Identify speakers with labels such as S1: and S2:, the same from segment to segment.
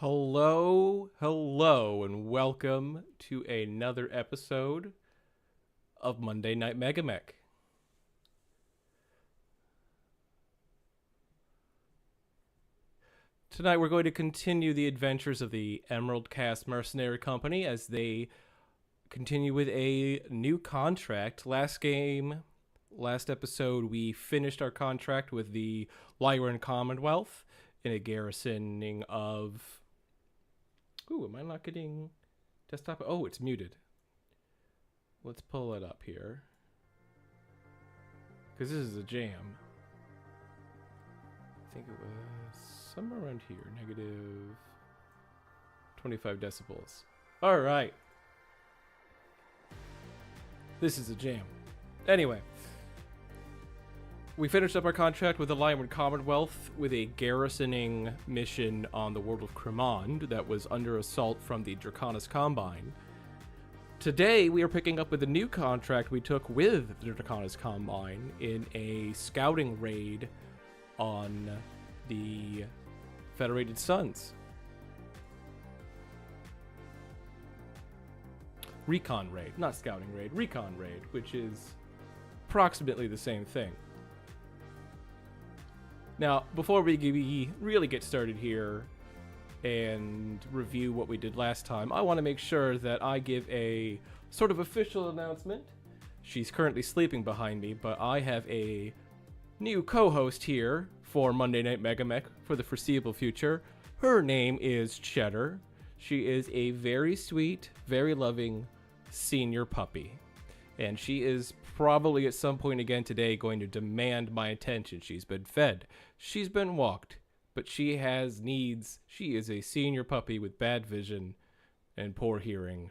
S1: Hello, and welcome to another episode of Monday Night MegaMek. Tonight we're going to continue the adventures of the Emerald Cast Mercenary Company as they continue with a new contract. Last episode, we finished our contract with the Lyran Commonwealth in a garrisoning of... Ooh, am I not getting desktop? Oh, it's muted. Let's pull it up here. Because this is a jam. I think it was somewhere around here. Negative 25 decibels. Alright. This is a jam. Anyway. We finished up our contract with the Lyran Commonwealth with a garrisoning mission on the world of Cremond that was under assault from the Draconis Combine. Today, we are picking up with a new contract we took with the Draconis Combine in a scouting raid on the Federated Suns. Recon raid, not scouting raid, recon raid, which is approximately the same thing. Now, before we really get started here and review what we did last time, I want to make sure that I give a sort of official announcement. She's currently sleeping behind me, but I have a new co-host here for Monday Night MegaMek for the foreseeable future. Her name is Cheddar. She is a very sweet, very loving senior puppy. And she is probably at some point again today going to demand my attention. She's been fed. She's been walked. But she has needs. She is a senior puppy with bad vision and poor hearing.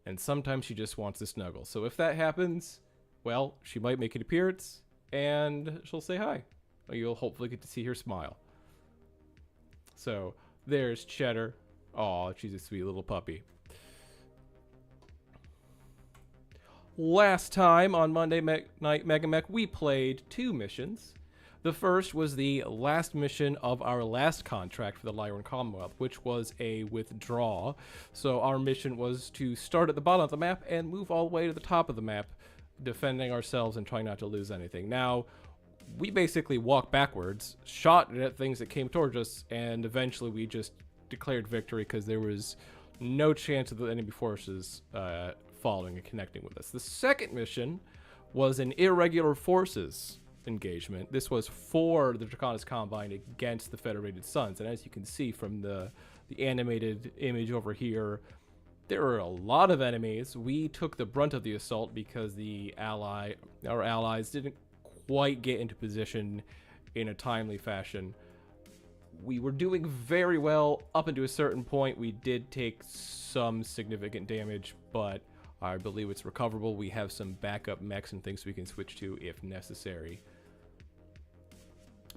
S1: And sometimes she just wants to snuggle. So if that happens, well, she might make an appearance and she'll say hi. You'll hopefully get to see her smile. So there's Cheddar. Aw, she's a sweet little puppy. Last time on Monday Night MegaMek, we played two missions. The first was the last mission of our last contract for the Lyran Commonwealth, which was a withdraw. So our mission was to start at the bottom of the map and move all the way to the top of the map, defending ourselves and trying not to lose anything. Now, we basically walked backwards, shot at things that came towards us, and eventually we just declared victory because there was no chance of the enemy forces following and connecting with us. The second mission was an irregular forces engagement. This was for the Draconis Combine against the Federated Suns, and as you can see from the animated image over here, there are a lot of enemies. We took the brunt of the assault because our allies didn't quite get into position in a timely fashion. We were doing very well up until a certain point. We did take some significant damage, but I believe it's recoverable. We have some backup mechs and things we can switch to if necessary.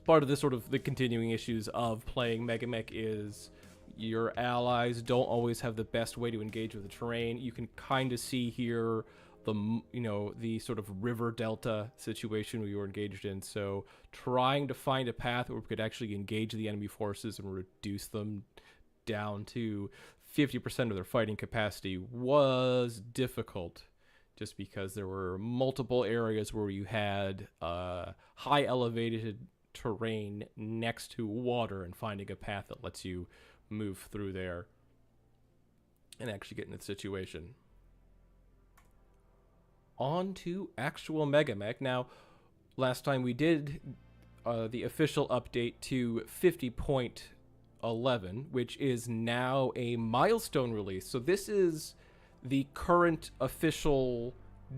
S1: Part of the continuing issues of playing MegaMek is your allies don't always have the best way to engage with the terrain. You can kind of see here the sort of river delta situation we were engaged in. So trying to find a path where we could actually engage the enemy forces and reduce them down to 50% of their fighting capacity was difficult, just because there were multiple areas where you had high elevated terrain next to water, and finding a path that lets you move through there and actually get in the situation. On to actual MegaMek. Now, last time we did the official update to 50.11, which is now a milestone release. So this is the current official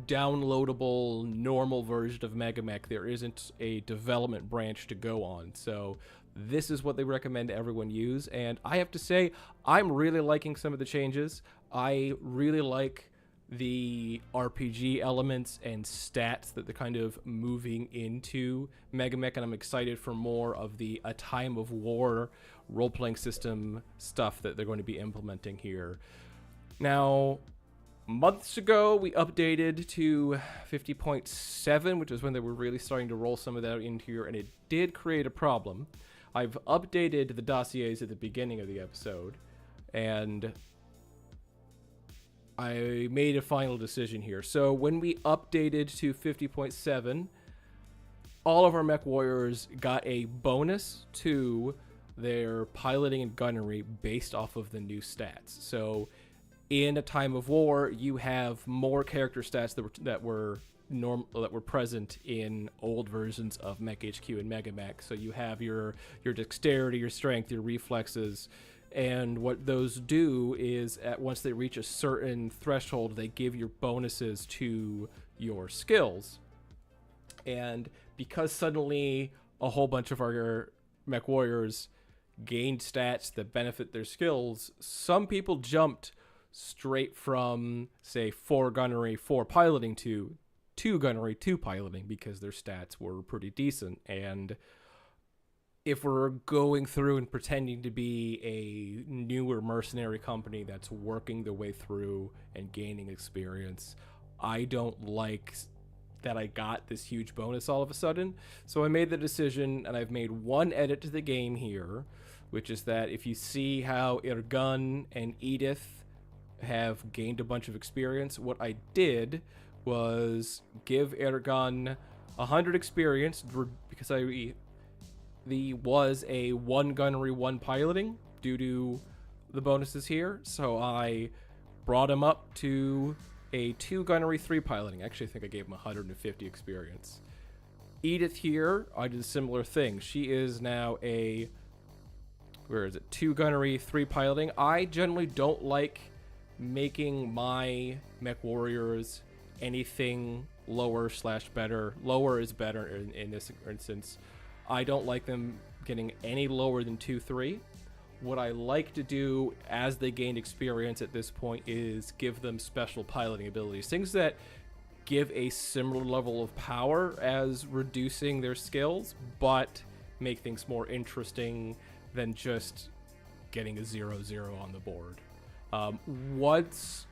S1: downloadable normal version of MegaMek. There isn't a development branch to go on. So this is what they recommend everyone use. And I have to say, I'm really liking some of the changes. I really like the RPG elements and stats that they're kind of moving into MegaMek, and I'm excited for more of the A Time of War role-playing system stuff that they're going to be implementing here. Now, months ago, we updated to 50.7, which is when they were really starting to roll some of that into here, and it did create a problem. I've updated the dossiers at the beginning of the episode. And I made a final decision here. So when we updated to 50.7, all of our mech warriors got a bonus to their piloting and gunnery based off of the new stats. So in a time of war, you have more character stats that were present in old versions of Mech HQ and MegaMek. So you have your dexterity, your strength, your reflexes, and what those do is once they reach a certain threshold, they give your bonuses to your skills. And because suddenly a whole bunch of our mech warriors gained stats that benefit their skills, some people jumped straight from, say, 4 gunnery, 4 piloting to 2 gunnery, 2 piloting, because their stats were pretty decent. And if we're going through and pretending to be a newer mercenary company that's working their way through and gaining experience, I don't like that I got this huge bonus all of a sudden. So I made the decision, and I've made one edit to the game here, which is that if you see how Irgun and Edith have gained a bunch of experience, what I did was give Irgun 100 experience because the was a 1 gunnery 1 piloting due to the bonuses here. So I brought him up to a 2 gunnery 3 piloting. Actually, I think I gave him 150 experience. Edith here, I did a similar thing. She is now a 2 gunnery 3 piloting. I generally don't like making my mech warriors anything lower / better. Lower is better in this instance. I don't like them getting any lower than 2-3. What I like to do as they gain experience at this point is give them special piloting abilities, things that give a similar level of power as reducing their skills, but make things more interesting than just getting a 0-0 on the board. Once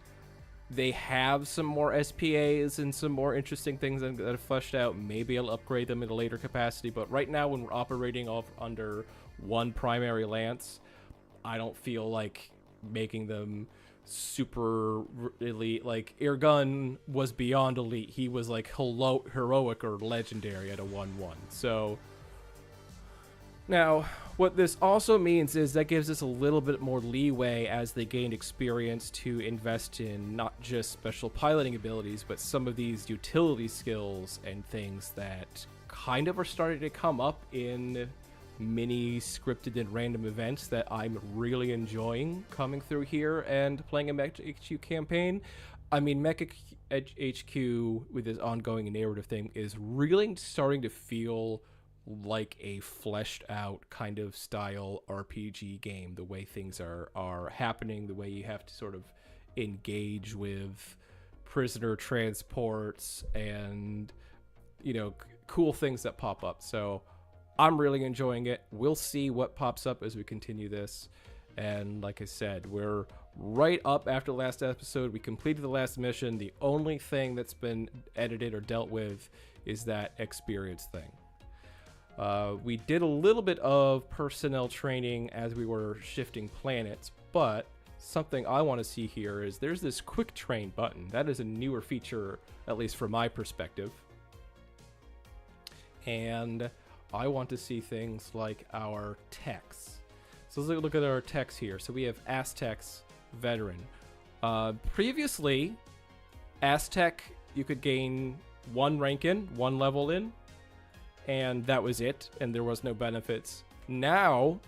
S1: they have some more SPAs and some more interesting things that are fleshed out, maybe I'll upgrade them in a later capacity. But right now, when we're operating off under 1 primary lance, I don't feel like making them super elite. Like, Irgun was beyond elite. He was like heroic or legendary at a 1-1. So now, what this also means is that gives us a little bit more leeway as they gain experience to invest in not just special piloting abilities, but some of these utility skills and things that kind of are starting to come up in mini scripted and random events that I'm really enjoying coming through here and playing a Mech HQ campaign. I mean, Mech HQ with this ongoing narrative thing is really starting to feel like a fleshed out kind of style RPG game, the way things are happening, the way you have to sort of engage with prisoner transports and, you know, cool things that pop up. So I'm really enjoying it. We'll see what pops up as we continue this. And like I said, we're right up after the last episode. We completed the last mission. The only thing that's been edited or dealt with is that experience thing. We did a little bit of personnel training as we were shifting planets, but something I want to see here is there's this quick train button. That is a newer feature, at least from my perspective. And I want to see things like our techs. So let's look at our techs here. So we have Aztecs Veteran. Previously, Aztec, you could gain 1 rank in, 1 level in, and that was it, and there was no benefits. Now,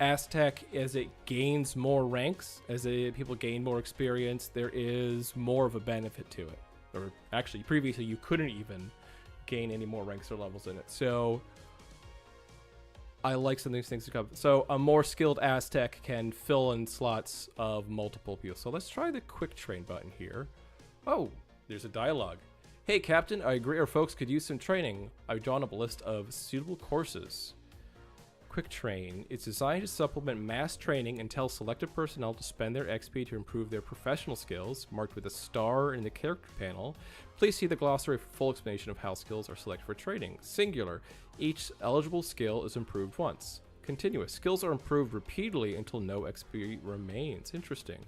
S1: Aztec, as it gains more ranks, as people gain more experience, there is more of a benefit to it. Or actually, previously you couldn't even gain any more ranks or levels in it. So I like some of these things to come. So a more skilled Aztec can fill in slots of multiple people. So let's try the quick train button here. Oh, there's a dialogue. Hey, Captain, I agree our folks could use some training. I've drawn up a list of suitable courses. Quick Train. It's designed to supplement mass training and tell selected personnel to spend their XP to improve their professional skills, marked with a star in the character panel. Please see the glossary for full explanation of how skills are selected for training. Singular. Each eligible skill is improved once. Continuous. Skills are improved repeatedly until no XP remains. Interesting.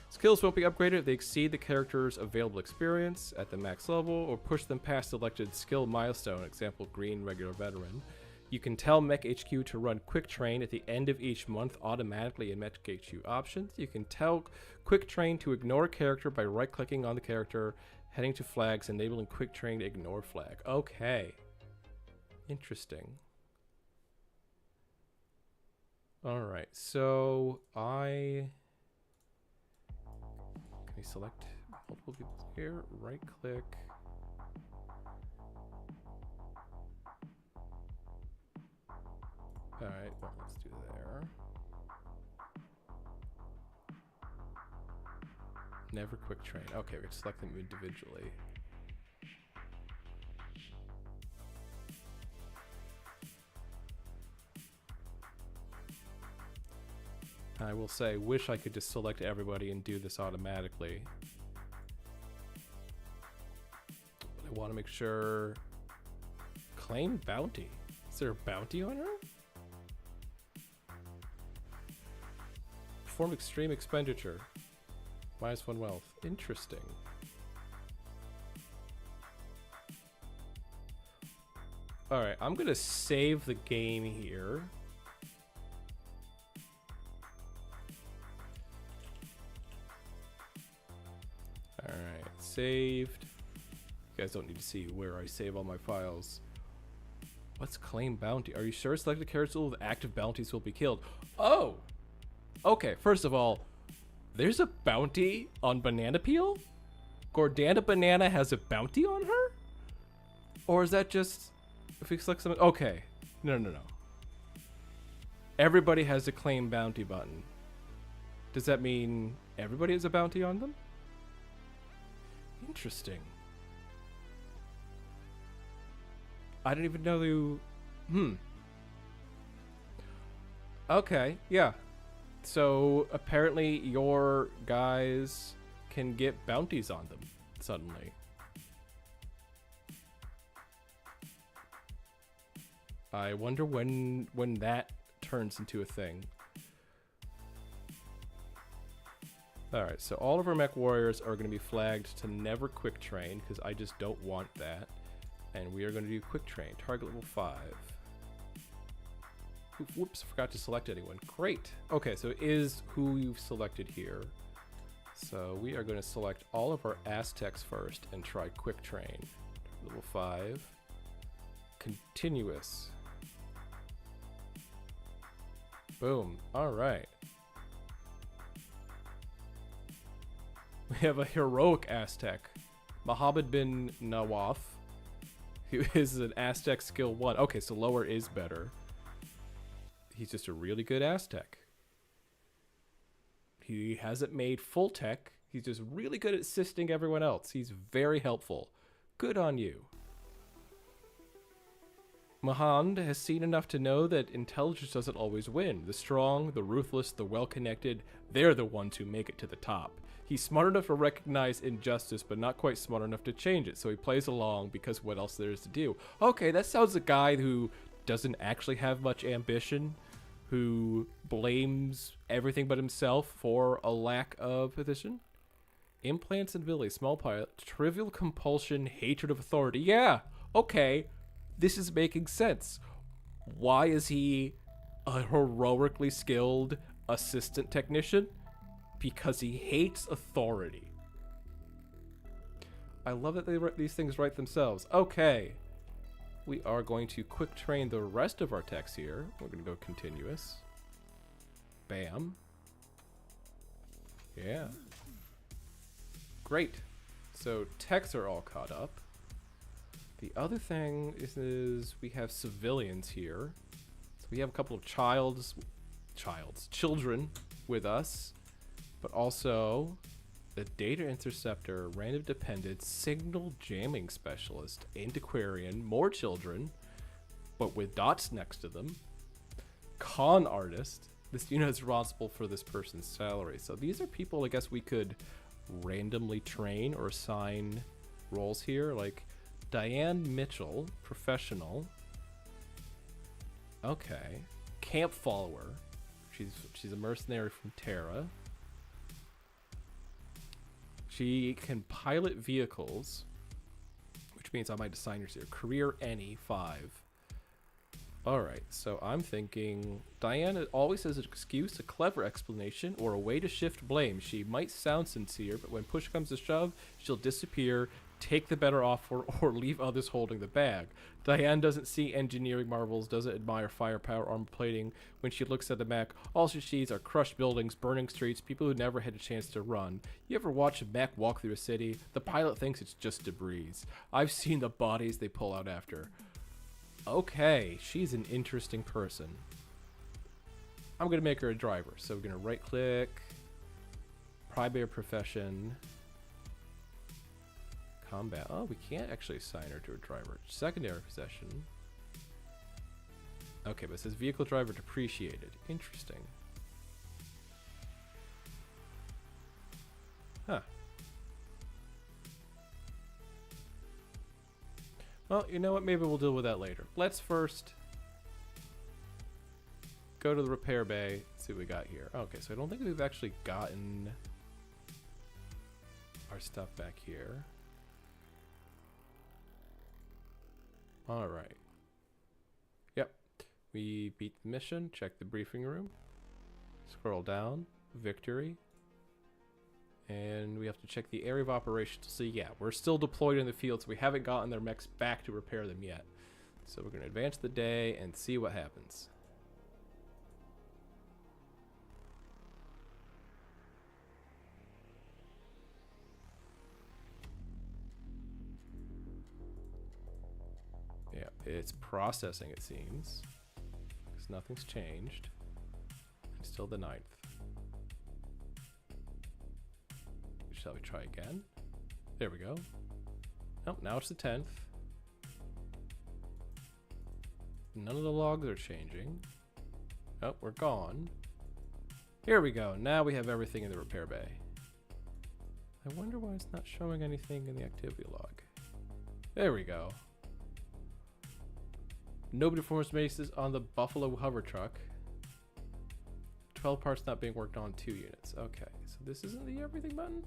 S1: Skills won't be upgraded if they exceed the character's available experience at the max level or push them past selected skill milestone, example green regular veteran. You can tell Mech HQ to run Quick Train at the end of each month automatically in Mech HQ options. You can tell Quick Train to ignore a character by right-clicking on the character, heading to flags, enabling Quick Train to ignore flag. Okay. Interesting. Alright, so can we select multiple people here? Right click. Alright, well, let's do there. Never quick train. Okay, we can select them individually. I will say, wish I could just select everybody and do this automatically. But I want to make sure. Claim bounty. Is there a bounty on her? Perform extreme expenditure. -1 wealth. Interesting. Alright, I'm gonna save the game here. Alright, saved. You guys don't need to see where I save all my files. What's claim bounty? Are you sure selected characters with active bounties will be killed? Oh! Okay, first of all, there's a bounty on Banana Peel? Gordana Banana has a bounty on her? Or is that just if we select something? Okay. No. Everybody has a claim bounty button. Does that mean everybody has a bounty on them? Interesting. I didn't even know you. Okay, yeah. So apparently your guys can get bounties on them suddenly. I wonder when that turns into a thing. Alright, so all of our mech warriors are going to be flagged to never quick train because I just don't want that. And we are going to do quick train, target level 5. Whoops, forgot to select anyone. Great. Okay, so it is who you've selected here. So we are going to select all of our Aztecs first and try quick train. Level 5. Continuous. Boom. All right. We have a heroic Aztec, Mohammed bin Nawaf, who is an Aztec skill 1. Okay, so lower is better. He's just a really good Aztec. He hasn't made full tech. He's just really good at assisting everyone else. He's very helpful. Good on you. Mahand has seen enough to know that intelligence doesn't always win. The strong, the ruthless, the well-connected, they're the ones who make it to the top. He's smart enough to recognize injustice, but not quite smart enough to change it, so he plays along because what else there is to do. Okay, that sounds like a guy who doesn't actually have much ambition, who blames everything but himself for a lack of position. Implants and ability, small pilot, trivial compulsion, hatred of authority. Yeah, okay, this is making sense. Why is he a heroically skilled assistant technician? Because he hates authority. I love that they write these things right themselves. Okay. We are going to quick train the rest of our techs here. We're going to go continuous. Bam. Yeah. Great. So techs are all caught up. The other thing is we have civilians here. So we have a couple of children with us. But also the data interceptor, random dependent, signal jamming specialist, antiquarian, more children, but with dots next to them, con artist. This unit is responsible for this person's salary. So these are people I guess we could randomly train or assign roles here, like Diane Mitchell, professional. Okay. camp follower. She's a mercenary from Terra. She can pilot vehicles, which means I might assign her to career any 5. Alright, so I'm thinking Diana always has an excuse, a clever explanation, or a way to shift blame. She might sound sincere, but when push comes to shove, she'll disappear, take the better offer, or leave others holding the bag. Diane doesn't see engineering marvels, doesn't admire firepower, armor plating. When she looks at the mech, all she sees are crushed buildings, burning streets, people who never had a chance to run. You ever watch a mech walk through a city? The pilot thinks it's just debris. I've seen the bodies they pull out after. Okay, she's an interesting person. I'm going to make her a driver. So we're going to right click, primary profession, combat. Oh, we can't actually assign her to a driver. Secondary possession. Okay, but it says vehicle driver depreciated. Interesting. Huh. Well, you know what? Maybe we'll deal with that later. Let's first go to the repair bay, see what we got here. Okay, so I don't think we've actually gotten our stuff back here. All right. Yep. We beat the mission. Check the briefing room. Scroll down. Victory. And we have to check the area of operation to see, yeah, we're still deployed in the field, so we haven't gotten their mechs back to repair them yet. So we're going to advance the day and see what happens. Yeah, it's processing, it seems, because nothing's changed. It's still the 9th. Shall we try again? There we go. Oh, now it's the 10th. None of the logs are changing. Oh, we're gone. Here we go. Now we have everything in the repair bay. I wonder why it's not showing anything in the activity log. There we go. No performance basis on the Buffalo hover truck. 12 parts not being worked on, 2 units. Okay, so this isn't the everything button?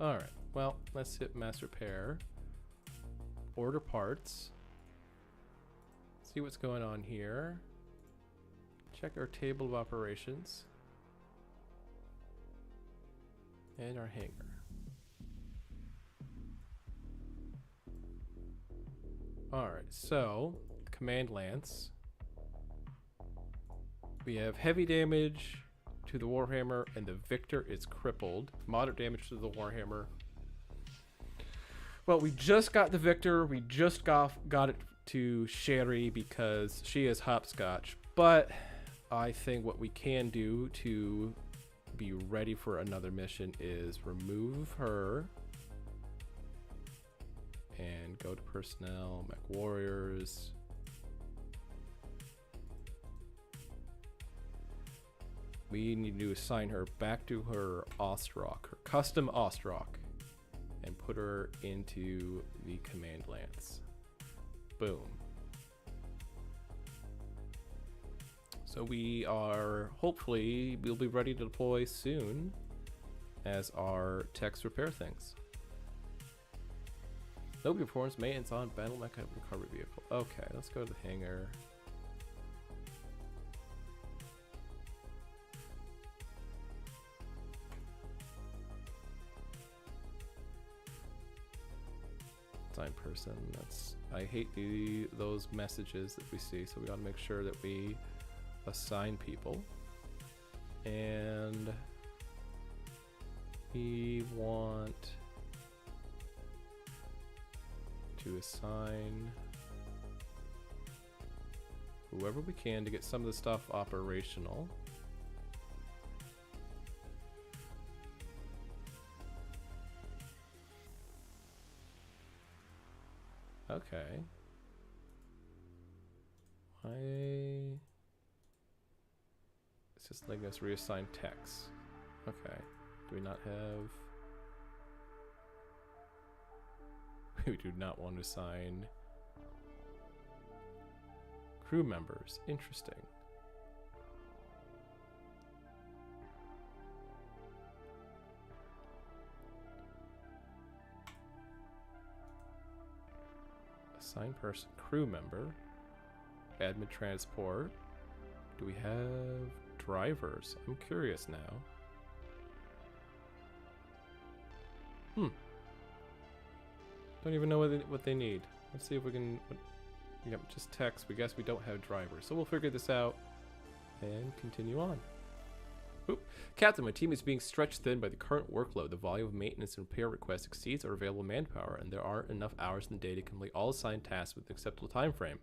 S1: Alright, well, let's hit mass repair. Order parts. See what's going on here. Check our table of operations. And our hangar. Alright, so, command lance. We have heavy damage to the Warhammer, and the Victor is crippled. Moderate damage to the Warhammer. Well, we just got the Victor. We just got it to Sherry because she is hopscotch. But I think what we can do to be ready for another mission is remove her and go to personnel, mech warriors. We need to assign her back to her Ostrock, her custom Ostrock, and put her into the command lance. Boom. So we are, hopefully, we'll be ready to deploy soon as our techs repair things. No performance maintenance on battle mech recovery vehicle. Okay, let's go to the hangar. Person. That's, I hate those messages that we see, so we gotta make sure that we assign people. And we want to assign whoever we can to get some of the stuff operational. Okay. It's just letting us reassign techs. Okay. Do we not have... We do not want to assign Crew members. Interesting. Assigned person, crew member, admin transport. Do we have drivers? I'm curious now. Don't even know what they need. Let's see if we can. Yep, just text. We guess we don't have drivers, so we'll figure this out and continue on. Oop. Captain, my team is being stretched thin by the current workload. The volume of maintenance and repair requests exceeds our available manpower, and there aren't enough hours in the day to complete all assigned tasks with an acceptable time frame.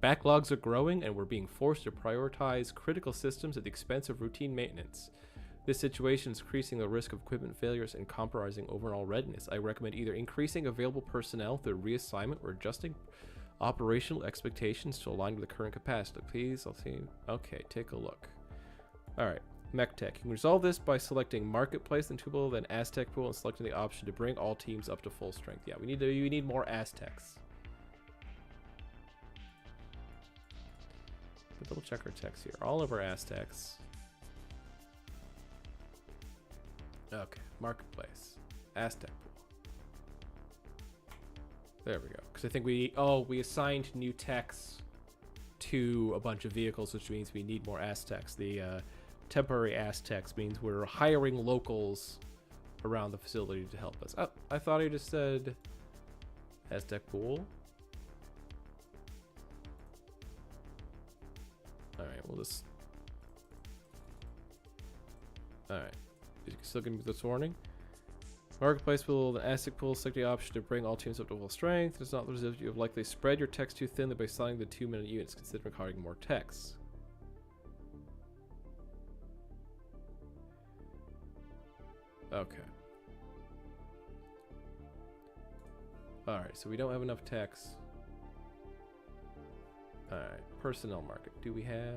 S1: Backlogs are growing, and we're being forced to prioritize critical systems at the expense of routine maintenance. This situation is increasing the risk of equipment failures and compromising overall readiness. I recommend either increasing available personnel through reassignment or adjusting operational expectations to align with the current capacity. Please, I'll see. Okay, take a look. All right. Mech Tech. You can resolve this by selecting Marketplace and Tool, then Aztec Pool, and selecting the option to bring all teams up to full strength. Yeah, we need more Aztecs. Double check our text here. All of our Aztecs. Okay, Marketplace, Aztec Pool. There we go. Because I think we assigned new techs to a bunch of vehicles, which means we need more Aztecs. The temporary Aztecs means we're hiring locals around the facility to help us. Oh, I thought I just said Aztec Pool. Alright, we'll just... Alright. Is it still going to be this warning? Marketplace Pool, the Aztec Pool, select the option to bring all teams up to full strength. It's not as if you have likely spread your text too thinly by selling the 2-minute units, considering hiring more techs. Okay. Alright, so we don't have enough techs. Alright, personnel market. Do we have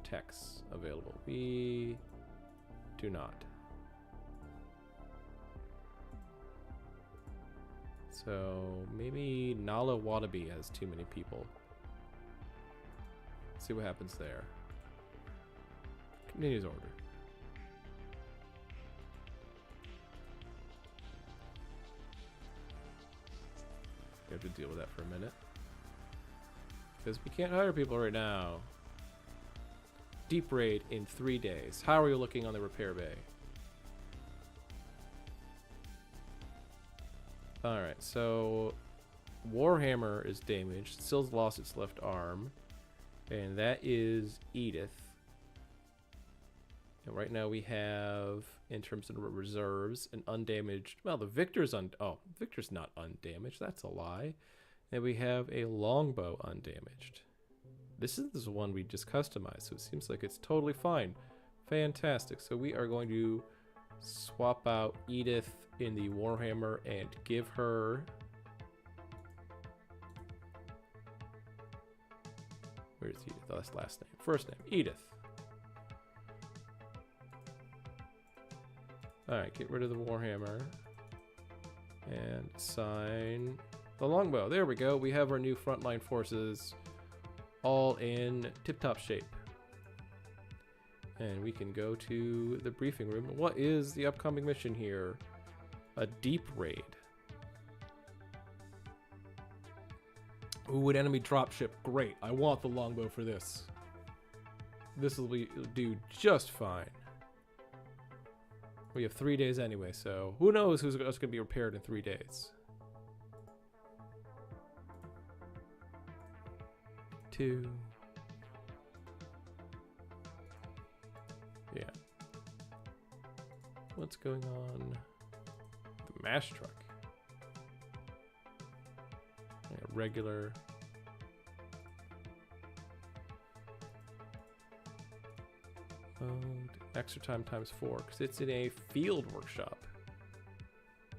S1: techs available? We do not. So maybe Nala Wadabi has too many people. Let's see what happens there. Continues order. We have to deal with that for a minute. Because we can't hire people right now. Deep raid in 3 days. How are you looking on the repair bay? Alright, so Warhammer is damaged. Still's lost its left arm. And that is Edith. And right now we have, in terms of reserves, an undamaged... Well, the Victor's Victor's not undamaged. That's a lie. And we have a longbow undamaged. This is the one we just customized, so it seems like it's totally fine. Fantastic. So we are going to swap out Edith in the Warhammer and give her... Where's Edith? Oh, that's last name. First name, Edith. Alright, get rid of the Warhammer. And assign the longbow. There we go. We have our new frontline forces all in tip-top shape. And we can go to the briefing room. What is the upcoming mission here? A deep raid. Ooh, an enemy dropship. Great. I want the longbow for this. This will do just fine. We have 3 days anyway, so who knows who's going to be repaired in 3 days. 2. Yeah. What's going on? The mash truck. Yeah, regular. Extra time times 4 because it's in a field workshop.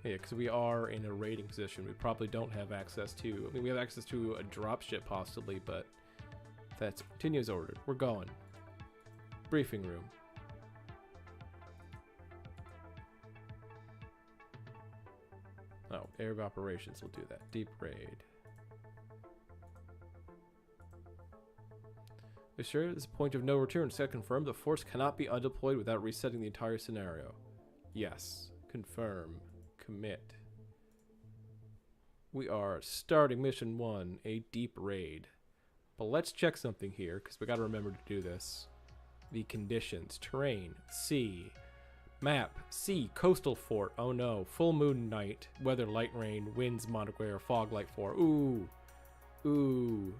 S1: Yeah, because we are in a raiding position. We probably don't have access to... I mean, we have access to a dropship possibly, but that's continues ordered. We're going. Briefing room. Oh, area of operations will do that. Deep raid. Is sure this is a point of no return. Set confirmed. The force cannot be undeployed without resetting the entire scenario. Yes. Confirm. Commit. We are starting mission 1, a deep raid. But let's check something here, because we got to remember to do this. The conditions. Terrain. Sea. Map. Sea. Coastal fort. Oh no. Full moon night. Weather light rain. Winds monoglare. Fog light 4. Ooh. Ooh.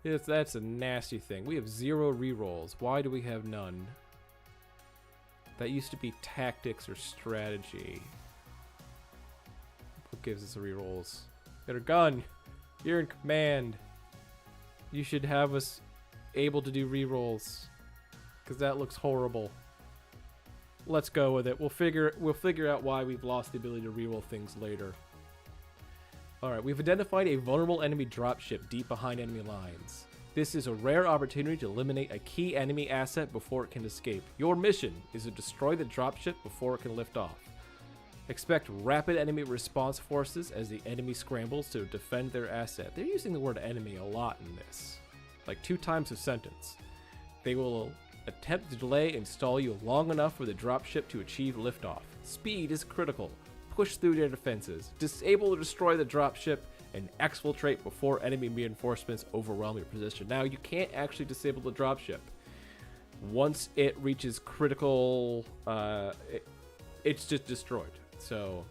S1: Yes, that's a nasty thing. We have 0 rerolls. Why do we have none? That used to be tactics or strategy. What gives us the rerolls? Get a gun. You're in command. You should have us able to do rerolls, because that looks horrible. Let's go with it. We'll figure out why we've lost the ability to reroll things later. Alright, we've identified a vulnerable enemy dropship deep behind enemy lines. This is a rare opportunity to eliminate a key enemy asset before it can escape. Your mission is to destroy the dropship before it can lift off. Expect rapid enemy response forces as the enemy scrambles to defend their asset. They're using the word enemy a lot in this. Like 2 times a sentence. They will attempt to delay and stall you long enough for the dropship to achieve liftoff. Speed is critical. Push through their defenses, disable or destroy the dropship, and exfiltrate before enemy reinforcements overwhelm your position. Now, you can't actually disable the dropship. Once it reaches critical, it's just destroyed. So,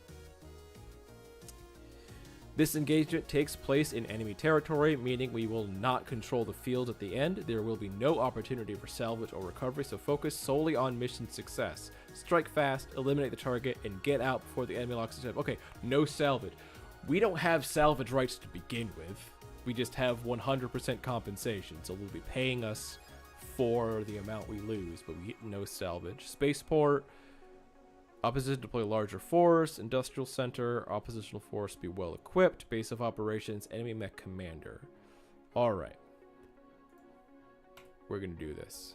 S1: this engagement takes place in enemy territory, meaning we will not control the field at the end. There will be no opportunity for salvage or recovery, so focus solely on mission success. Strike fast, eliminate the target, and get out before the enemy locks itself. Okay, no salvage. We don't have salvage rights to begin with. We just have 100% compensation, so they'll be paying us for the amount we lose, but we get no salvage. Spaceport. Opposition deploy larger force. Industrial center. Oppositional force be well equipped. Base of operations. Enemy mech commander. Alright. We're going to do this.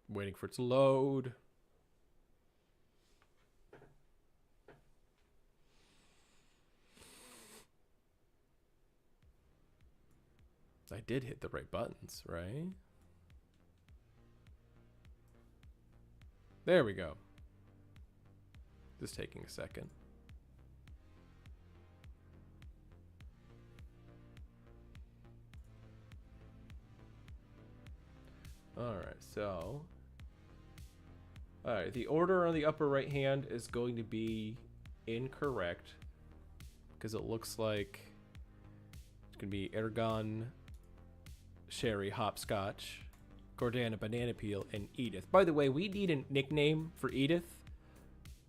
S1: Waiting for it to load. I did hit the right buttons, right? There we go. Just taking a second. Alright, so... Alright, the order on the upper right hand is going to be incorrect, because it looks like it's going to be Ergon, Sherry, Hopscotch, Gordana, Banana Peel, and Edith. By the way, we need a nickname for Edith.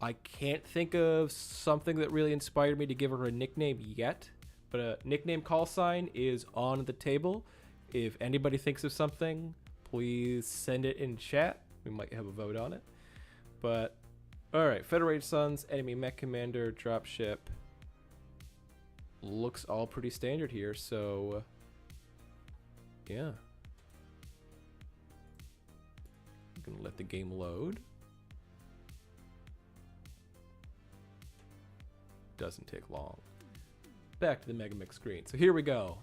S1: I can't think of something that really inspired me to give her a nickname yet, but a nickname call sign is on the table. If anybody thinks of something, please send it in chat. We might have a vote on it. But, alright, Federated Suns, enemy mech commander, dropship. Looks all pretty standard here, so... yeah. I'm gonna let the game load. Doesn't take long. Back to the MegaMek screen. So here we go.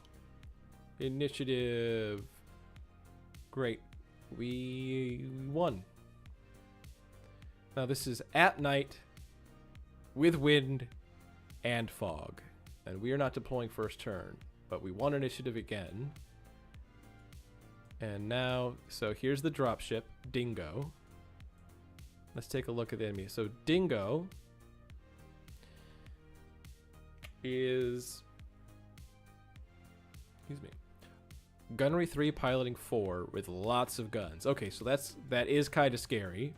S1: Initiative. Great. We won. Now this is at night with wind and fog. And we are not deploying first turn, but we won initiative again. And now, so here's the dropship, Dingo. Let's take a look at the enemy. So Dingo is, excuse me, gunnery 3, piloting 4 with lots of guns. Okay, so that is kind of scary.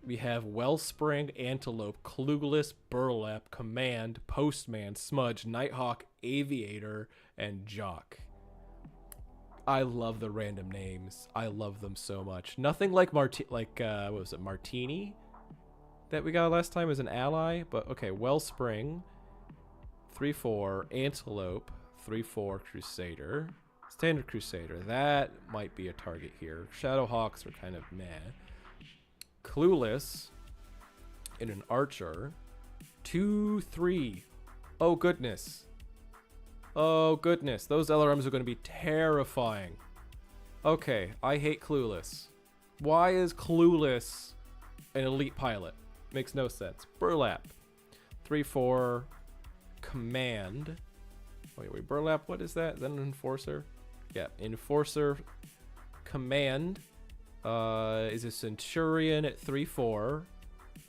S1: We have Wellspring, Antelope, Clueless, Burlap, Command, Postman, Smudge, Nighthawk, Aviator, and Jock. I love the random names. I love them so much. Nothing like what was it, Martini? That we got last time as an ally, but okay, Wellspring, 3-4, Antelope, 3-4, Crusader, Standard Crusader. That might be a target here. Shadowhawks are kind of meh. Clueless, and an archer. 2, 3. Oh, goodness. Oh, goodness. Those LRMs are going to be terrifying. Okay, I hate Clueless. Why is Clueless an elite pilot? Makes no sense. Burlap. 3, 4. Command. Wait, Burlap, what is that? Is that an enforcer? Yeah, enforcer. Command is a Centurion at 3, 4.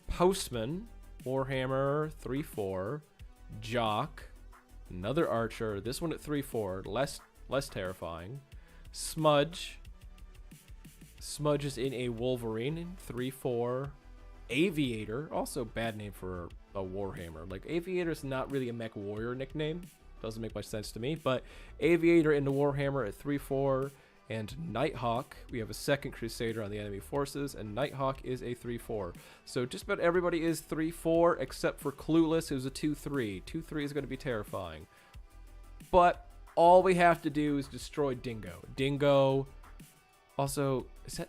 S1: Postman. Warhammer, 3, 4. Jock. Another archer. This one at 3, 4. Less terrifying. Smudge. Smudge is in a Wolverine, 3, 4. Aviator, also bad name for a Warhammer. Like, Aviator is not really a mech warrior nickname. Doesn't make much sense to me. But Aviator in the Warhammer at 3, 4. And Nighthawk, we have a second Crusader on the enemy forces, and Nighthawk is a 3, 4. So just about everybody is 3, 4, except for Clueless, who's a 2, 3. 2, 3 is going to be terrifying. But all we have to do is destroy Dingo. Dingo, also, is that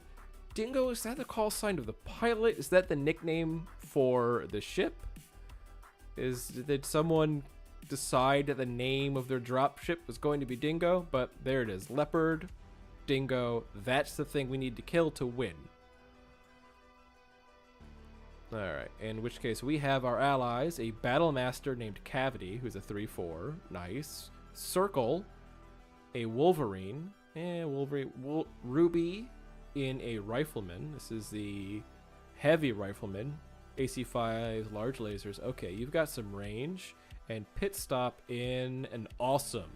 S1: the call sign of the pilot? Is that the nickname for the ship? Did someone decide that the name of their dropship was going to be Dingo? But there it is, Leopard. Dingo, that's the thing we need to kill to win. Alright, in which case we have our allies, a battle master named Cavity, who's a 3, 4. Nice. Circle, a Wolverine, Ruby in a Rifleman. This is the heavy Rifleman. AC-5 large lasers. Okay, you've got some range. And Pit Stop in an Awesome.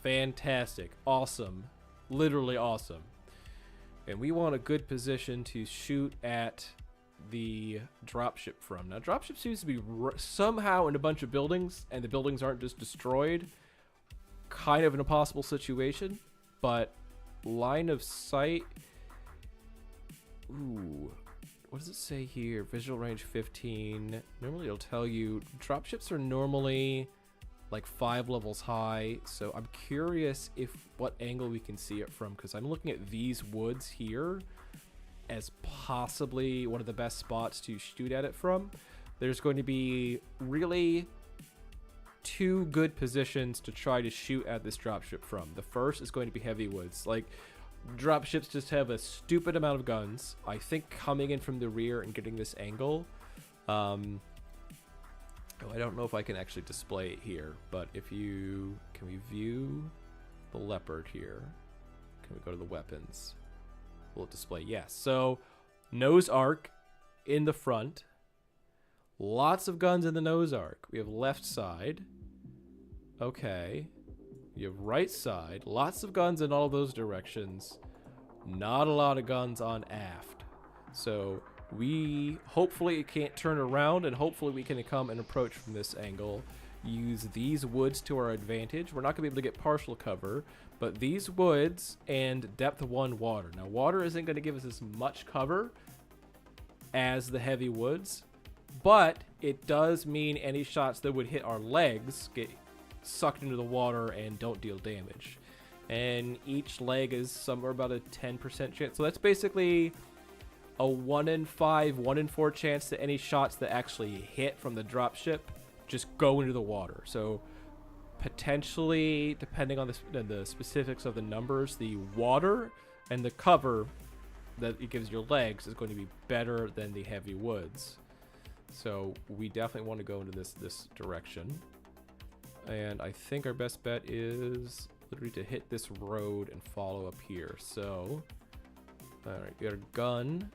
S1: Fantastic. Awesome. Literally awesome. And we want a good position to shoot at the dropship from. Now, dropship seems to be somehow in a bunch of buildings, and the buildings aren't just destroyed. Kind of an impossible situation, but line of sight. Ooh, what does it say here? Visual range 15. Normally it'll tell you dropships are normally like 5 levels high, so I'm curious what angle we can see it from, because I'm looking at these woods here as possibly one of the best spots to shoot at it from. There's going to be really 2 good positions to try to shoot at this dropship from. The first is going to be heavy woods. Like, dropships just have a stupid amount of guns. I think coming in from the rear and getting this angle, I don't know if I can actually display it here, but can we view the Leopard here? Can we go to the weapons? Will it display? Yes. So, nose arc in the front. Lots of guns in the nose arc. We have left side. Okay. You have right side. Lots of guns in all those directions. Not a lot of guns on aft. So, hopefully it can't turn around, and hopefully we can come and approach from this angle. Use these woods to our advantage. We're not going to be able to get partial cover, but these woods and depth 1 water. Now, water isn't going to give us as much cover as the heavy woods, but it does mean any shots that would hit our legs get sucked into the water and don't deal damage. And each leg is somewhere about a 10% chance. So that's basically a 1 in 5, 1 in 4 chance that any shots that actually hit from the dropship just go into the water. So potentially, depending on the specifics of the numbers, the water and the cover that it gives your legs is going to be better than the heavy woods. So we definitely want to go into this direction. And I think our best bet is literally to hit this road and follow up here. So, alright, we got a gun.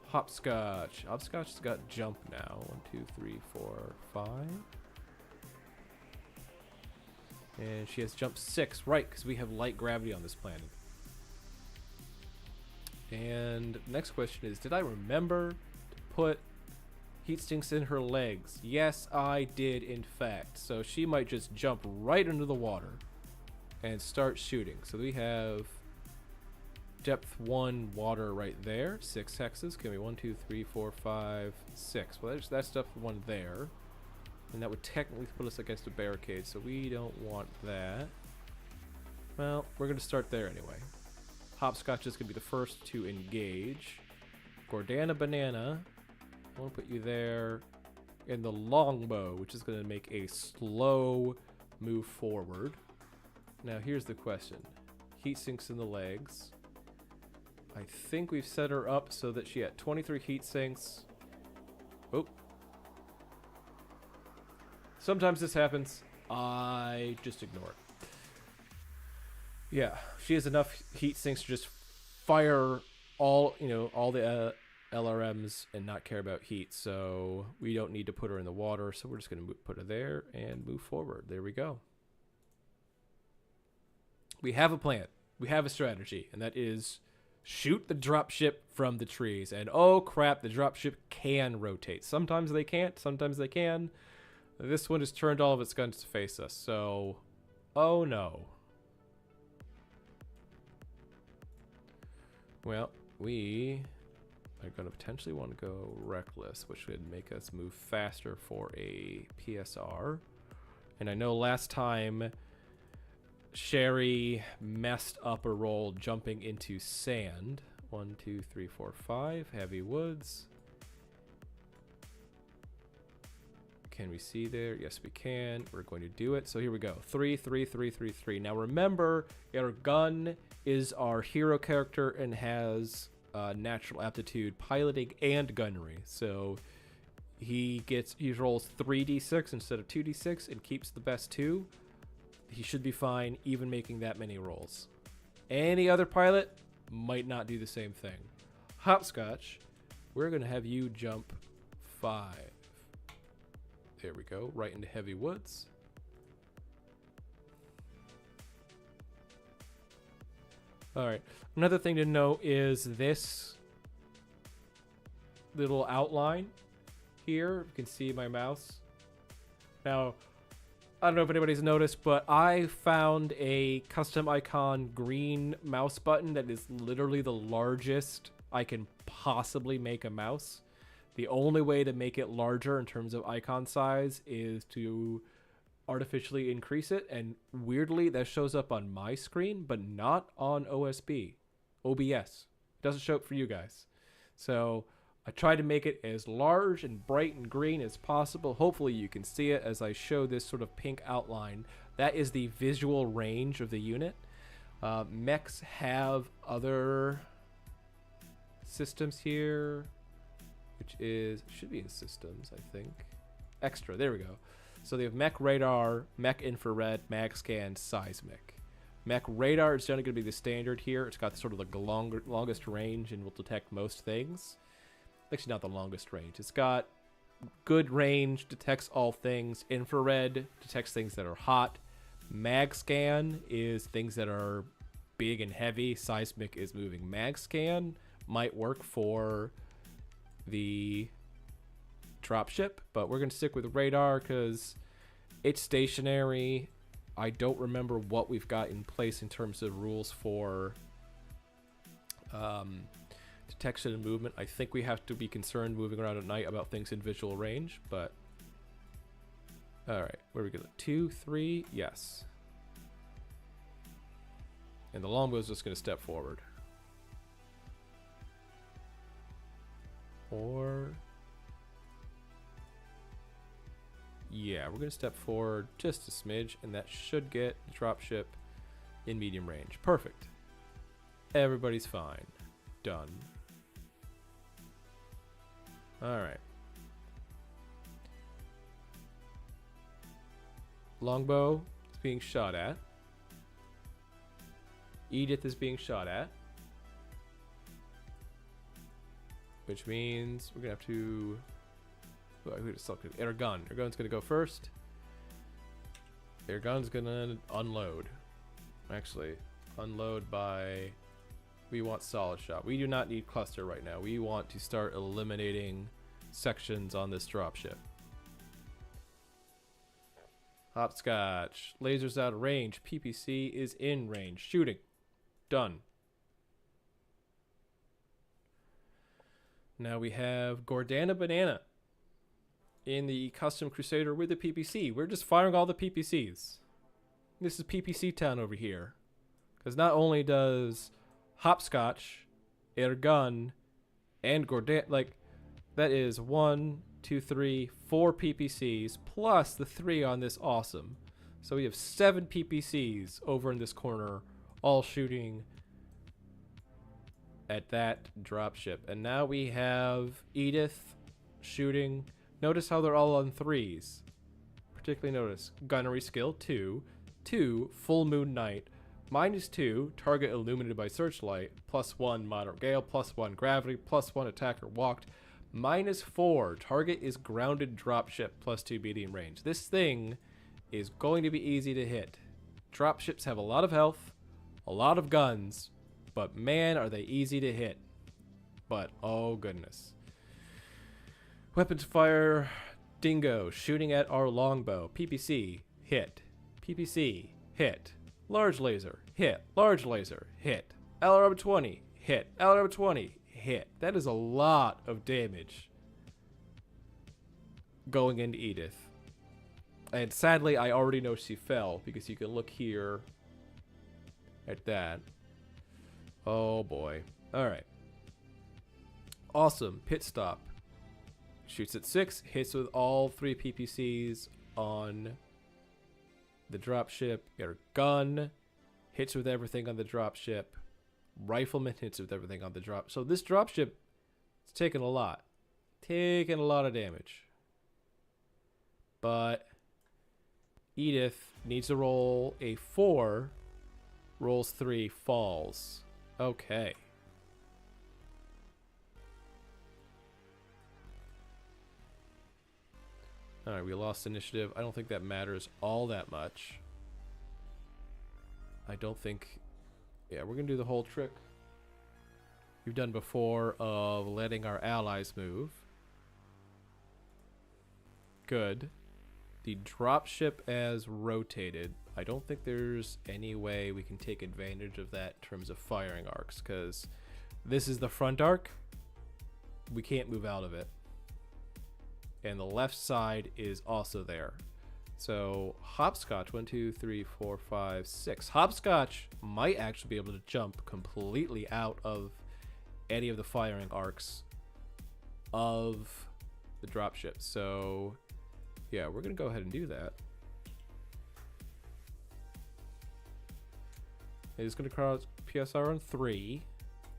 S1: Hopscotch. Hopscotch has got jump now. 1, 2, 3, 4, 5. And she has jump 6, right, because we have light gravity on this planet. And next question is, did I remember to put heat sinks in her legs? Yes, I did, in fact. So she might just jump right into the water and start shooting. So we have depth 1 water right there. 6 hexes. Can be 1, 2, 3, 4, 5, 6. Well, that's depth 1 there. And that would technically put us against a barricade, so we don't want that. Well, we're going to start there anyway. Hopscotch is going to be the first to engage. Gordana Banana, I want to put you there. And the longbow, which is going to make a slow move forward. Now here's the question. Heat sinks in the legs. I think we've set her up so that she had 23 heat sinks. Oh. Sometimes this happens. I just ignore it. Yeah, she has enough heat sinks to just fire all the LRMs and not care about heat. So we don't need to put her in the water. So we're just going to put her there and move forward. There we go. We have a plan. We have a strategy, and that is shoot the dropship from the trees. And oh crap, the dropship can rotate. Sometimes they can't, sometimes they can. This one has turned all of its guns to face us, so oh no. Well, we are going to potentially want to go reckless, which would make us move faster for a PSR. And I know last time Sherry messed up a roll jumping into sand. 1, 2, 3, 4, 5. Heavy woods. Can we see there? Yes, we can. We're going to do it. So here we go. 3, 3, 3, 3, 3. Now remember, our gun is our hero character and has natural aptitude piloting and gunnery. So he rolls 3d6 instead of 2d6 and keeps the best 2. He should be fine even making that many rolls. Any other pilot might not do the same thing. Hopscotch, we're going to have you jump 5. There we go, right into heavy woods. All right, another thing to note is this little outline here. You can see my mouse. Now, I don't know if anybody's noticed, but I found a custom icon green mouse button that is literally the largest I can possibly make a mouse. The only way to make it larger in terms of icon size is to artificially increase it, and weirdly that shows up on my screen, but not on OBS. It doesn't show up for you guys. So I tried to make it as large and bright and green as possible. Hopefully you can see it as I show this sort of pink outline. That is the visual range of the unit. Mechs have other systems here, which should be in systems, I think. Extra, there we go. So they have mech radar, mech infrared, mag scan, seismic. Mech radar is generally going to be the standard here. It's got sort of the longest range and will detect most things. Actually, not the longest range. It's got good range, detects all things. Infrared detects things that are hot. Mag scan is things that are big and heavy. Seismic is moving. Mag scan might work for the dropship, but we're going to stick with radar because it's stationary. I don't remember what we've got in place in terms of rules for detection and movement. I think we have to be concerned moving around at night about things in visual range, but all right, where are we going? 2, 3, yes. And the longbow is just going to step forward. Or yeah, we're going to step forward just a smidge, and that should get the dropship in medium range. Perfect. Everybody's fine. Done. All right. Longbow is being shot at. Edith is being shot at. Which means we're going to have to... Air gun. Air gun's going to go first. Air gun's going to unload. Actually, unload by... We want solid shot. We do not need cluster right now. We want to start eliminating sections on this dropship. Hopscotch. Lasers out of range. PPC is in range. Shooting. Done. Now we have Gordana Banana in the Custom Crusader with the PPC. We're just firing all the PPCs. This is PPC town over here. Because not only does Hopscotch, Ergun, and Gordon. Like, that is 1, 2, 3, 4 PPCs plus the 3 on this awesome. So we have 7 PPCs over in this corner, all shooting at that dropship. And now we have Edith shooting. Notice how they're all on 3s. Particularly notice gunnery skill 2, 2 full moon night, -2 target illuminated by searchlight, +1 moderate gale, +1 gravity, +1 attacker walked, -4 target is grounded dropship, +2 medium range. This thing is going to be easy to hit. Dropships have a lot of health, a lot of guns, but man, are they easy to hit. But oh goodness. Weapons fire, Dingo shooting at our longbow. PPC, hit. PPC, hit. Large laser, hit. Large laser, hit. LRM 20, hit. LRM 20, hit. That is a lot of damage going into Edith. And sadly, I already know she fell because you can look here at that. Oh boy. Alright. Awesome. Pit stop. Shoots at 6. Hits with all 3 PPCs on the dropship. Got her gun. Hits with everything on the dropship. Rifleman hits with everything on the drop. So this dropship is taking a lot. Taking a lot of damage. But Edith needs to roll a 4. Rolls 3. Falls. Okay. Alright, we lost initiative. I don't think that matters all that much. I don't think... Yeah, we're going to do the whole trick we've done before of letting our allies move. Good. The dropship as rotated. I don't think there's any way we can take advantage of that in terms of firing arcs, because this is the front arc. We can't move out of it. And the left side is also there. So Hopscotch, 1, 2, 3, 4, 5, 6. Hopscotch might actually be able to jump completely out of any of the firing arcs of the dropship. So yeah, we're gonna go ahead and do that. It's gonna cross PSR on 3.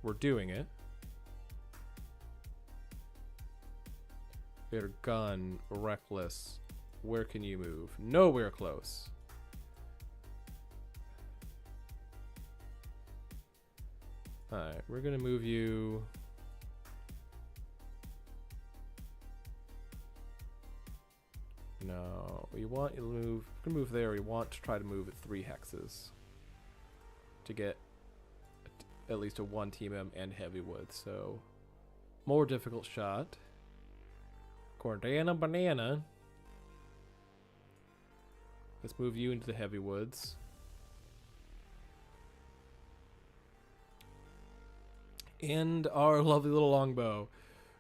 S1: We're doing it. We got a gun, reckless. Where can you move? Nowhere close. Alright, we're gonna move you. No, we want you to move. We're gonna move there. We want to try to move at 3 hexes to get at least a 1 TMM and heavy wood. So, more difficult shot. Cordana banana. Let's move you into the heavy woods. And our lovely little longbow,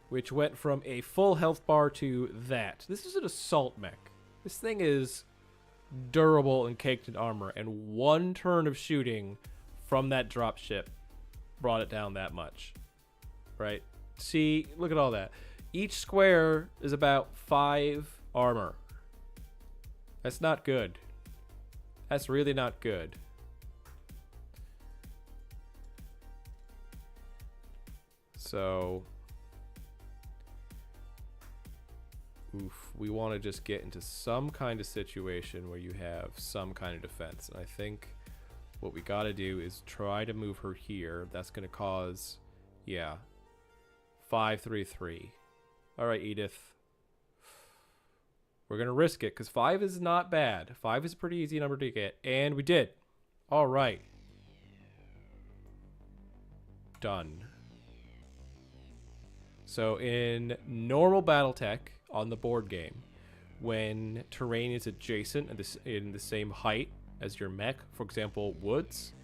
S1: which went from a full health bar to that. This is an assault mech. This thing is durable and caked in armor, and 1 turn of shooting from that dropship brought it down that much. Right? See, look at all that. Each square is about 5 armor. That's not good. That's really not good. So, oof, we want to just get into some kind of situation where you have some kind of defense. And I think what we got to do is try to move her here. That's going to cause, yeah, 5, 3, 3. All right, Edith. We're going to risk it because 5 is not bad. 5 is a pretty easy number to get. And we did. All right. Done. So in normal Battletech on the board game, when terrain is adjacent and in the same height as your mech, for example, woods,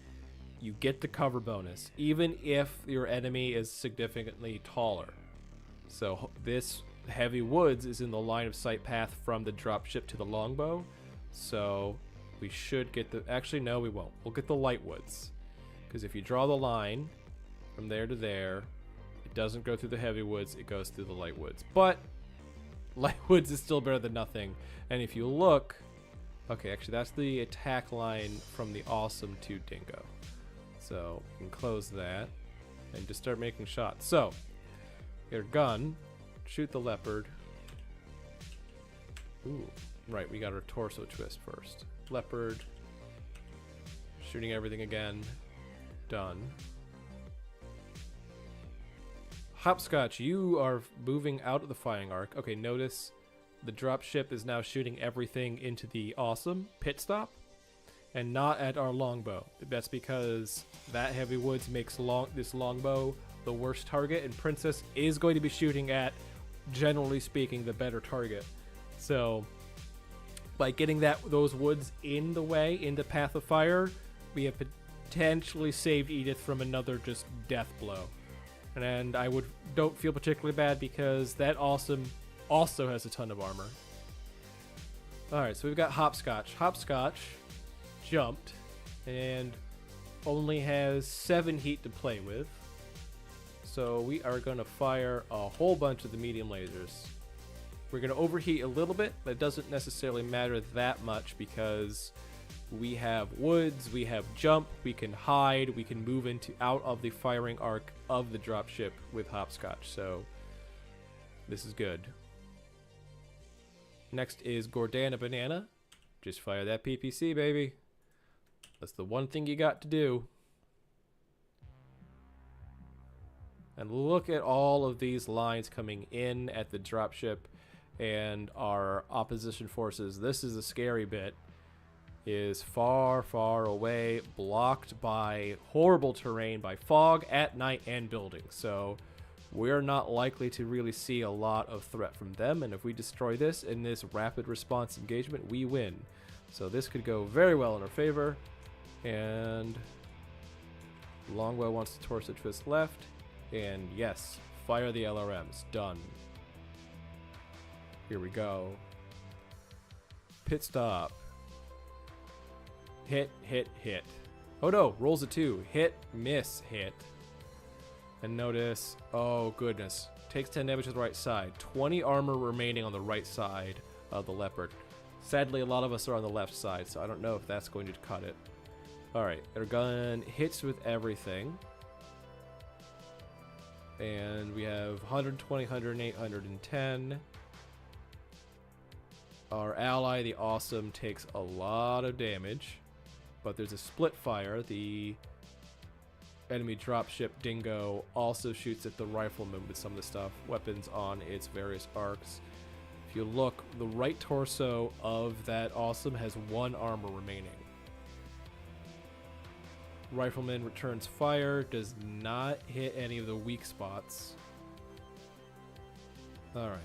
S1: you get the cover bonus, even if your enemy is significantly taller. So this heavy woods is in the line of sight path from the dropship to the longbow. So we should get the... Actually, no, we won't. We'll get the light woods. Because if you draw the line from there to there. It doesn't go through the heavy woods, it goes through the light woods. But light woods is still better than nothing. And if you look, okay, actually that's the attack line from the awesome to Dingo. So you can close that and just start making shots. So, your gun, shoot the leopard. Ooh, right, we got our torso twist first. Leopard, shooting everything again, done. Hopscotch, you are moving out of the firing arc. Okay, notice the dropship is now shooting everything into the awesome pit stop and not at our longbow. That's because that heavy woods makes this longbow the worst target, and Princess is going to be shooting at, generally speaking, the better target. So by getting those woods in the way, in the path of fire, we have potentially saved Edith from another just death blow. And I don't feel particularly bad because that awesome also has a ton of armor. Alright, so we've got Hopscotch. Hopscotch jumped and only has 7 heat to play with. So we are going to fire a whole bunch of the medium lasers. We're going to overheat a little bit, but it doesn't necessarily matter that much because we have woods, we have jump, we can hide, we can move out of the firing arc of the dropship with Hopscotch. So this is good. Next is Gordana Banana. Just fire that PPC, baby. That's the one thing you got to do. And look at all of these lines coming in at the dropship and our opposition forces. This is a scary bit. Is far, far away, blocked by horrible terrain, by fog at night and buildings. So we're not likely to really see a lot of threat from them. And if we destroy this in this rapid response engagement, we win. So this could go very well in our favor. And Longbow wants to torso twist left. And yes, fire the LRMs. Done. Here we go. Pit stop. Hit, hit, hit. Oh no, rolls a 2. Hit, miss, hit. And notice, oh goodness, takes 10 damage to the right side. 20 armor remaining on the right side of the leopard. Sadly, a lot of us are on the left side, so I don't know if that's going to cut it. Alright, our gun hits with everything. And we have 120, 108, 110. Our ally, the Awesome, takes a lot of damage. But there's a split fire. The enemy dropship Dingo also shoots at the rifleman with some of the weapons on its various arcs. If you look, the right torso of that Awesome has 1 armor remaining. Rifleman returns fire, does not hit any of the weak spots. Alright.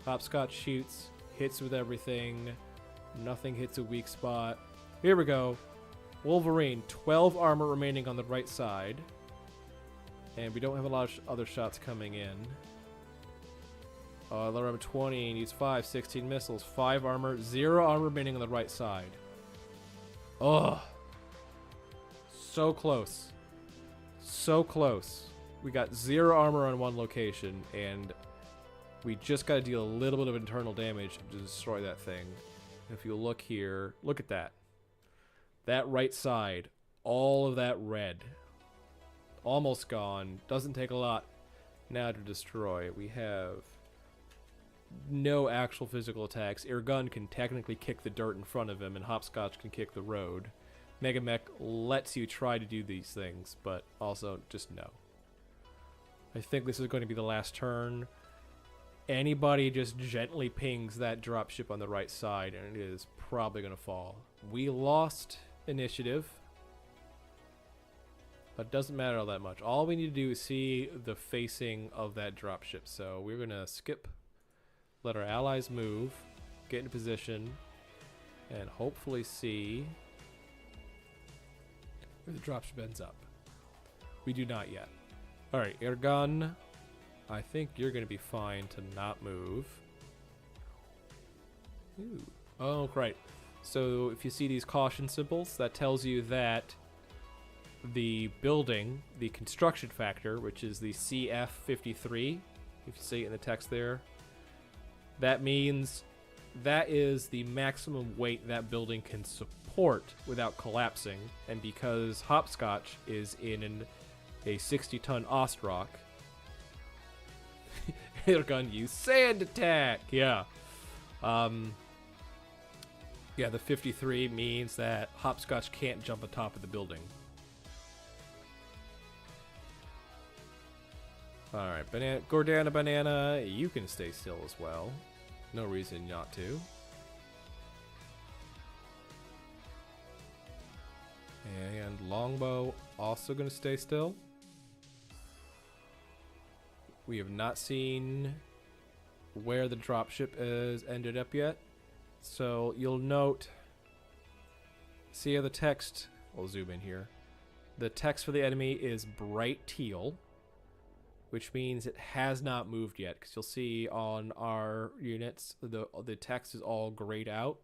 S1: Hopscotch shoots, hits with everything. Nothing hits a weak spot. Here we go. Wolverine, 12 armor remaining on the right side. And we don't have a lot of other shots coming in. LRM 20 needs 5, 16 missiles, 5 armor, 0 armor remaining on the right side. Ugh. So close. So close. We got 0 armor on one location, and we just got to deal a little bit of internal damage to destroy that thing. If you look here, look at that. That right side, all of that red. Almost gone. Doesn't take a lot now to destroy. We have no actual physical attacks. Irgun can technically kick the dirt in front of him, and Hopscotch can kick the road. MegaMek lets you try to do these things, but also just no. I think this is going to be the last turn. Anybody just gently pings that dropship on the right side, and it is probably going to fall. We lost initiative, but it doesn't matter all that much. All we need to do is see the facing of that dropship. So we're going to skip, let our allies move, get into position, and hopefully see where the dropship ends up. We do not yet. Alright, Airgun, I think you're going to be fine to not move. Ooh. Oh, right. So if you see these caution symbols, that tells you that the building, the construction factor, which is the CF53, if you see it in the text there, that means that is the maximum weight that building can support without collapsing. And because Hopscotch is in a 60-ton Ostrock, they're gonna use sand attack. Yeah. Yeah, the 53 means that Hopscotch can't jump on top of the building. Alright, Gordana Banana, you can stay still as well. No reason not to. And Longbow also going to stay still. We have not seen where the dropship has ended up yet. So you'll note, see how the text, we'll zoom in here. The text for the enemy is bright teal, which means it has not moved yet. Because you'll see on our units, the text is all grayed out.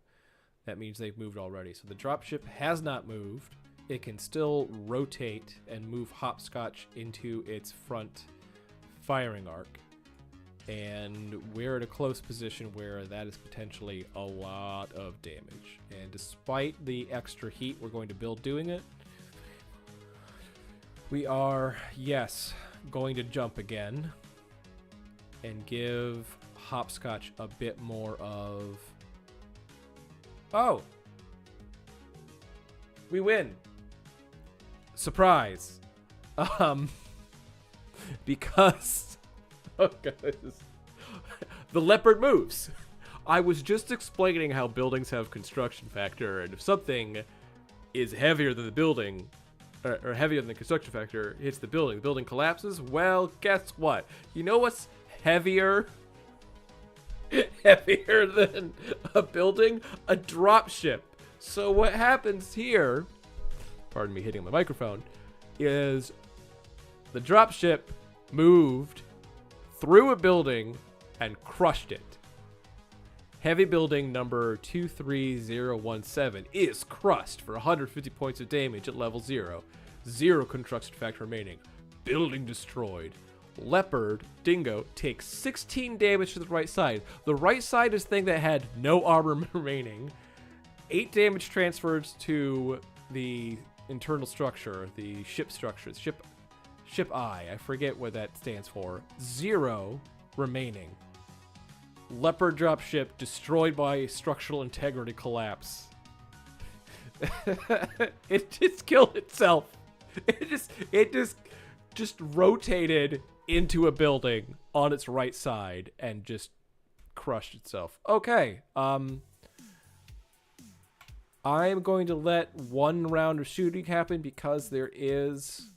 S1: That means they've moved already. So the dropship has not moved. It can still rotate and move Hopscotch into its front firing arc. And we're at a close position where that is potentially a lot of damage. And despite the extra heat we're going to build doing it, we are, yes, going to jump again and give Hopscotch a bit more of... Oh! We win! Surprise! Because... Oh, guys. The leopard moves. I was just explaining how buildings have construction factor, and if something is heavier than the building, or heavier than the construction factor, hits the building collapses. Well, guess what? You know what's heavier? Heavier than a building? A dropship. So what happens here, pardon me hitting my microphone, is the dropship moved through a building and crushed it. Heavy building number 23017 is crushed for 150 points of damage at level 0. 0 construction factor remaining. Building destroyed. Leopard Dingo takes 16 damage to the right side. The right side is the thing that had no armor remaining. 8 damage transfers to the internal structure, the ship structure, Ship I forget what that stands for. 0 remaining. Leopard dropship destroyed by structural integrity collapse. It just killed itself. It just rotated into a building on its right side and just crushed itself. Okay. I'm going to let one round of shooting happen because there is...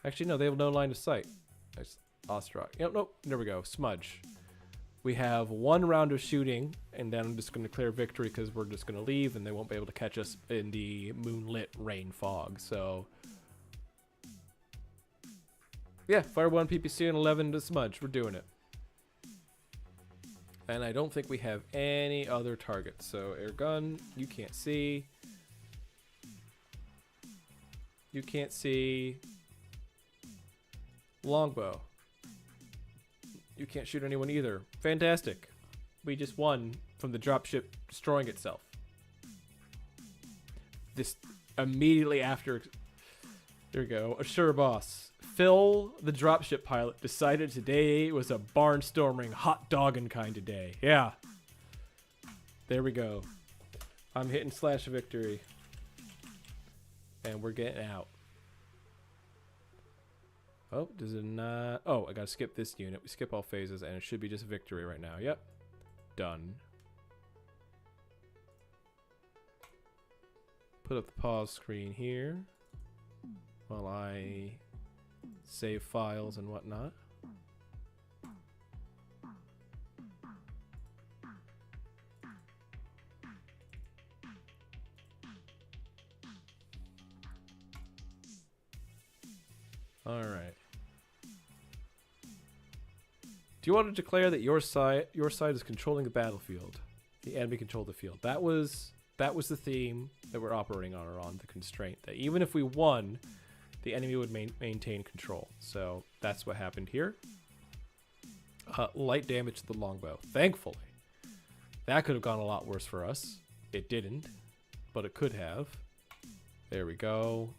S1: Actually, no, they have no line of sight. That's Ostrock. Nope, there we go. Smudge. We have one round of shooting, and then I'm just going to declare victory because we're just going to leave, and they won't be able to catch us in the moonlit rain fog. So, yeah, Fire 1, PPC, and 11 to Smudge. We're doing it. And I don't think we have any other targets. So, air gun, you can't see. You can't see. Longbow. You can't shoot anyone either. Fantastic. We just won from the dropship destroying itself. This immediately after... There we go. Assure boss. Phil, the dropship pilot, decided today was a barnstorming, hot dogging kind of day. Yeah. There we go. I'm hitting slash victory. And we're getting out. Oh, does it not? Oh, I gotta skip this unit. We skip all phases, and it should be just victory right now. Yep. Done. Put up the pause screen here while I save files and whatnot. All right. Do you want to declare that your side is controlling the battlefield? The enemy control the field. That was the theme that we're operating on, or on the constraint. That even if we won, the enemy would maintain control. So that's what happened here. Light damage to the longbow. Thankfully. That could have gone a lot worse for us. It didn't, but it could have. There we go.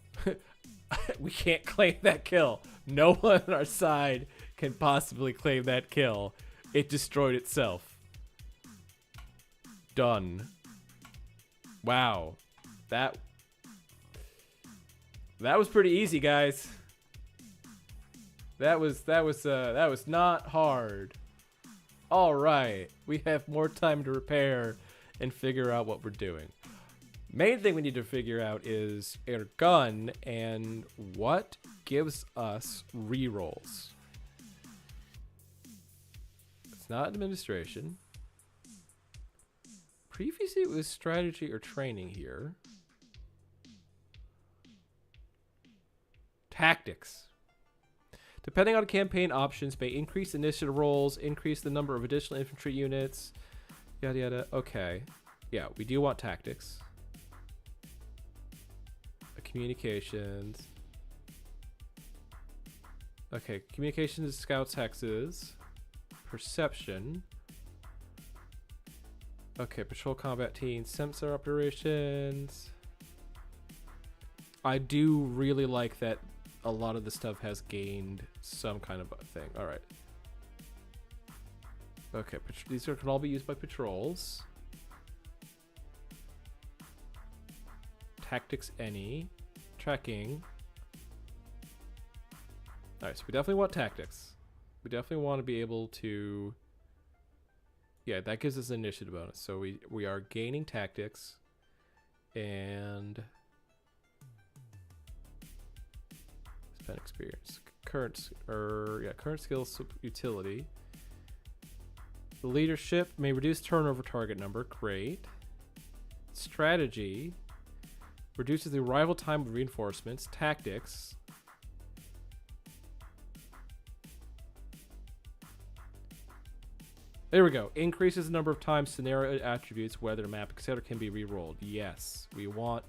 S1: We can't claim that kill. No one on our side can possibly claim that kill. It destroyed itself. Done. Wow. That was pretty easy, guys. That was not hard. All right. We have more time to repair and figure out what we're doing. Main thing we need to figure out is our gun and what gives us rerolls. It's not administration. Previously it was strategy or training here. Tactics. Depending on campaign options, may increase initiative rolls, increase the number of additional infantry units, yada yada. Okay. Yeah, we do want tactics. Communications. Okay, communications, scouts, hexes. Perception. Okay, patrol combat teams, sensor operations. I do really like that a lot of the stuff has gained some kind of thing. All right. Okay, these can all be used by patrols. Tactics any. Tracking. Alright, so we definitely want tactics. We definitely want to be able to... Yeah, that gives us an initiative bonus. So we are gaining tactics. And... Spend experience. Current skills utility. Leadership may reduce turnover target number. Great. Strategy. Reduces the arrival time of reinforcements. Tactics. There we go. Increases the number of times scenario attributes, weather, map, etc. can be re-rolled. Yes. We want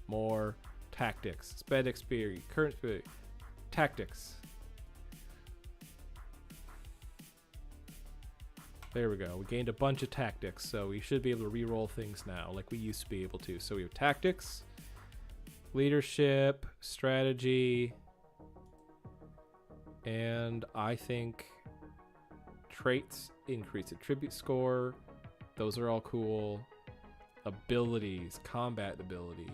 S1: more tactics. Spend experience. Current experience. Tactics. There we go. We gained a bunch of tactics, so we should be able to re-roll things now like we used to be able to. So we have tactics. Leadership, strategy, and I think traits, increase attribute score. Those are all cool. Abilities, combat ability.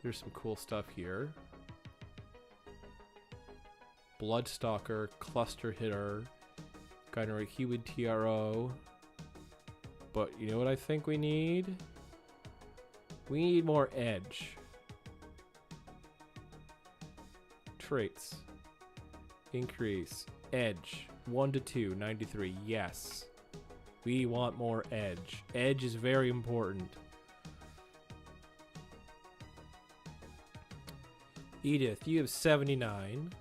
S1: There's some cool stuff here. Bloodstalker, cluster hitter, Gynorite Human TRO. But you know what I think we need? We need more edge. Traits. Increase. Edge. 1 to 2, 93. Yes. We want more edge. Edge is very important. Edith, you have 79.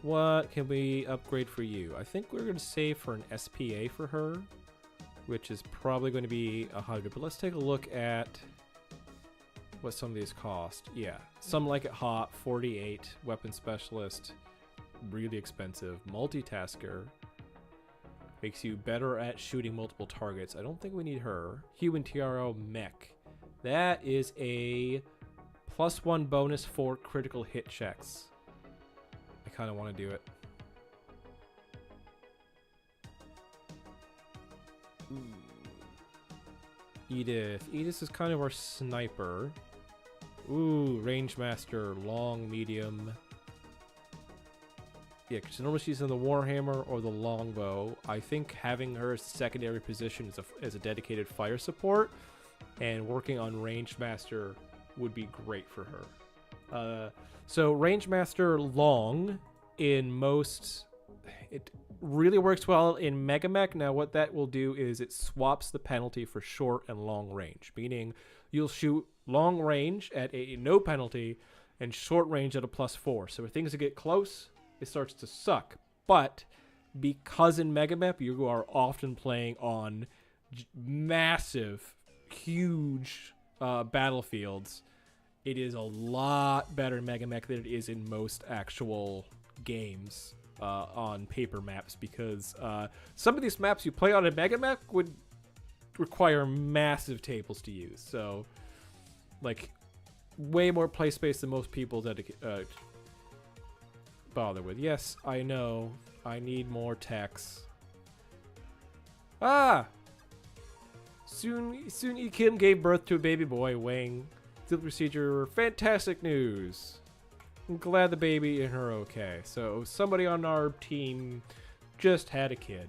S1: What can we upgrade for you? I think we're going to save for an SPA for her, which is probably going to be 100. But let's take a look at what some of these cost. Yeah, some like it hot, 48. Weapon specialist, really expensive. Multitasker, makes you better at shooting multiple targets. I don't think we need her. Human TRO mech. That is a +1 bonus for critical hit checks. I kind of want to do it. Edith. Edith is kind of our sniper. Ooh, range master, long, medium. Yeah, because normally she's in the Warhammer or the longbow. I think having her as secondary position as a dedicated fire support and working on range master would be great for her. So range master long in most... It really works well in MegaMek. Now what that will do is it swaps the penalty for short and long range, meaning you'll shoot long range at a no penalty and short range at a +4. So if things get close, it starts to suck. But because in MegaMek you are often playing on massive, huge battlefields, it is a lot better in MegaMek than it is in most actual games on paper maps, because some of these maps you play on a MegaMek would require massive tables to use. So, like, way more play space than most people bother with. Yes, I know. I need more text. Ah! Soon E. Kim gave birth to a baby boy, weighing the procedure. Fantastic news. I'm glad the baby and her okay. So somebody on our team just had a kid.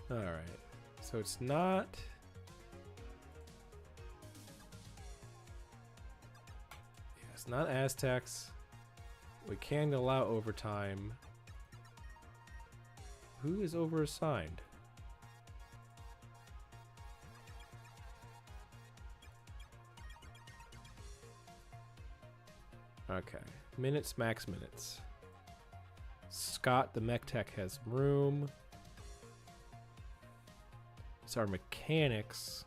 S1: Alright. So it's not... Yeah, it's not Aztecs. We can allow overtime. Who is overassigned? Okay. Minutes, max minutes. Scott, the mech tech, has room. It's our mechanics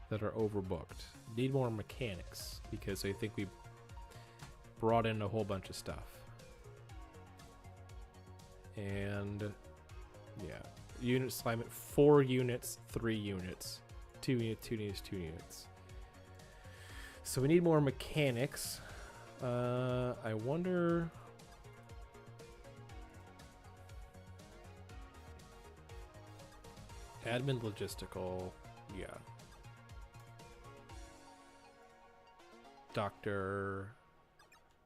S1: that are overbooked. Need more mechanics because I think we brought in a whole bunch of stuff. And yeah, unit assignment, 4 units, 3 units, 2 units, 2 units, 2 units. So we need more mechanics. I wonder... Admin logistical, yeah. Doctor,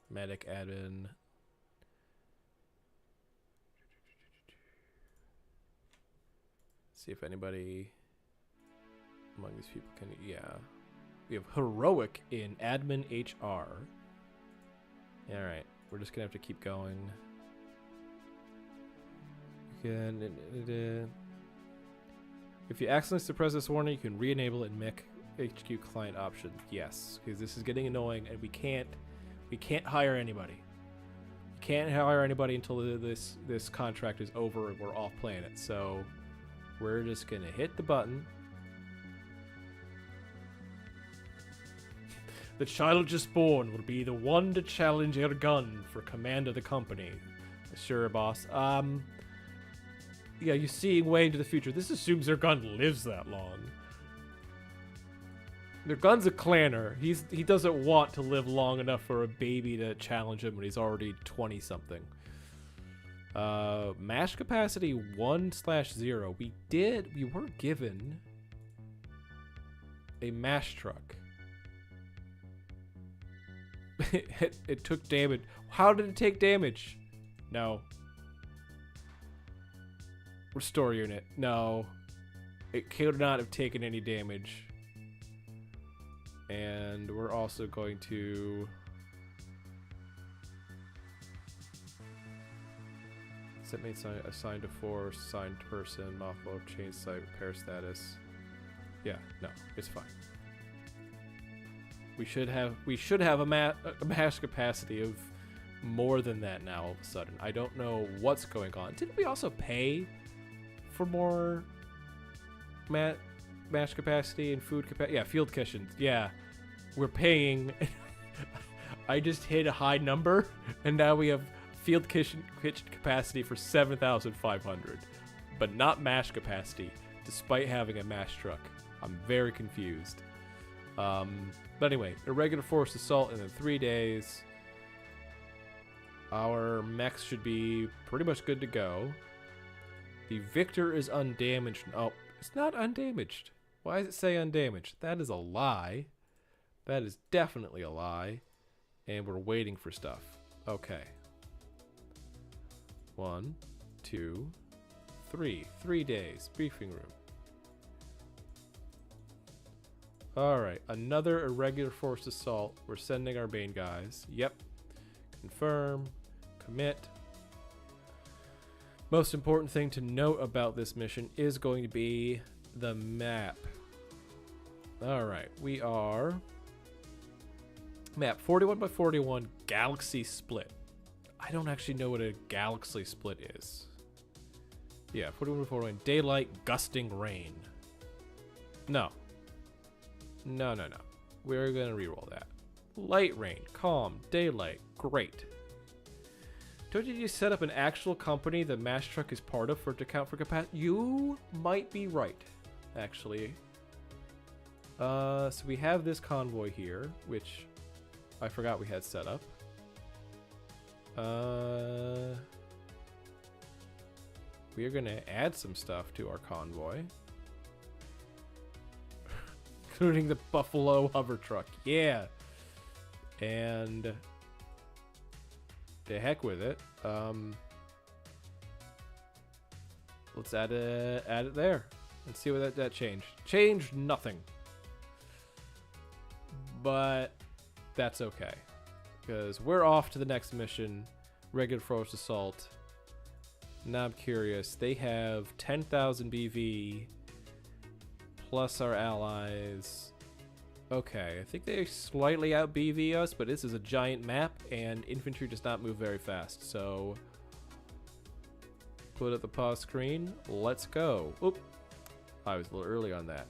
S1: medic, admin. See if anybody among these people can, yeah. We have heroic in admin HR. Alright, we're just gonna have to keep going. If you accidentally suppress this warning, you can re-enable it in Mech HQ client option. Yes, because this is getting annoying, and we can't hire anybody. We can't hire anybody until this contract is over and we're off planet. So we're just gonna hit the button. The child just born will be the one to challenge your gun for command of the company. Sure, boss. Yeah, you see way into the future. This assumes their gun lives that long. Their gun's a clanner. He doesn't want to live long enough for a baby to challenge him when he's already 20-something. Mash capacity 1/0. We were given a mash truck. It took damage. How did it take damage? No. Restore unit. No. It could not have taken any damage. And we're also going to... Setmate assigned to 4, assigned person, mothball, change site, repair status. Yeah, no, it's fine. We should have a mash capacity of more than that now all of a sudden. I don't know what's going on. Didn't we also pay for more mash capacity and food capacity? Yeah, field kitchens. Yeah, we're paying. I just hit a high number, and now we have field kitchen capacity for 7,500, but not mash capacity, despite having a mash truck. I'm very confused. But anyway, irregular force assault in 3 days. Our mechs should be pretty much good to go. The Victor is undamaged. Oh, it's not undamaged. Why does it say undamaged? That is a lie. That is definitely a lie. And we're waiting for stuff. Okay. 1, 2, 3. 3 days. Briefing room. Alright, another irregular force assault. We're sending our Bane guys. Yep. Confirm. Commit. Most important thing to note about this mission is going to be the map. Alright, we are... Map 41 by 41 Galaxy Split. I don't actually know what a Galaxy Split is. Yeah, 41 wind. Daylight, gusting rain. No. No. We're going to reroll that. Light rain, calm, daylight, great. Don't you set up an actual company the Mash Truck is part of for it to count for capacity? You might be right, actually. So we have this convoy here, which I forgot we had set up. We are going to add some stuff to our convoy. Including the Buffalo hover truck. Yeah. And the heck with it. Let's add it there. Let's see what that changed. Changed nothing. But that's okay. Because we're off to the next mission. Regular Force Assault. Now I'm curious. They have 10,000 BV. Plus our allies. Okay, I think they slightly out BV us, but this is a giant map, and infantry does not move very fast, so... Put up the pause screen. Let's go. Oop. I was a little early on that.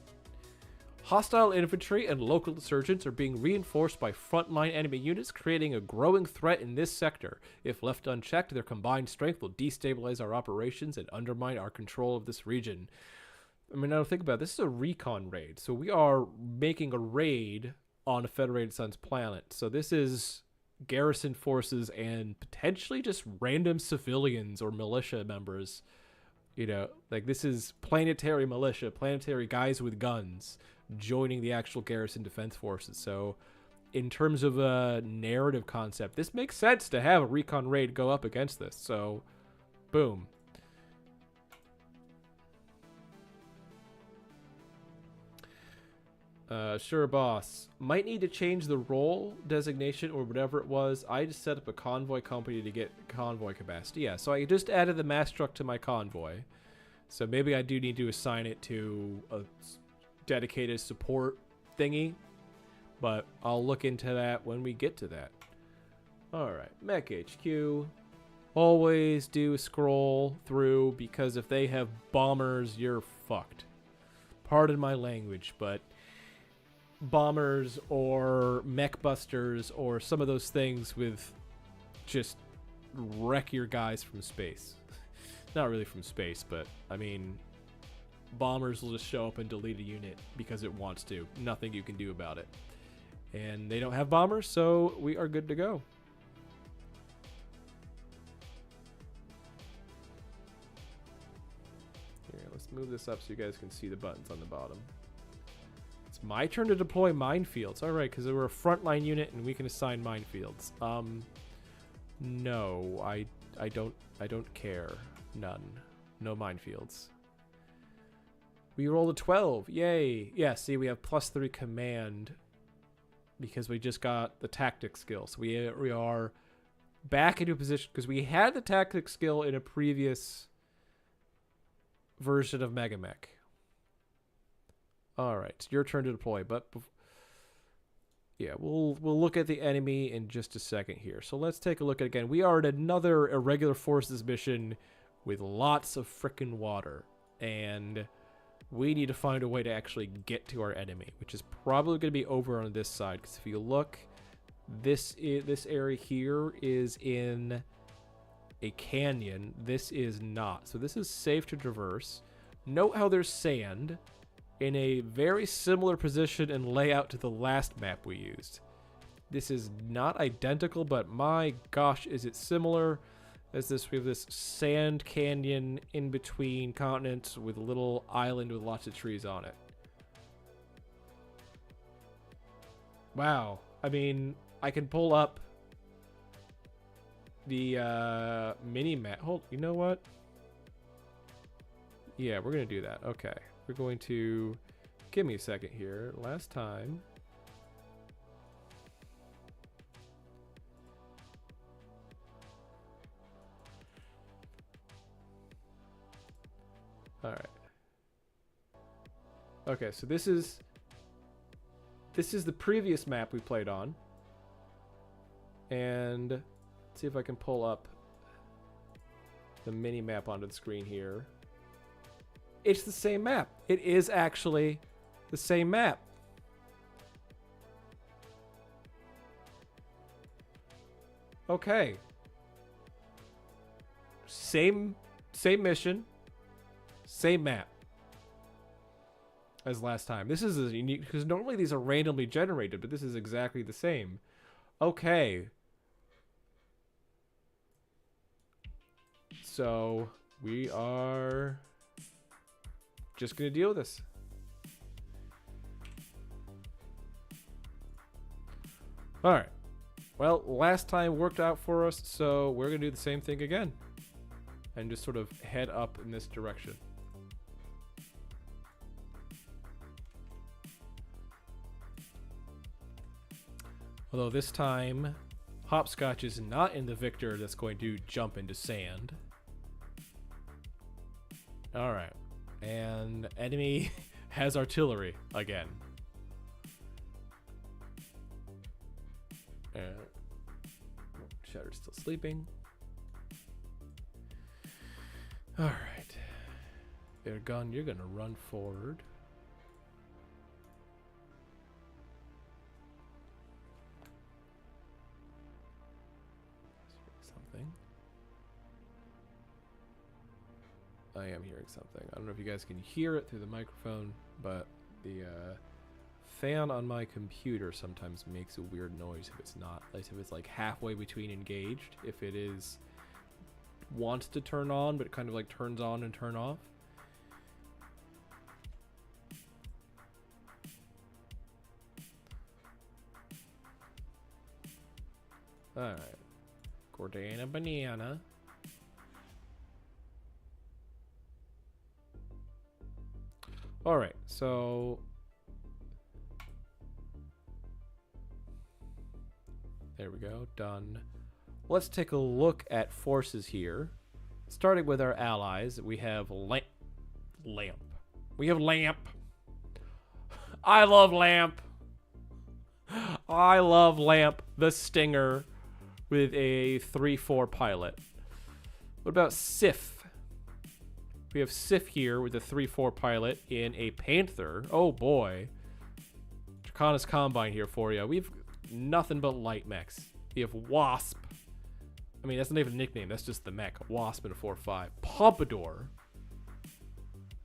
S1: Hostile infantry and local insurgents are being reinforced by frontline enemy units, creating a growing threat in this sector. If left unchecked, their combined strength will destabilize our operations and undermine our control of this region. I mean, now think about it. This is a recon raid, so we are making a raid on a Federated Suns planet. So this is garrison forces and potentially just random civilians or militia members. You know, like this is planetary militia, planetary guys with guns joining the actual garrison defense forces. So in terms of a narrative concept, this makes sense to have a recon raid go up against this. So boom. Sure, boss. Might need to change the role designation or whatever it was. I just set up a convoy company to get convoy capacity. Yeah, so I just added the mass truck to my convoy. So maybe I do need to assign it to a dedicated support thingy. But I'll look into that when we get to that. Alright, Mech HQ. Always do scroll through, because if they have bombers, you're fucked. Pardon my language, but... bombers or mech busters or some of those things with just wreck your guys from space. Not really from space, but I mean, bombers will just show up and delete a unit because it wants to. Nothing you can do about it. And they don't have bombers, so we are good to go. Here, let's move this up so you guys can see the buttons on the bottom. It's my turn to deploy minefields. All right, because we're a frontline unit and we can assign minefields. No, I don't care. None. No minefields. We rolled a 12. Yay. Yeah, see, we have +3 command because we just got the tactic skill. So we are back into a position because we had the tactic skill in a previous version of MegaMek. All right, it's your turn to deploy, but yeah, we'll look at the enemy in just a second here. So let's take a look at again. We are at another irregular forces mission with lots of frickin' water, and we need to find a way to actually get to our enemy, which is probably going to be over on this side. Because if you look, this area here is in a canyon. This is not, so this is safe to traverse. Note how there's sand in a very similar position and layout to the last map we used. This is not identical, but my gosh, is it similar as this. We have this sand canyon in between continents with a little island with lots of trees on it. Wow. I mean, I can pull up the mini map. Hold, you know what? Yeah, we're going to do that. Okay. We're going to... Give me a second here. Last time... Alright. Okay, so this is the previous map we played on. And let's see if I can pull up the mini map onto the screen here. It's the same map. It is actually the same map. Okay. Same mission. Same map as last time. This is a unique, because normally these are randomly generated, but this is exactly the same. Okay. So we are just gonna deal with this. All right. Well, last time worked out for us, so we're gonna do the same thing again and just sort of head up in this direction. Although this time, Hopscotch is not in the Victor that's going to jump into sand. All right. And enemy has artillery again. Shatter's still sleeping. All right. Air gun, you're going to run forward. Something. I am hearing something. I don't know if you guys can hear it through the microphone, but the fan on my computer sometimes makes a weird noise if it's not. Like if it's like halfway between engaged. If it is wants to turn on, but it kind of like turns on and turn off. Alright. Gordana banana. Alright, so there we go, done. Let's take a look at forces here. Starting with our allies, we have Lamp. We have Lamp. I love Lamp. I love Lamp, the Stinger, with a 3-4 pilot. What about Sif? We have Sif here with a 3-4 pilot in a Panther. Oh boy. Draconis Combine here for you. We've nothing but light mechs. We have Wasp. I mean, that's not even a nickname. That's just the mech. Wasp and a 4-5. Pompadour.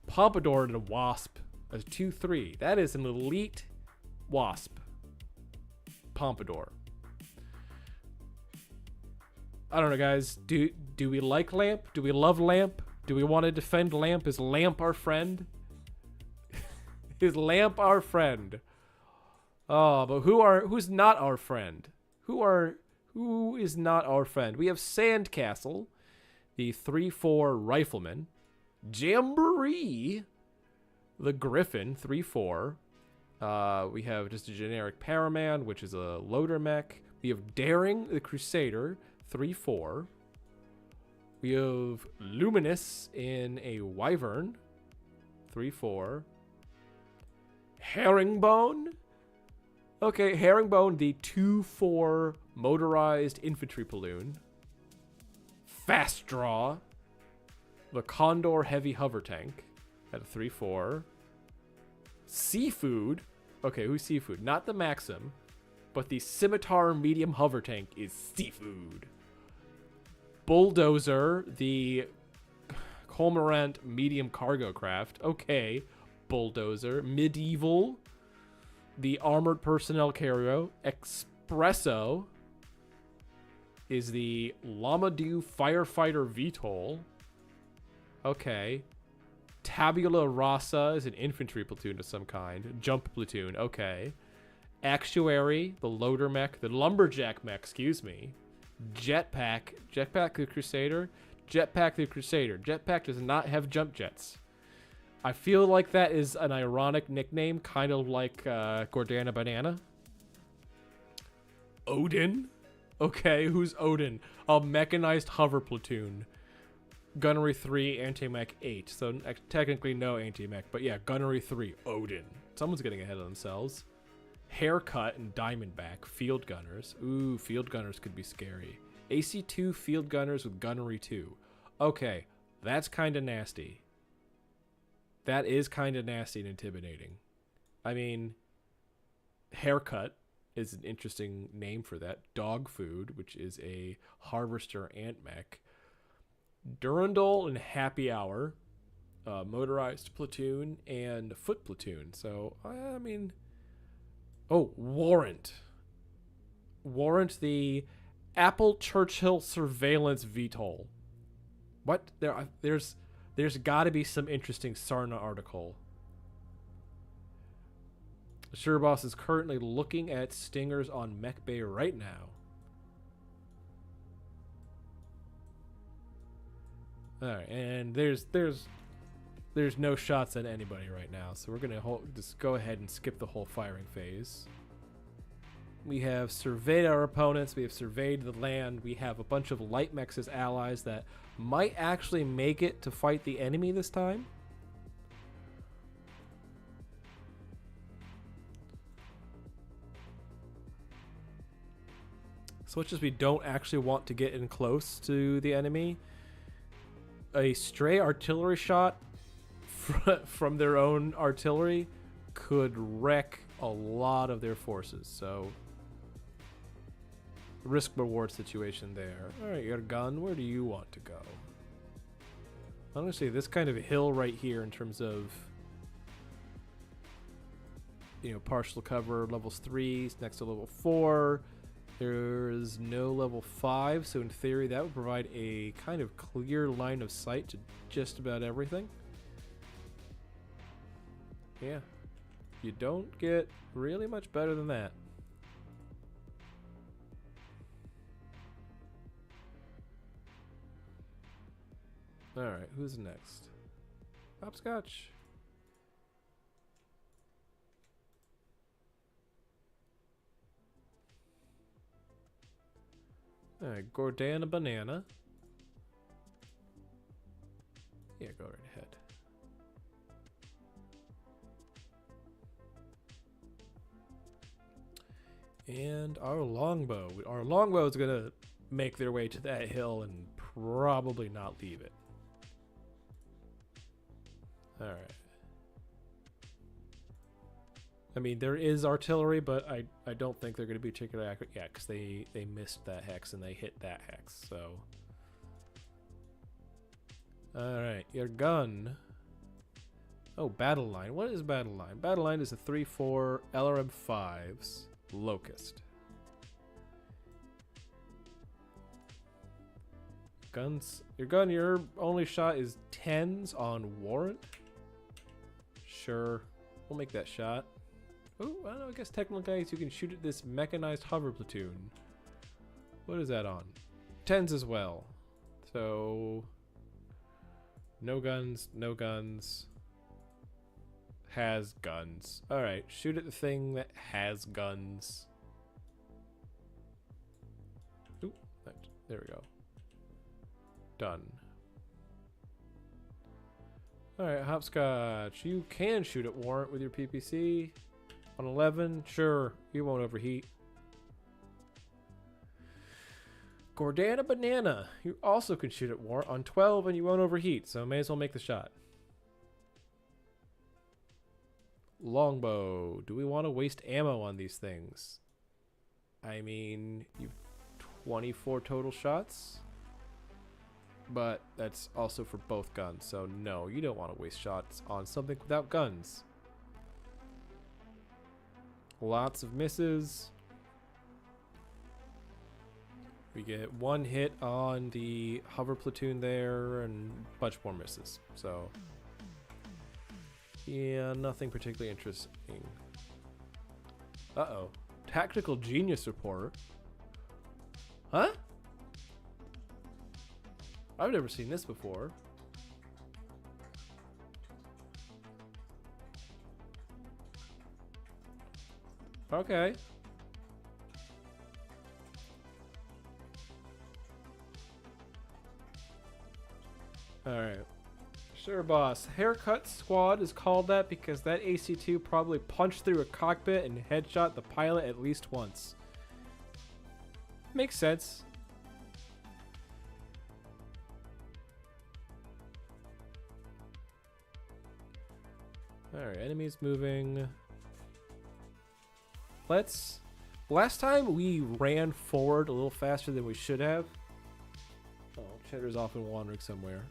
S1: Pompadour and a Wasp. A 2-3. That is an elite Wasp. Pompadour. I don't know, guys. Do we like Lamp? Do we love Lamp? Do we want to defend Lamp? Is Lamp our friend? Is Lamp our friend? Oh, but who's not our friend? Who is not our friend? We have Sandcastle, the 3-4 rifleman. Jamboree, the Griffin, 3-4. We have just a generic Paraman, which is a loader mech. We have Daring, the Crusader, 3-4. We have Luminous in a Wyvern, 3-4. Herringbone. Okay, Herringbone, the 2-4 motorized infantry balloon. Fast Draw. The Condor heavy hover tank at a 3-4. Seafood. Okay, who's Seafood? Not the Maxim, but the Scimitar medium hover tank is Seafood. Bulldozer, the Cormorant medium cargo craft. Okay, Bulldozer. Medieval, the armored personnel carrier. Espresso is the Lamadou firefighter VTOL. Okay. Tabula Rasa is an infantry platoon of some kind. Jump platoon. Okay. Actuary, the loader mech, the lumberjack mech, excuse me. Jetpack the Crusader. Jetpack the Crusader. Jetpack does not have jump jets. I feel like that is an ironic nickname, kind of like Gordana Banana. Odin. Okay, who's Odin? A mechanized hover platoon. Gunnery 3, anti-mech 8. So technically no anti-mech, but yeah, Gunnery 3, Odin. Someone's getting ahead of themselves. Haircut and Diamondback, field gunners. Ooh, field gunners could be scary. AC2 field gunners with Gunnery 2. Okay, that's kind of nasty. That is kind of nasty and intimidating. I mean, haircut is an interesting name for that. Dog food, which is a harvester ant mech. Durandal and Happy Hour, motorized platoon, and foot platoon. So, I mean, oh, Warrant. Warrant the Apple Churchill Surveillance VTOL. What? There's got to be some interesting Sarna article. Sherboss is currently looking at stingers on Mech Bay right now. All right, and there's no shots at anybody right now, so we're gonna just go ahead and skip the whole firing phase. We have surveyed our opponents. We have surveyed the land. We have a bunch of light mechs as allies that might actually make it to fight the enemy this time. So much as we don't actually want to get in close to the enemy, a stray artillery shot from their own artillery could wreck a lot of their forces. So risk reward situation there. All right, you got a gun. Where do you want to go? I'm gonna say this kind of hill right here in terms of, you know, partial cover. Levels 3 next to level 4. There's no level 5, so in theory that would provide a kind of clear line of sight to just about everything. Yeah, you don't get really much better than that. Alright, who's next? Hopscotch. Alright, Gordana Banana. Yeah, go right ahead. And our longbow. Our longbow is going to make their way to that hill and probably not leave it. Alright. I mean, there is artillery, but I don't think they're going to be particularly accurate. Yeah, because they missed that hex and they hit that hex, so. Alright, your gun. Oh, battle line. What is battle line? Battle line is a 3-4 LRM-5s Locust. Guns. Your gun, your only shot is 10s on Warrant. Sure. We'll make that shot. Oh, I don't know. I guess technically you can shoot at this mechanized hover platoon. What is that on? 10s as well. So, no guns, no guns. Has guns. Alright, shoot at the thing that has guns. Oop, there we go. Done. Alright, Hopscotch. You can shoot at Warrant with your PPC. On 11, sure, you won't overheat. Gordana Banana. You also can shoot at Warrant on 12 and you won't overheat, so may as well make the shot. Longbow. Do we want to waste ammo on these things? I mean, you've 24 total shots. But that's also for both guns, so no, you don't want to waste shots on something without guns. Lots of misses. We get one hit on the hover platoon there and a bunch more misses. So, yeah, nothing particularly interesting. Uh-oh. Tactical Genius Report. Huh? I've never seen this before. Okay. Alright. Sure, boss. Haircut Squad is called that because that AC-2 probably punched through a cockpit and headshot the pilot at least once. Makes sense. Alright, enemies moving. Last time we ran forward a little faster than we should have. Oh, Cheddar's off and wandering somewhere.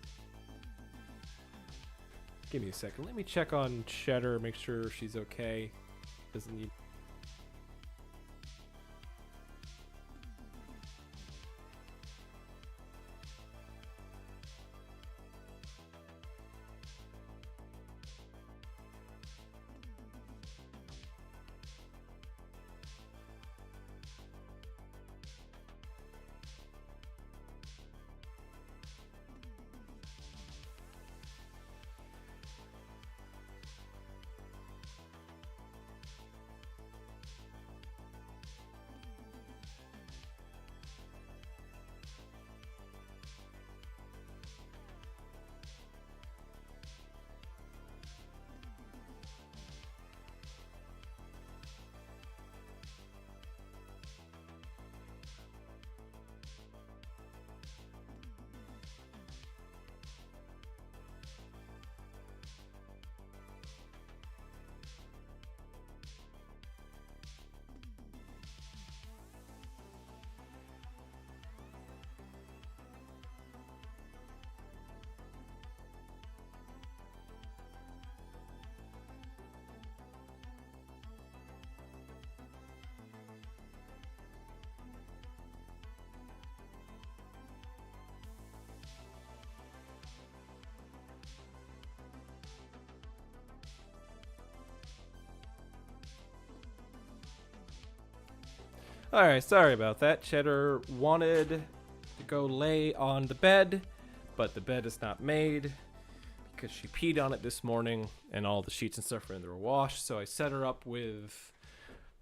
S1: Give me a second. Let me check on Cheddar, make sure she's okay. Doesn't need... Alright, sorry about that. Cheddar wanted to go lay on the bed, but the bed is not made because she peed on it this morning and all the sheets and stuff are in the wash. So I set her up with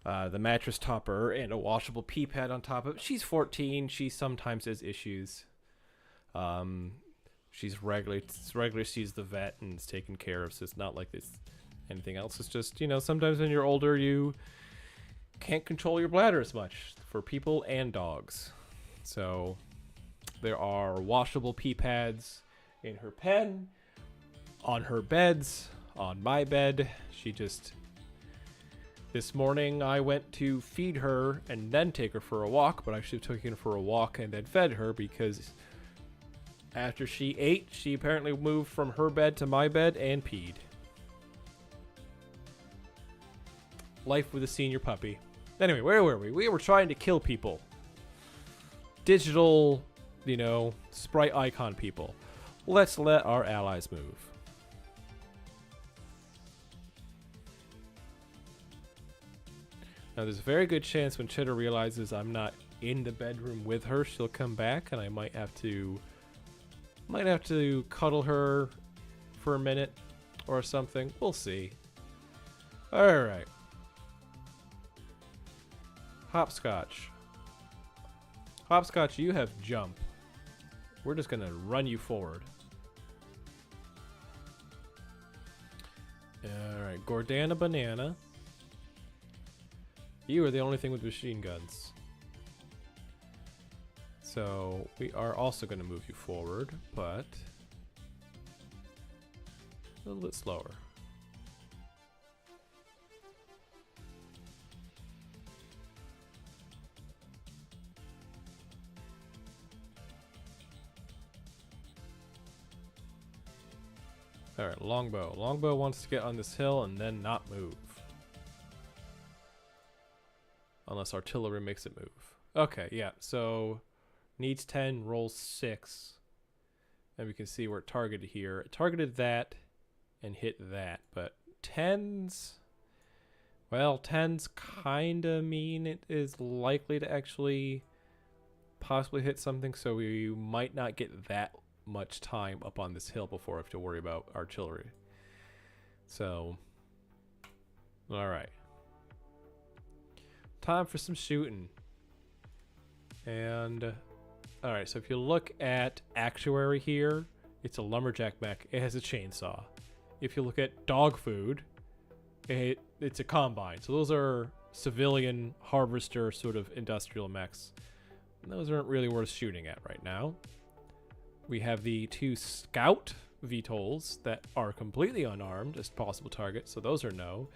S1: the mattress topper and a washable pee pad on top of it. She's 14. She sometimes has issues. She's regularly sees the vet and is taken care of, so it's not like this anything else. It's just, you know, sometimes when you're older, you can't control your bladder as much for people and dogs. So there are washable pee pads in her pen, on her beds, on my bed. This morning I went to feed her and then take her for a walk, but I should have taken her for a walk and then fed her because after she ate, she apparently moved from her bed to my bed and peed. Life with a senior puppy. Anyway, where were we? We were trying to kill people. Digital, you know, sprite icon people. Let's let our allies move. Now, there's a very good chance when Cheddar realizes I'm not in the bedroom with her, she'll come back, and I might have to cuddle her for a minute or something. We'll see. All right. Hopscotch. Hopscotch, you have jump. We're just gonna run you forward. Alright, Gordana Banana. You are the only thing with machine guns. So we are also gonna move you forward, but a little bit slower. Alright, Longbow. Longbow wants to get on this hill and then not move. Unless artillery makes it move. Okay, yeah, so needs 10, rolls 6. And we can see we're targeted here. It targeted that and hit that, but 10s... Well, 10s kinda mean it is likely to actually possibly hit something, so we might not get that much time up on this hill before we have to worry about artillery. So, alright. Time for some shooting. And, alright, so if you look at Actuary here, it's a lumberjack mech. It has a chainsaw. If you look at dog food, it's a combine. So those are civilian harvester sort of industrial mechs. And those aren't really worth shooting at right now. We have the 2 scout VTOLs that are completely unarmed as possible targets, so those are no.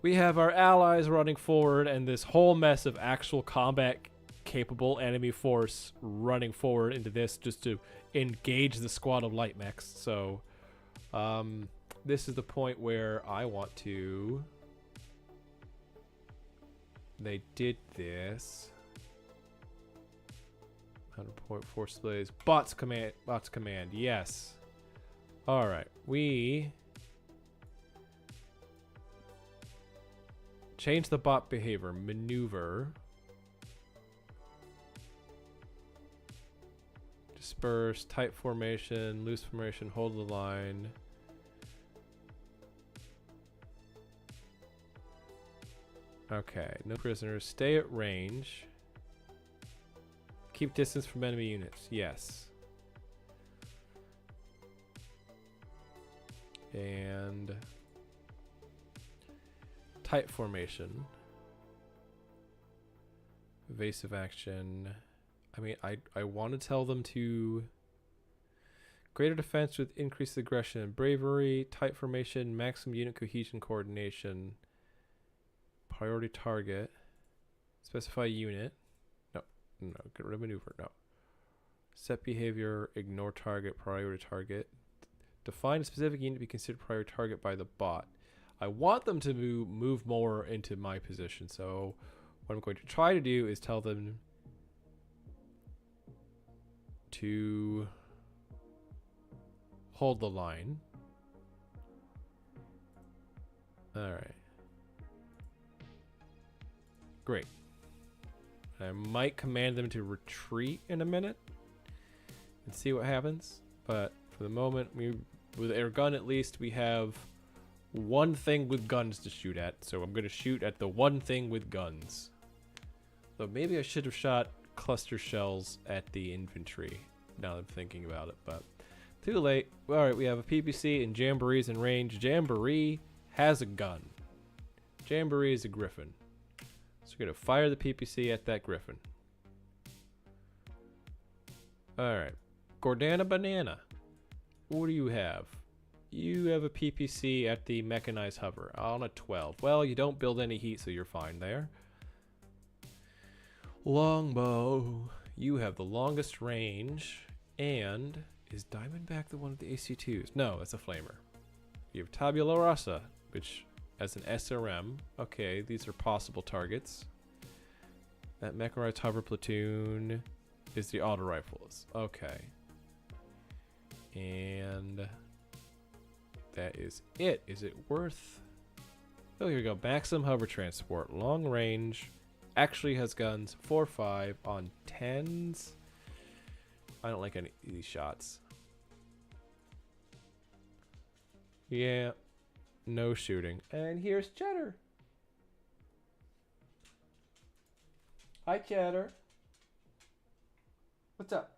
S1: We have our allies running forward and this whole mess of actual combat capable enemy force running forward into this just to engage the squad of light mechs. So this is the point where I want to... They did this. 100-point force displays. Bots command. Yes. All right. We change the bot behavior. Maneuver. Disperse. Tight formation. Loose formation. Hold the line. Okay. No prisoners. Stay at range. Keep distance from enemy units. Yes. And tight formation. Evasive action. I mean, I want to tell them to greater defense with increased aggression and bravery, tight formation, maximum unit cohesion coordination, priority target, specify unit. No, get rid of maneuver. No. Set behavior, ignore target, priority target. Define a specific unit to be considered priority target by the bot. I want them to move more into my position. So what I'm going to try to do is tell them to hold the line. All right. Great. I might command them to retreat in a minute and see what happens. But for the moment, with air gun at least, we have one thing with guns to shoot at. So I'm going to shoot at the one thing with guns. So maybe I should have shot cluster shells at the infantry, now that I'm thinking about it. But too late. All right, we have a PPC and Jamboree's in range. Jamboree has a gun. Jamboree is a griffin. So we're going to fire the PPC at that griffin. Alright. Gordana Banana. What do you have? You have a PPC at the mechanized hover on a 12. Well, you don't build any heat, so you're fine there. Longbow. You have the longest range. And is Diamondback the one with the AC2s? No, that's a flamer. You have Tabula Rasa, which... as an SRM. Okay, these are possible targets. That mechanized hover platoon is the auto rifles. Okay. And that is it. Is it worth... Oh, here we go. Maximum hover transport. Long range. Actually has guns. 4-5 on 10s. I don't like any of these shots. Yeah. No shooting. And here's Cheddar. Hi, Cheddar. What's up?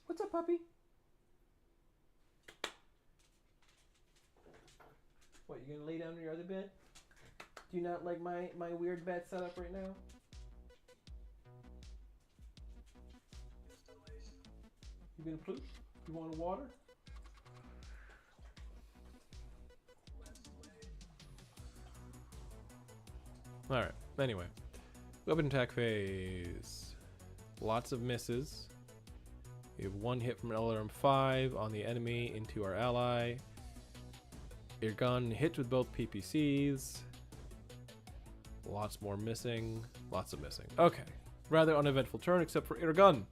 S1: What's up, puppy? What, you gonna lay down in your other bed? Do you not like my weird bed setup right now? You gonna poop? You want water? Alright, anyway. Weapon attack phase. Lots of misses. We have one hit from an LRM-5 on the enemy into our ally. Your gun hit with both PPCs. Lots more missing. Lots of missing. Okay. Rather uneventful turn except for air gun.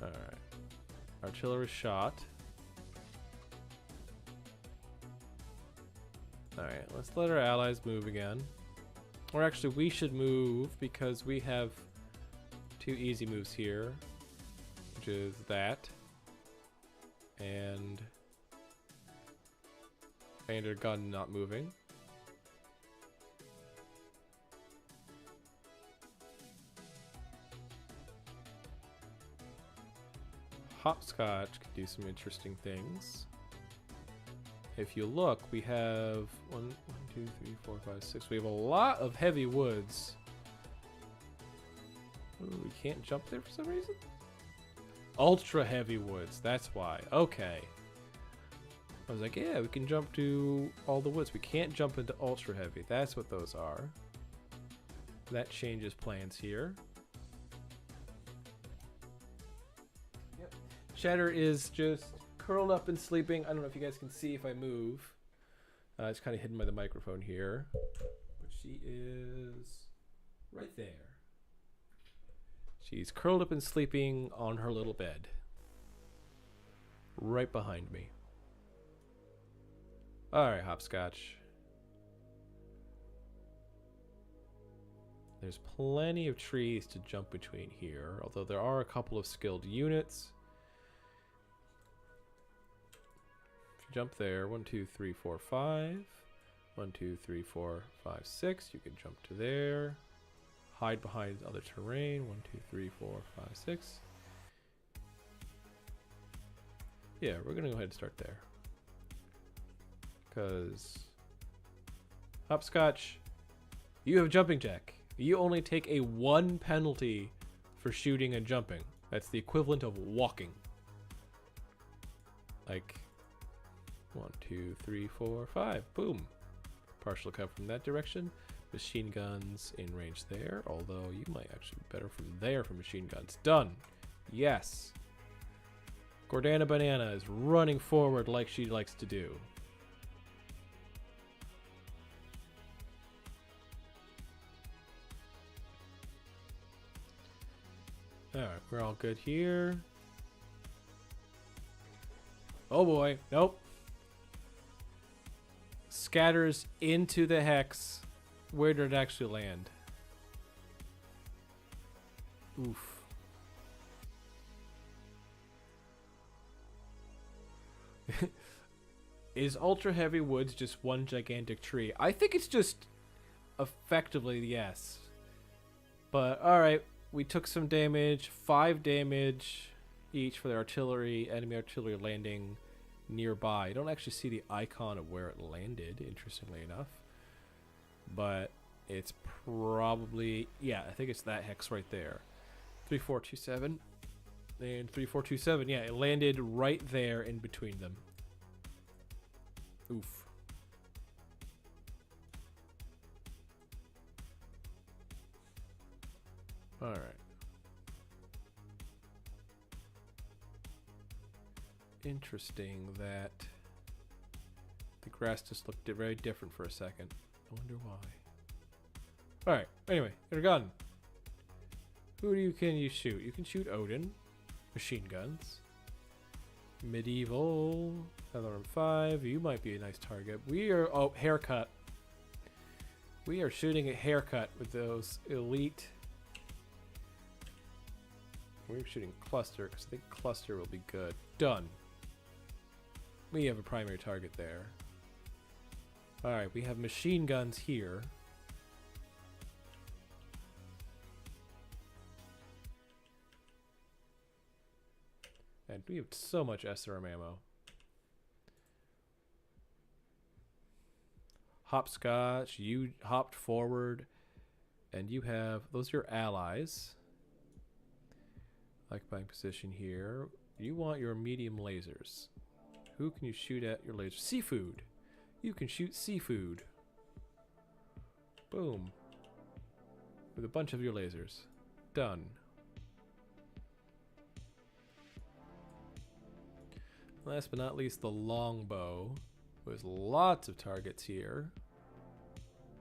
S1: Alright. Artillery shot. Alright, let's let our allies move again. Or actually, we should move because we have two easy moves here. Which is that. And our gun not moving. Hopscotch could do some interesting things. if you look, we have 1, 2, 3, 4, 5, 6. We have a lot of heavy woods. Ooh, we can't jump there for some reason? Ultra heavy woods, that's why. Okay. I was like, yeah, we can jump to all the woods. We can't jump into ultra heavy. That's what those are. That changes plans here. Yep. Shatter is just curled up and sleeping. I don't know if you guys can see if I move. It's kind of hidden by the microphone here. But she is right there. She's curled up and sleeping on her little bed. Right behind me. Alright, Hopscotch. There's plenty of trees to jump between here, although there are a couple of skilled units. If you jump there, 1, 2, 3, 4, 5. 1, 2, 3, 4, 5, 6. You can jump to there. Hide behind other terrain. 1, 2, 3, 4, 5, 6. Yeah, we're gonna go ahead and start there. Because Hopscotch, you have jumping jack. You only take a 1 penalty for shooting and jumping. That's the equivalent of walking. Like 1, 2, 3, 4, 5. Boom. Partial cover from that direction. Machine guns in range there, although you might actually be better from there for machine guns. Done. Yes. Gordana Banana is running forward like she likes to do. Alright, we're all good here. Oh boy, nope. Scatters into the hex. Where did it actually land? Oof. Is Ultra Heavy Woods just one gigantic tree? I think it's just effectively yes. But alright, we took some damage, 5 damage each for the artillery, enemy artillery landing nearby. You don't actually see the icon of where it landed, interestingly enough. But it's probably, yeah, I think it's that hex right there. 3427 and 3427. Yeah, it landed right there in between them. Oof. All right. Interesting that the grass just looked very different for a second. I wonder why. Alright, anyway, get a gun. Who can you shoot? You can shoot Odin. Machine guns. Medieval. LRM5. You might be a nice target. We are... Oh, haircut. We are shooting a haircut with those elite... We're shooting cluster, because I think cluster will be good. Done. We have a primary target there. Alright, we have machine guns here. And we have so much SRM ammo. Hopscotch, you hopped forward. And you have, those are your allies. Occupying position here. You want your medium lasers. Who can you shoot at your laser? Seafood. You can shoot seafood. Boom. With a bunch of your lasers. Done. Last but not least, the longbow. There's lots of targets here.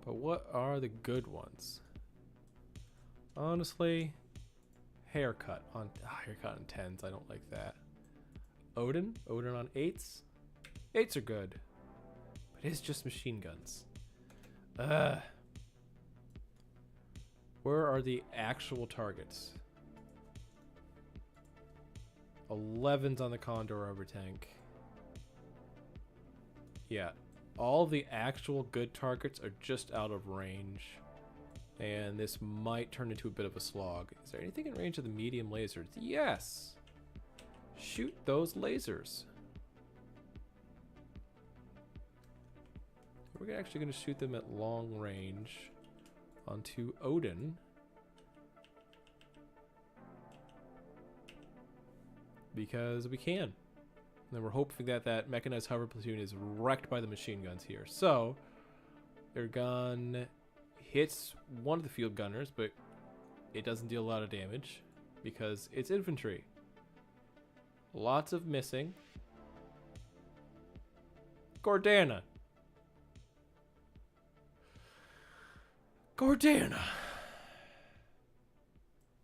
S1: But what are the good ones? Honestly, haircut on 10s. I don't like that. Odin on 8s. 8s are good. But it's just machine guns. Where are the actual targets? 11s on the Condor Arbor tank. Yeah, all the actual good targets are just out of range. And this might turn into a bit of a slog. Is there anything in range of the medium lasers? Yes! Shoot those lasers. We're actually going to shoot them at long range onto Odin. Because we can. And then we're hoping that that mechanized hover platoon is wrecked by the machine guns here. So, their gun hits one of the field gunners, but it doesn't deal a lot of damage because it's infantry. Lots of missing. Gordana. Gordana.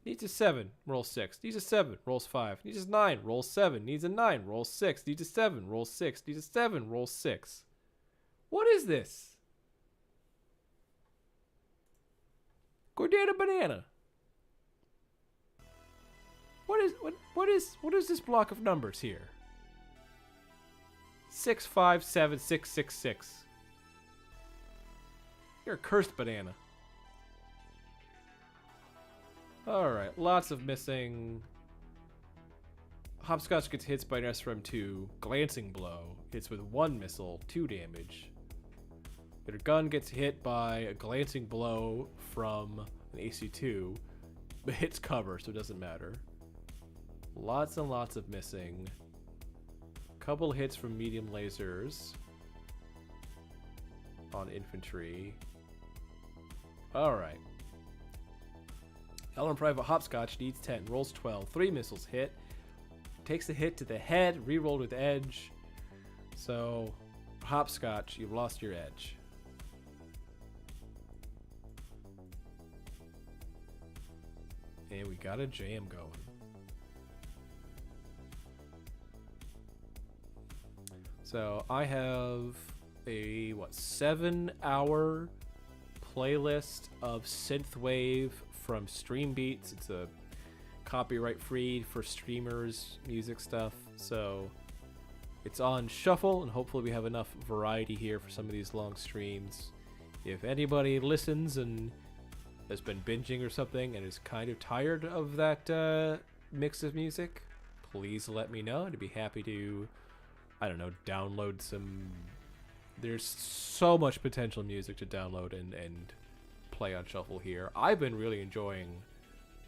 S1: Needs a 7, rolls 6. Needs a 7, rolls 5. Needs a 9, rolls 7. Needs a 9, rolls 6. Needs a 7, rolls 6. Needs a 7, rolls 6. What is this? Gordana banana. What is this block of numbers here? 6, 5, 7, 6, 6, 6. You're a cursed banana. Alright, lots of missing. Hopscotch gets hit by an SRM-2. Glancing blow. Hits with 1 missile, 2 damage. Their gun gets hit by a glancing blow from an AC-2. But hits cover, so it doesn't matter. Lots and lots of missing. Couple hits from medium lasers on infantry. Alright. Elron Private Hopscotch needs 10, rolls 12, 3 missiles hit, takes the hit to the head, rerolled with edge. So, Hopscotch, you've lost your edge. And we got a jam going. So, I have a, 7-hour playlist of synthwave from StreamBeats. It's a copyright free for streamers music stuff, so it's on shuffle, and hopefully we have enough variety here for some of these long streams. If anybody listens and has been binging or something and is kind of tired of that mix of music, please let me know. I'd be happy to, I don't know, download some. There's so much potential music to download and play on shuffle here. I've been really enjoying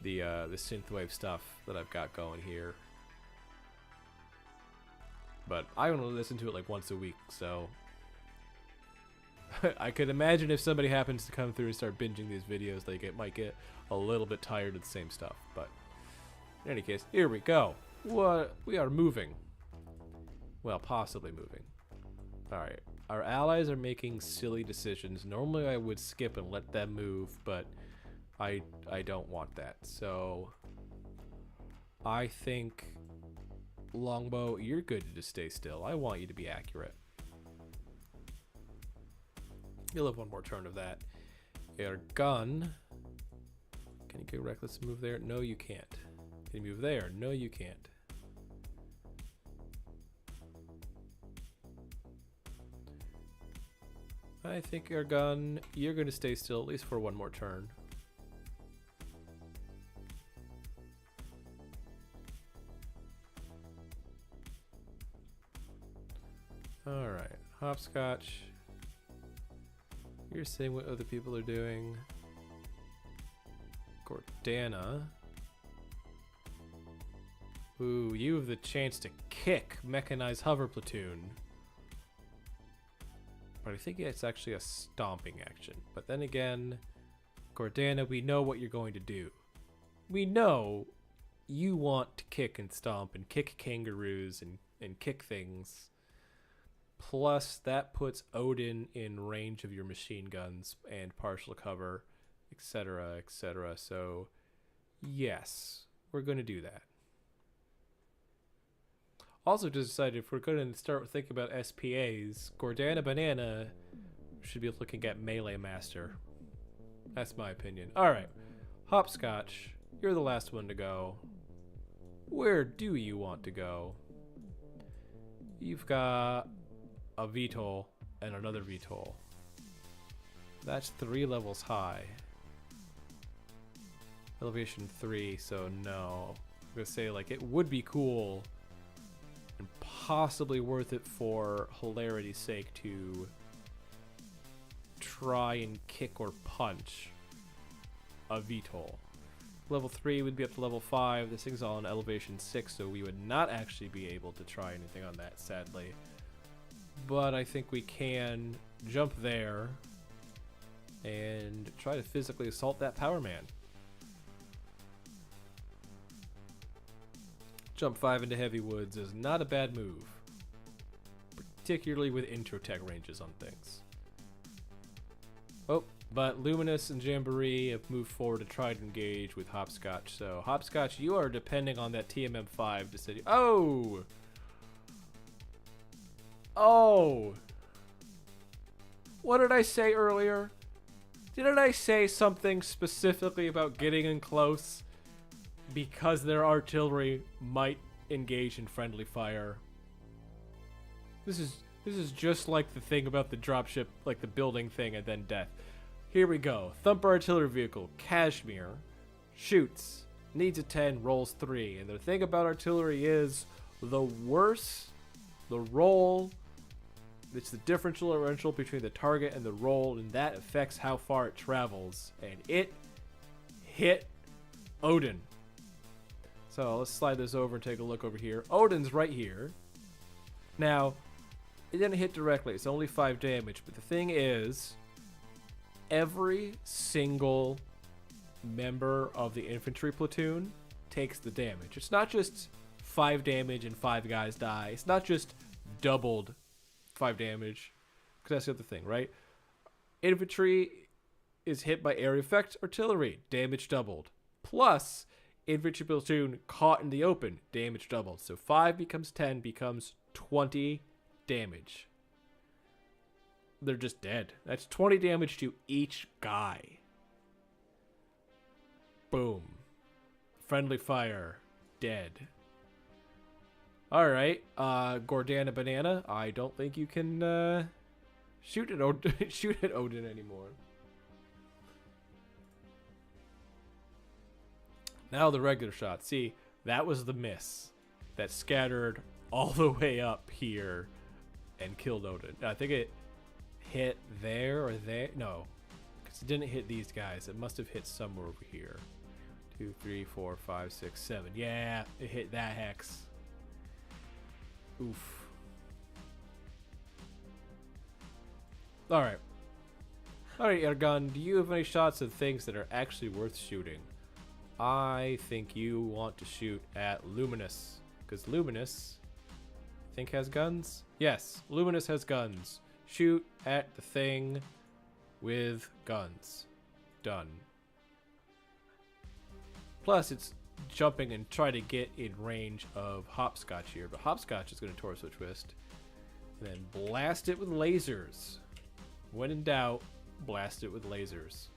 S1: the synthwave stuff that I've got going here, but I only listen to it like once a week, so I could imagine if somebody happens to come through and start binging these videos, they might get a little bit tired of the same stuff. But in any case, here we go. We are moving. Well, possibly moving. Alright. Our allies are making silly decisions. Normally I would skip and let them move, but I don't want that. So I think, Longbow, you're good to just stay still. I want you to be accurate. You'll have one more turn of that. Your gun. Can you get reckless move there? No, you can't. Can you move there? No, you can't. I think our gun, you're going to stay still at least for one more turn. Alright, Hopscotch. You're seeing what other people are doing. Gordana. Ooh, you have the chance to kick Mechanized Hover Platoon. But I think it's actually a stomping action. But then again, Gordana, we know what you're going to do. We know you want to kick and stomp and kick kangaroos and kick things. Plus, that puts Odin in range of your machine guns and partial cover, etc., etc. So, yes, we're going to do that. Also just decided if we're going to start thinking about SPAs, Gordana Banana should be looking at Melee Master. That's my opinion. Alright, Hopscotch, you're the last one to go. Where do you want to go? You've got a VTOL and another VTOL. That's 3 levels high. Elevation 3, so no. I'm going to say, like, it would be cool and possibly worth it for hilarity's sake to try and kick or punch a VTOL. Level 3 would be up to level 5. This thing's on elevation 6, so we would not actually be able to try anything on that, sadly. But I think we can jump there and try to physically assault that Power Man. Jump 5 into Heavy Woods is not a bad move, particularly with intro tech ranges on things. Oh, but Luminous and Jamboree have moved forward to try to engage with Hopscotch. So Hopscotch, you are depending on that TMM5 to say, oh! Oh! What did I say earlier? Didn't I say something specifically about getting in close because their artillery might engage in friendly fire? This is just like the thing about the dropship, like the building thing and then death. Here we go. Thumper artillery vehicle, Kashmir, shoots, needs a 10, rolls 3. And the thing about artillery is the worse the roll, it's the differential between the target and the roll, and that affects how far it travels. And it hit Odin. So let's slide this over and take a look over here. Odin's right here. Now, it didn't hit directly. It's only 5 damage. But the thing is, every single member of the infantry platoon takes the damage. It's not just 5 damage and 5 guys die. It's not just doubled 5 damage. Because that's the other thing, right? Infantry is hit by area effect artillery. Damage doubled. Plus, infantry platoon caught in the open. Damage doubled. So 5 becomes 10 becomes 20 damage. They're just dead. That's 20 damage to each guy. Boom. Friendly fire. Dead. Alright. Gordana Banana. I don't think you can shoot at Odin anymore. Now the regular shot. See, that was the miss that scattered all the way up here and killed Odin. I think it hit there or there. No, because it didn't hit these guys. It must have hit somewhere over here. 2, 3, 4, 5, 6, 7. Yeah, it hit that hex. Oof. Alright. Alright, Ergun, do you have any shots of things that are actually worth shooting? I think you want to shoot at Luminous, because Luminous, I think, has guns. Yes, Luminous has guns. Shoot at the thing with guns. Done. Plus, it's jumping and try to get in range of Hopscotch here, but Hopscotch is going to torso twist and then blast it with lasers. When in doubt, blast it with lasers.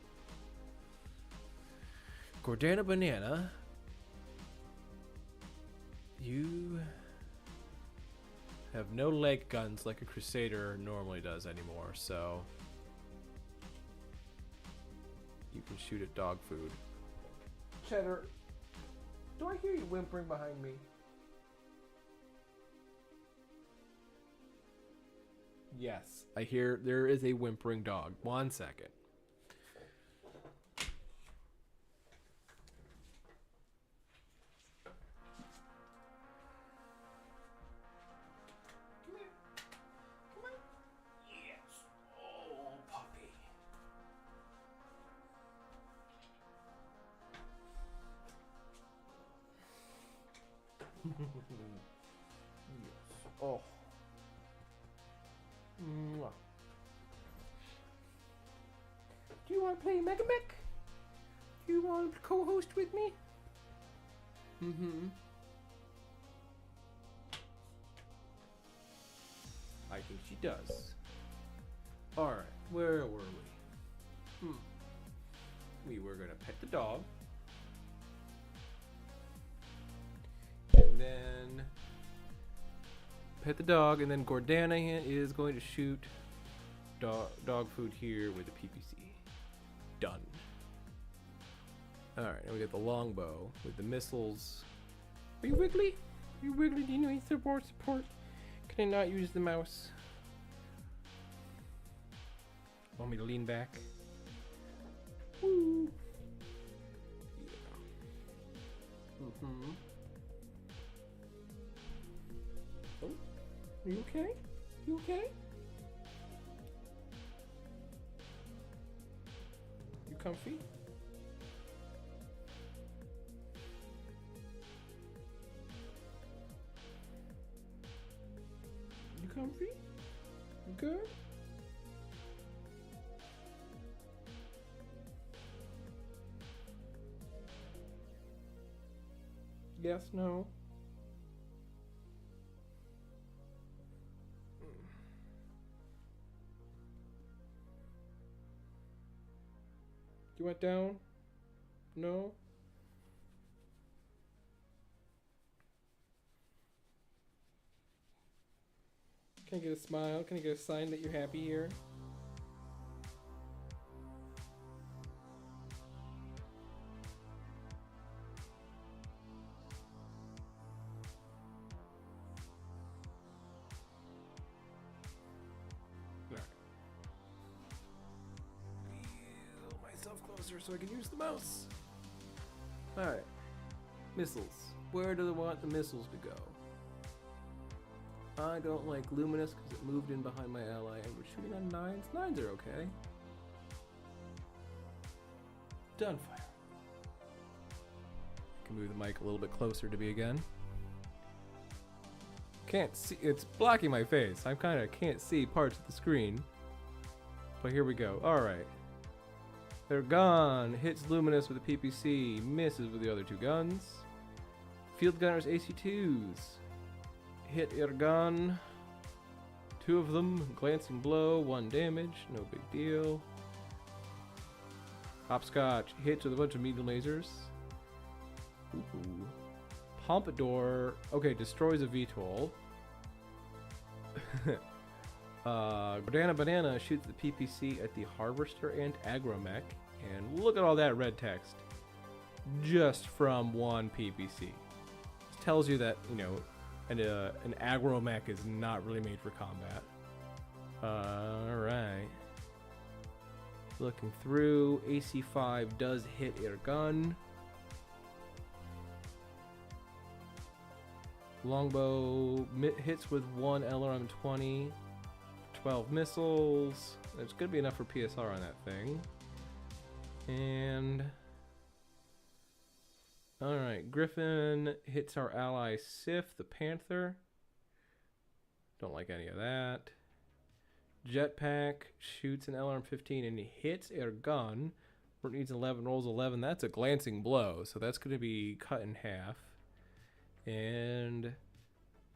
S1: Gordana Banana, you have no leg guns like a Crusader normally does anymore, so you can shoot at dog food. Cheddar, do I hear you whimpering behind me? Yes, I hear there is a whimpering dog. 1 second. Yes. Oh. Mwah. Do you want to play MegaMek? Do you want to co-host with me? Mm-hmm. I think she does. Alright, where were we? We were gonna pet the dog. And then pet the dog, and then Gordana is going to shoot dog food here with a PPC. Done. Alright, now we got the longbow with the missiles. Are you Wiggly? Are you Wiggly? Do you need support? Can I not use the mouse? Want me to lean back? Woo. Yeah. Oh, are you okay? You okay? You comfy? You comfy? You good? Yes, no. You went down? No? Can I get a smile? Can I get a sign that you're happy here? Wheel myself closer so I can use the mouse. Alright. Missiles. Where do they want the missiles to go? I don't like Luminous because it moved in behind my ally and we're shooting on 9s. 9s are okay. Dunfire. I can move the mic a little bit closer to me again. Can't see, it's blocking my face. I kind of can't see parts of the screen. But here we go. Alright. They're gone. Hits Luminous with a PPC. Misses with the other two guns. Field Gunners AC2s. Hit Irgan. Two of them. Glancing blow. 1 damage. No big deal. Hopscotch. Hits with a bunch of medium lasers. Ooh. Pompadour. Okay, destroys a VTOL. Gordana Banana shoots the PPC at the Harvester and Agromech. And look at all that red text. Just from one PPC. This tells you that, you know, an Agromech is not really made for combat. Alright. Looking through. AC5 does hit Irgun. Longbow hits with 1 LRM-20. 12 missiles. There's going to be enough for PSR on that thing. And alright, Griffin hits our ally Sif, the Panther. Don't like any of that. Jetpack shoots an LRM-15 and he hits air gun. Needs 11, rolls 11. That's a glancing blow, so that's going to be cut in half. And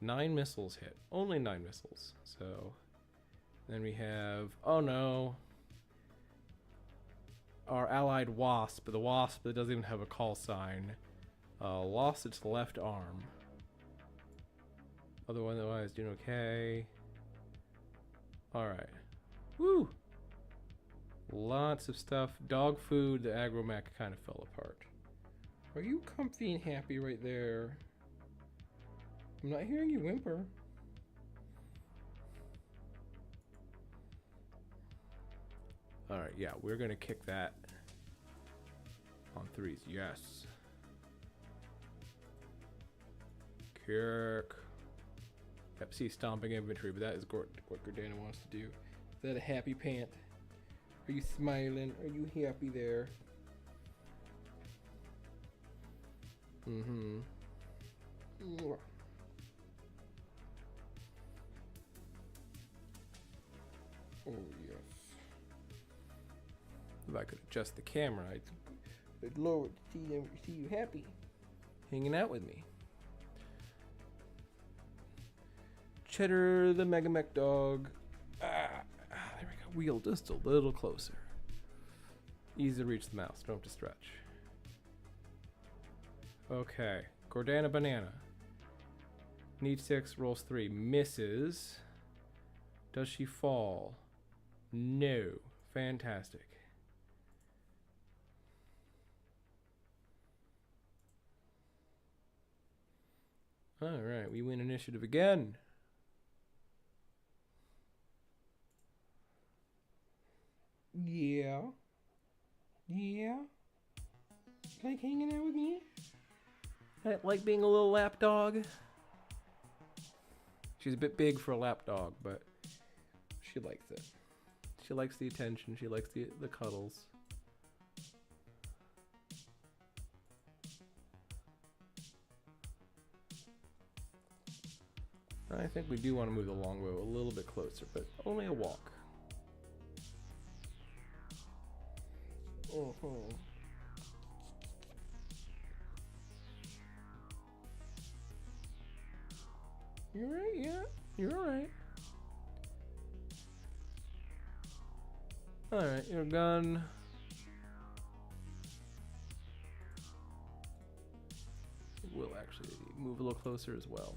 S1: 9 missiles hit. Only 9 missiles. So then we have, oh no, our allied Wasp. The Wasp that doesn't even have a call sign lost its left arm. Otherwise doing okay. Alright. Woo! Lots of stuff. Dog food, the Agromech kind of fell apart. Are you comfy and happy right there? I'm not hearing you whimper. Alright, yeah, we're gonna kick that on 3s. Yes. Kirk. Yep, see stomping infantry, but that is what Gordana wants to do. Is that a happy pant? Are you smiling? Are you happy there? Mm-hmm. Oh, yes. If I could adjust the camera, I'd lower it to see you happy. Hanging out with me. Cheddar the MegaMek dog. There we go. Wheel just a little closer. Easy to reach the mouse. Don't have to stretch. Okay. Gordana Banana. Need 6, rolls 3. Misses. Does she fall? No. Fantastic. Alright, we win initiative again. Yeah. Yeah. Like hanging out with me? I like being a little lap dog. She's a bit big for a lap dog, but she likes it. She likes the attention. She likes the cuddles. I think we do want to move the longbow a little bit closer, but only a walk. Uh-huh. You're right, yeah. You're alright. Alright, your gun. We'll actually move a little closer as well.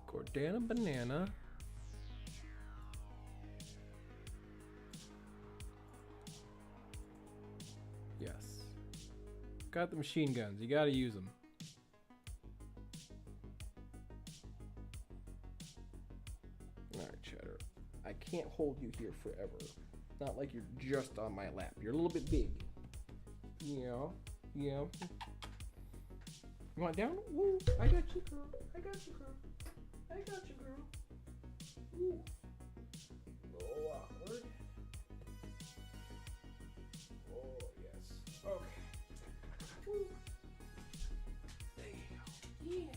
S1: Gordana banana. Yes. Got the machine guns. You gotta use them. Alright, Cheddar. I can't hold you here forever. Not like you're just on my lap. You're a little bit big. Yeah. Yeah. You want down? Woo! I got you, girl. I got you, girl. I got you, girl. Woo. A little awkward. Oh, yes. Okay. Woo. There you go. Yeah.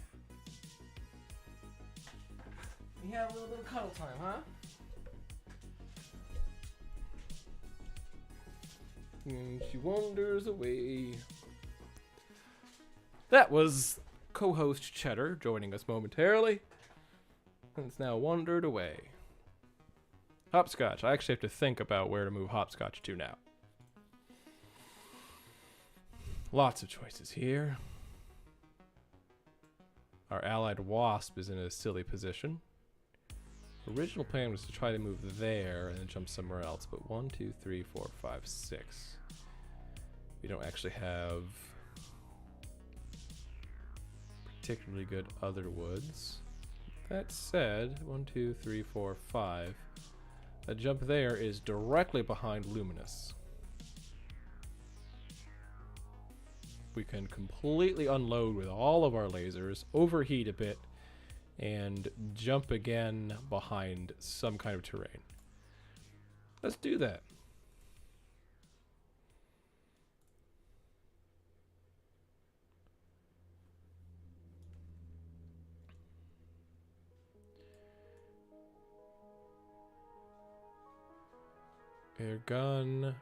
S1: We have a little bit of cuddle time, huh? And she wanders away. That was co-host Cheddar joining us momentarily. And it's now wandered away. Hopscotch. I actually have to think about where to move Hopscotch to now. Lots of choices here. Our allied Wasp is in a silly position. Original plan was to try to move there and then jump somewhere else, but 1, 2, 3, 4, 5, 6. We don't actually have particularly good other woods. That said, 1, 2, 3, 4, 5. A jump there is directly behind Luminous. We can completely unload with all of our lasers, overheat a bit, and jump again behind some kind of terrain. Let's do that. Air gun.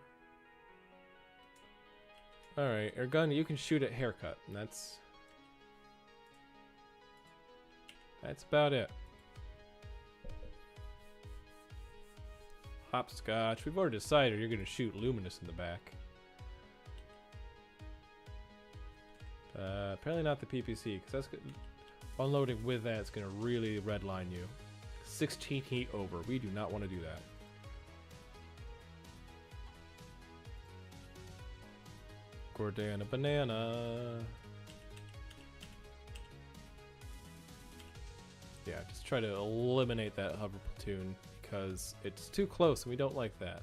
S1: Alright, air gun, you can shoot at haircut, and that's about it. Hopscotch, we've already decided you're gonna shoot Luminous in the back. Apparently not the PPC, because that's unloading with that is gonna really redline you. 16 heat over. We do not want to do that. Gordana banana. Yeah, just try to eliminate that hover platoon because it's too close and we don't like that.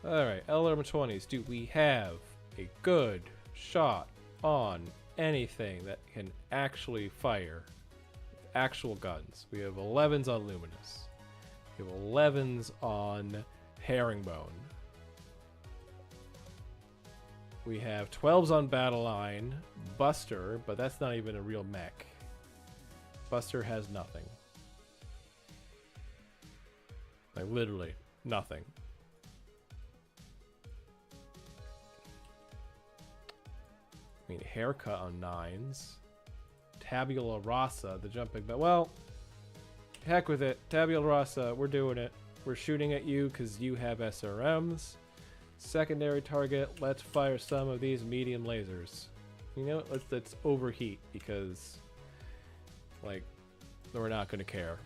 S1: Alright, LRM-20s. Do we have a good shot on anything that can actually fire with actual guns? We have 11s on Luminous. We have 11s on Herringbone. We have 12s on Battle Line, Buster, but that's not even a real mech. Buster has nothing. Like, literally, nothing. I mean, haircut on 9s. Tabula Rasa, the jumping, but well, heck with it. Tabula Rasa, we're doing it. We're shooting at you because you have SRMs. Secondary target, let's fire some of these medium lasers. You know, let's overheat because, like, we're not going to care.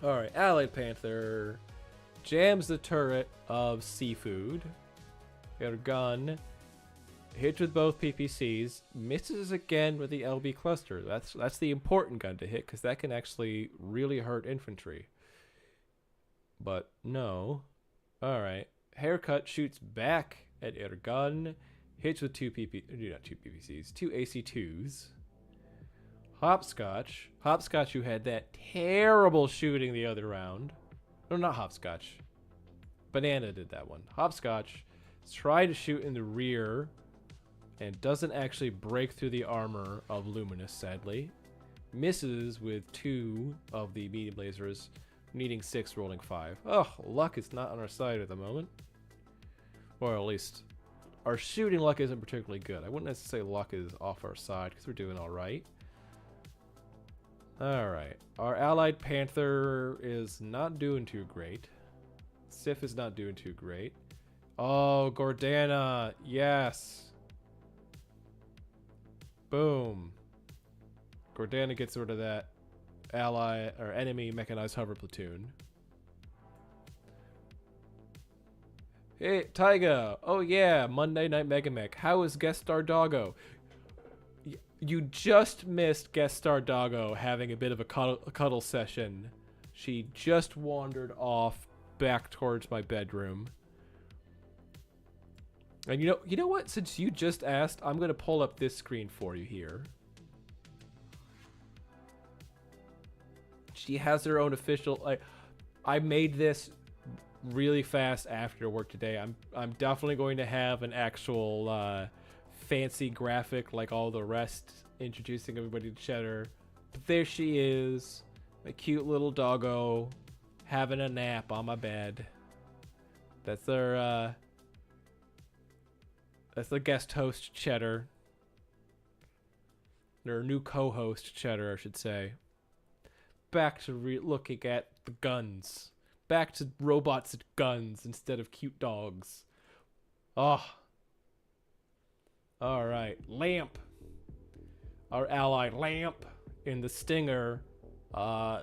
S1: Alright, Allied Panther. jams the turret of seafood. Got a gun. Hits with both PPCs. Misses again with the LB cluster. That's the important gun to hit because that can actually really hurt infantry. But no. Alright. Haircut shoots back at air gun. Hits with two PPCs. Two AC2s. Hopscotch. Hopscotch who had that terrible shooting the other round. No, not Hopscotch. Banana did that one. Hopscotch tried to shoot in the rear and doesn't actually break through the armor of Luminous, sadly. Misses with 2 of the medium lasers, needing 6, rolling 5. Oh, luck is not on our side at the moment. Or at least, our shooting luck isn't particularly good. I wouldn't necessarily say luck is off our side, because we're doing alright. Alright, our allied Panther is not doing too great. Sif is not doing too great. Oh, Gordana, yes. Boom. Gordana gets rid of that ally or enemy mechanized hover platoon. Hey, Taiga. Oh yeah, Monday Night MegaMek. How is Guest Star Doggo? You just missed Guest Star Doggo having a bit of a cuddle session. She just wandered off back towards my bedroom. And you know what? Since you just asked, I'm gonna pull up this screen for you here. She has her own official. I made this really fast after work today. I'm definitely going to have an actual fancy graphic like all the rest, introducing everybody to Cheddar. But there she is, a cute little doggo, having a nap on my bed. That's their that's the guest host, Cheddar. Their new co-host, Cheddar, I should say. Back to looking at the guns. Back to robots and guns instead of cute dogs. Oh. Alright, Lamp. Our ally, Lamp, in the Stinger,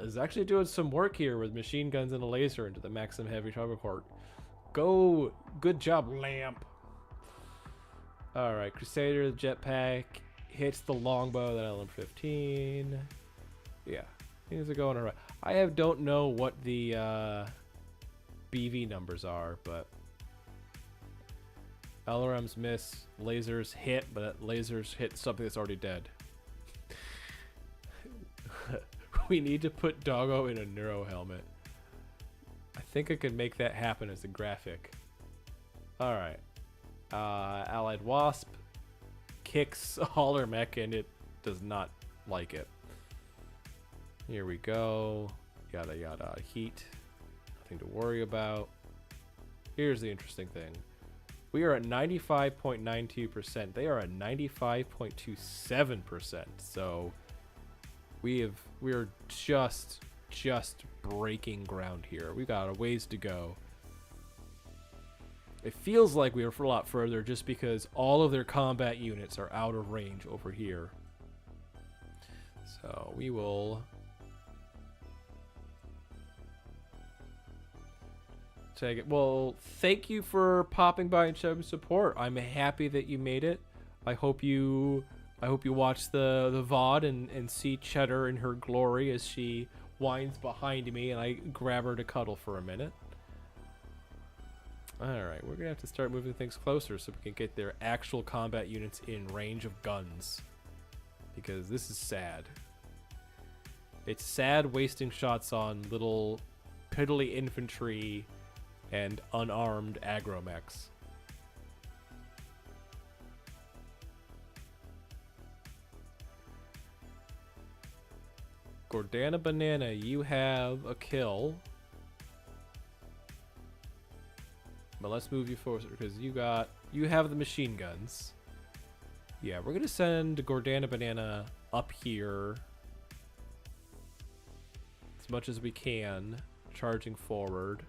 S1: is actually doing some work here with machine guns and a laser into the Maxim Heavy Target Port. Go. Good job, Lamp. Alright, Crusader, the jetpack, hits the longbow, that LM-15. Yeah, things are going alright. I don't know what the BV numbers are, but LRMs miss, lasers hit, but lasers hit something that's already dead. We need to put Doggo in a neuro helmet. I think I could make that happen as a graphic. Alright. Allied Wasp kicks Hauler Mech and it does not like it. Here we go. Yada yada. Heat. Nothing to worry about. Here's the interesting thing. We are at 95.92%. They are at 95.27%. So we are just breaking ground here. We got a ways to go. It feels like we are a lot further just because all of their combat units are out of range over here. So we will take it. Well, thank you for popping by and showing support. I'm happy that you made it. I hope you watch the VOD and see Cheddar in her glory as she whines behind me and I grab her to cuddle for a minute. Alright, we're gonna have to start moving things closer so we can get their actual combat units in range of guns. Because this is sad. It's sad wasting shots on little piddly infantry and unarmed aggro mechs. Gordana Banana, you have a kill. But let's move you forward because you have the machine guns. Yeah, we're gonna send Gordana Banana up here as much as we can, charging forward.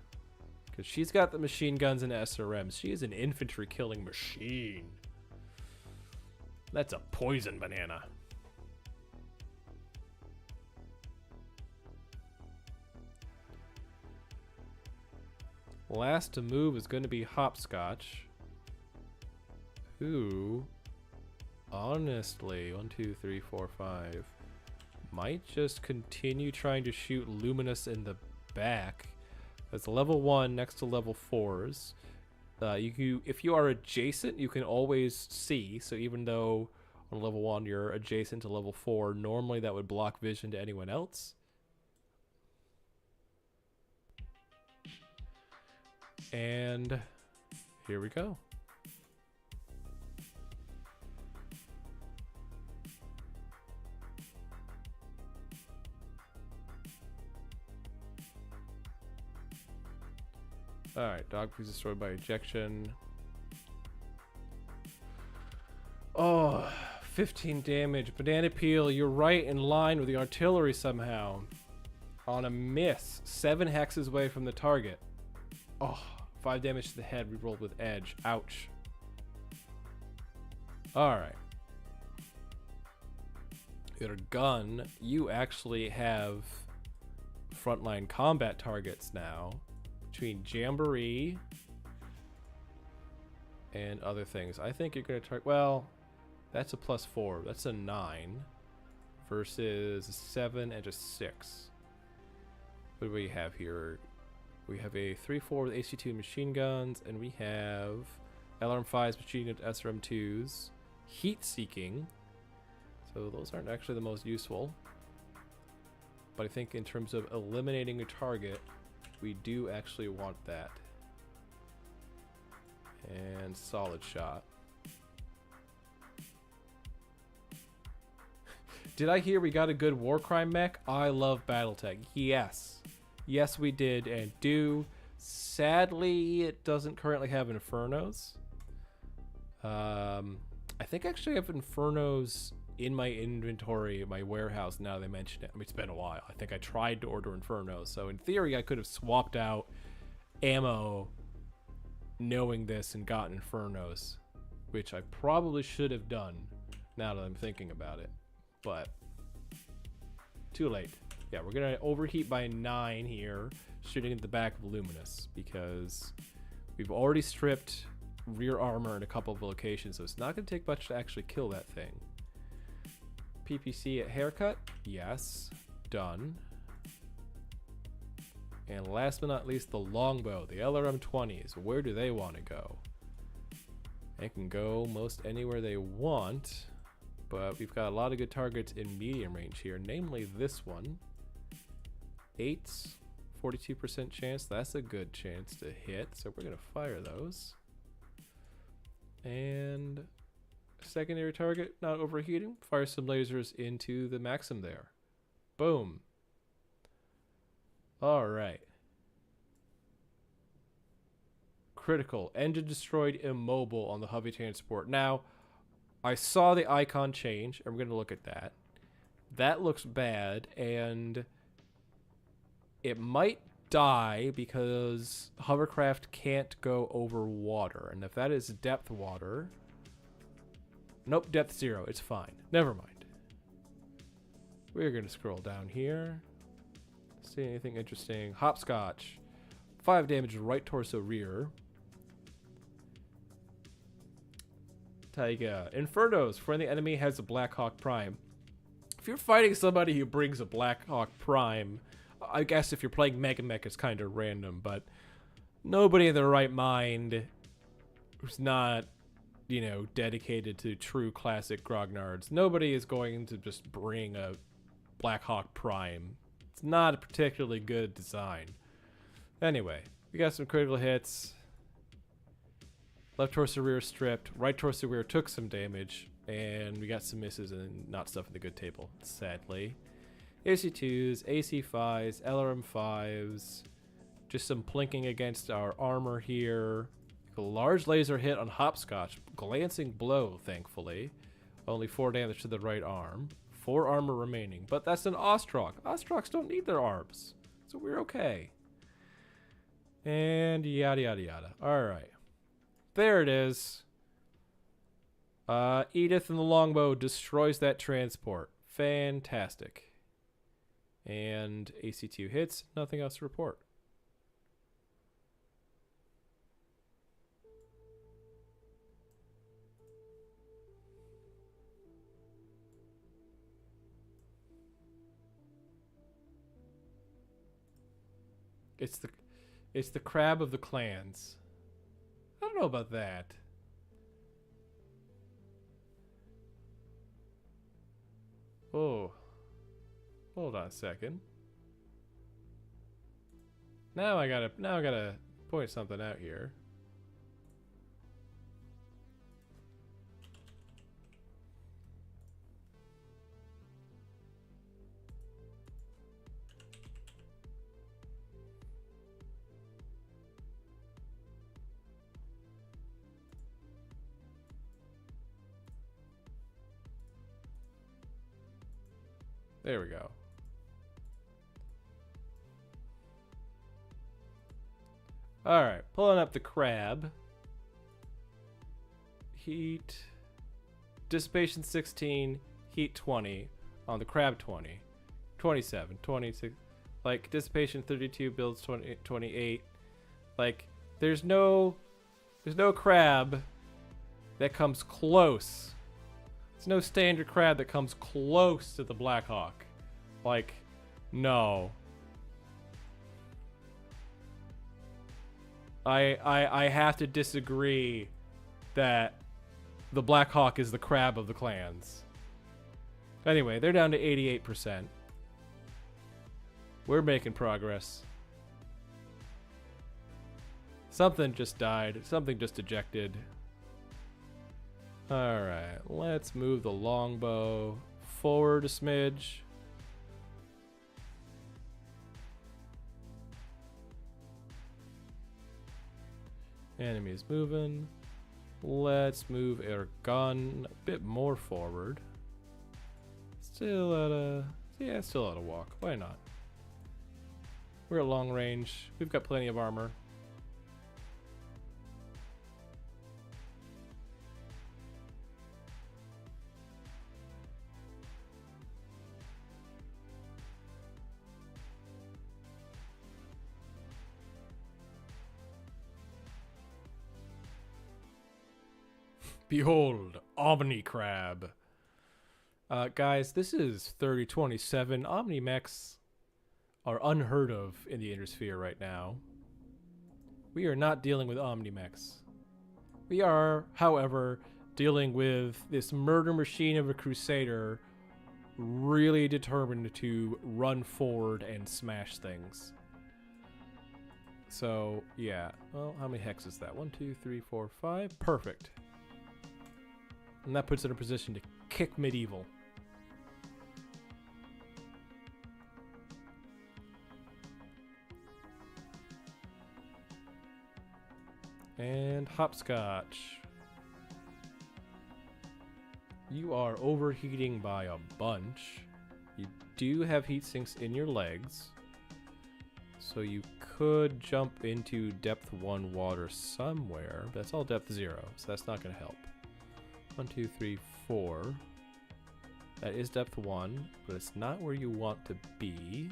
S1: Because she's got the machine guns and SRMs. She is an infantry killing machine. That's a poison banana. Last to move is going to be Hopscotch, who, honestly, 1, 2, 3, 4, 5, might just continue trying to shoot Luminous in the back. That's level 1 next to level 4s. If you are adjacent, you can always see. So even though on level 1 you're adjacent to level 4, normally that would block vision to anyone else. And here we go. Alright, dog please destroyed by ejection. Oh, 15 damage. Banana Peel, you're right in line with the artillery somehow. On a miss. 7 hexes away from the target. Oh, 5 damage to the head. We rolled with edge. Ouch. Alright. Your gun, you actually have frontline combat targets now. Between Jamboree and other things. I think you're going to target... Well, that's a +4. That's a 9 versus a 7 and a 6. What do we have here? We have a 3-4 with AC-2 machine guns, and we have LRM-5s, machine guns, SRM-2s, heat-seeking. So those aren't actually the most useful. But I think in terms of eliminating a target, we do actually want that. And solid shot. Did I hear we got a good war crime mech? I love Battletech. Yes. Yes, we did and do. Sadly, it doesn't currently have Infernos. I think actually I have Infernos in my inventory, my warehouse, now they mention it. I mean, it's been a while. I think I tried to order Infernos. So in theory, I could have swapped out ammo knowing this and gotten Infernos, which I probably should have done now that I'm thinking about it. But too late. Yeah, we're going to overheat by 9 here, shooting at the back of Luminous, because we've already stripped rear armor in a couple of locations, so it's not going to take much to actually kill that thing. PPC at haircut, yes, done. And last but not least, the longbow, the LRM-20s. Where do they want to go? They can go most anywhere they want, but we've got a lot of good targets in medium range here, namely this one. 8s, 42% chance. That's a good chance to hit, so we're going to fire those. And secondary target, not overheating. Fire some lasers into the Maxim there. Boom. Alright. Critical. Engine destroyed, immobile on the Hovey transport. Now, I saw the icon change. I'm going to look at that. That looks bad, and it might die because hovercraft can't go over water. And if that is depth water... Nope, depth 0. It's fine. Never mind. We're going to scroll down here. See anything interesting? Hopscotch. 5 damage right torso rear. Taiga. Infernos. Friendly enemy has a Black Hawk Prime. If you're fighting somebody who brings a Black Hawk Prime, I guess if you're playing MegaMek, it's kind of random, but nobody in their right mind who's not, you know, dedicated to true classic grognards, nobody is going to just bring a Black Hawk Prime. It's not a particularly good design. Anyway, we got some critical hits. Left torso rear stripped. Right torso rear took some damage. And we got some misses and not stuff in the good table, sadly. AC-2s, AC-5s, LRM-5s. Just some plinking against our armor here. A large laser hit on Hopscotch. Glancing blow, thankfully. Only 4 damage to the right arm. 4 armor remaining. But that's an Ostrock. Ostrocks don't need their arms. So we're okay. And yada yada yada. Alright. There it is. Edith and the longbow destroys that transport. Fantastic. And AC2 hits. Nothing else to report. It's the crab of the clans. I don't know about that. Oh. Hold on a second. Now I gotta point something out here. There we go. Alright, pulling up the crab. Heat. Dissipation 16, heat 20. On the crab 20. 27, 26. Like, dissipation 32, builds 20, 28. Like, there's no crab that comes close. There's no standard crab that comes close to the Blackhawk. Like, no. I have to disagree that the Blackhawk is the crab of the clans. Anyway, they're down to 88%. We're making progress. Something just died. Something just ejected. Alright, let's move the longbow forward a smidge. Enemy is moving. Let's move our gun a bit more forward. Still at a... yeah, still at a walk. Why not? We're at long range. We've got plenty of armor. Behold, Omni Crab. Guys, this is 3027. Omni mechs are unheard of in the Intersphere right now. We are not dealing with Omni mechs. We are, however, dealing with this murder machine of a Crusader really determined to run forward and smash things. So, yeah. Well, how many hexes is that? 1, 2, 3, 4, 5. Perfect. And that puts it in a position to kick medieval. And hopscotch. You are overheating by a bunch. You do have heat sinks in your legs. So you could jump into depth 1 water somewhere. But that's all depth 0, so that's not going to help. 1, 2, 3, 4. That is depth 1, but it's not where you want to be.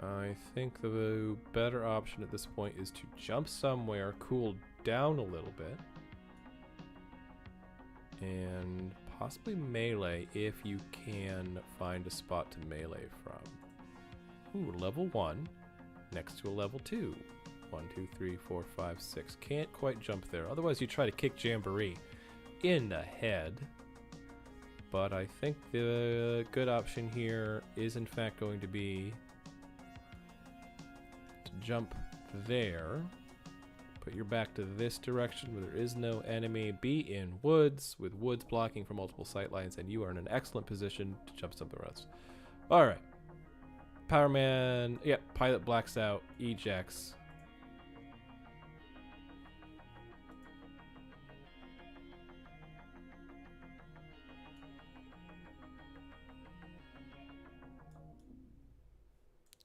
S1: I think the better option at this point is to jump somewhere, cool down a little bit, and possibly melee if you can find a spot to melee from. Ooh, level 1 next to a level 2. 1, 2, 3, 4, 5, 6. Can't quite jump there. Otherwise, you try to kick Jamboree in the head. But I think the good option here is, in fact, going to be to jump there. Put your back to this direction where there is no enemy. Be in woods, with woods blocking for multiple sight lines, and you are in an excellent position to jump somewhere else. Alright. Powerman, yep, pilot blacks out, ejects.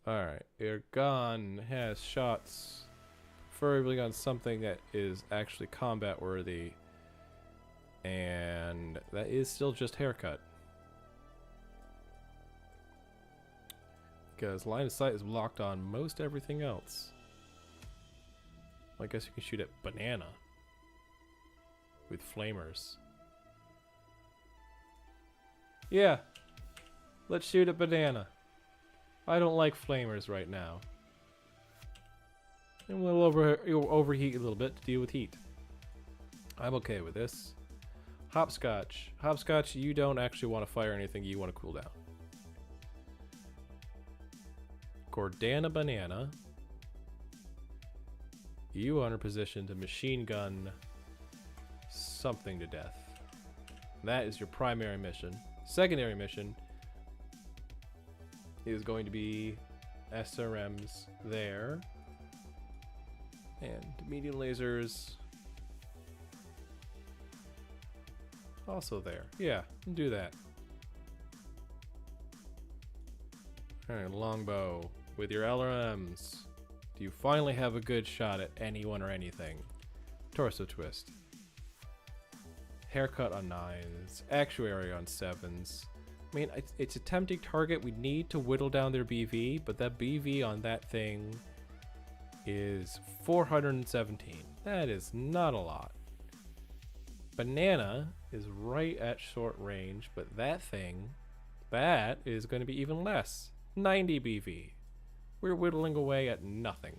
S1: Alright, your gun has shots, preferably on something that is actually combat worthy, and that is still just haircut. Because line of sight is blocked on most everything else. I guess you can shoot at banana with flamers. Yeah. Let's shoot a banana. I don't like flamers right now. And we'll overheat a little bit to deal with heat. I'm okay with this. Hopscotch. Hopscotch, you don't actually want to fire anything. You want to cool down. Gordana Banana. You are in a position to machine gun something to death. That is your primary mission. Secondary mission is going to be SRMs there. And medium lasers also there. Yeah, do that. Alright, longbow with your LRMs. Do you finally have a good shot at anyone or anything? Torso twist. Haircut on 9s. Actuary on 7s. I mean, it's a tempting target. We need to whittle down their BV, but that BV on that thing is 417. That is not a lot. Banana is right at short range, but that thing, that is going to be even less. 90 BV. We're whittling away at nothing.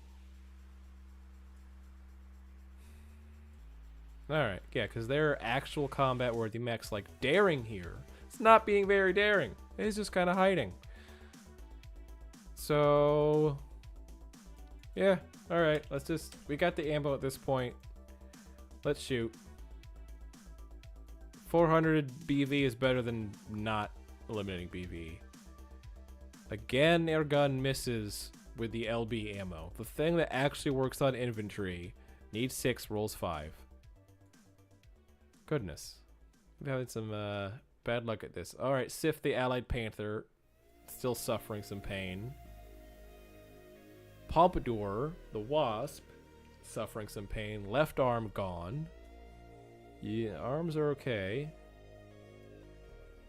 S1: Alright, yeah, because they're actual combat-worthy mechs like daring here. It's not being very daring. It's just kind of hiding. So, yeah, alright, let's just... We got the ammo at this point. Let's shoot. 400 BV is better than not eliminating BV. Again, air gun misses with the LB ammo. The thing that actually works on infantry needs 6, rolls 5. Goodness. We've had some bad luck at this. Alright, Sif the Allied Panther. Still suffering some pain. Pompadour, the Wasp. Suffering some pain. Left arm gone. Yeah, arms are okay.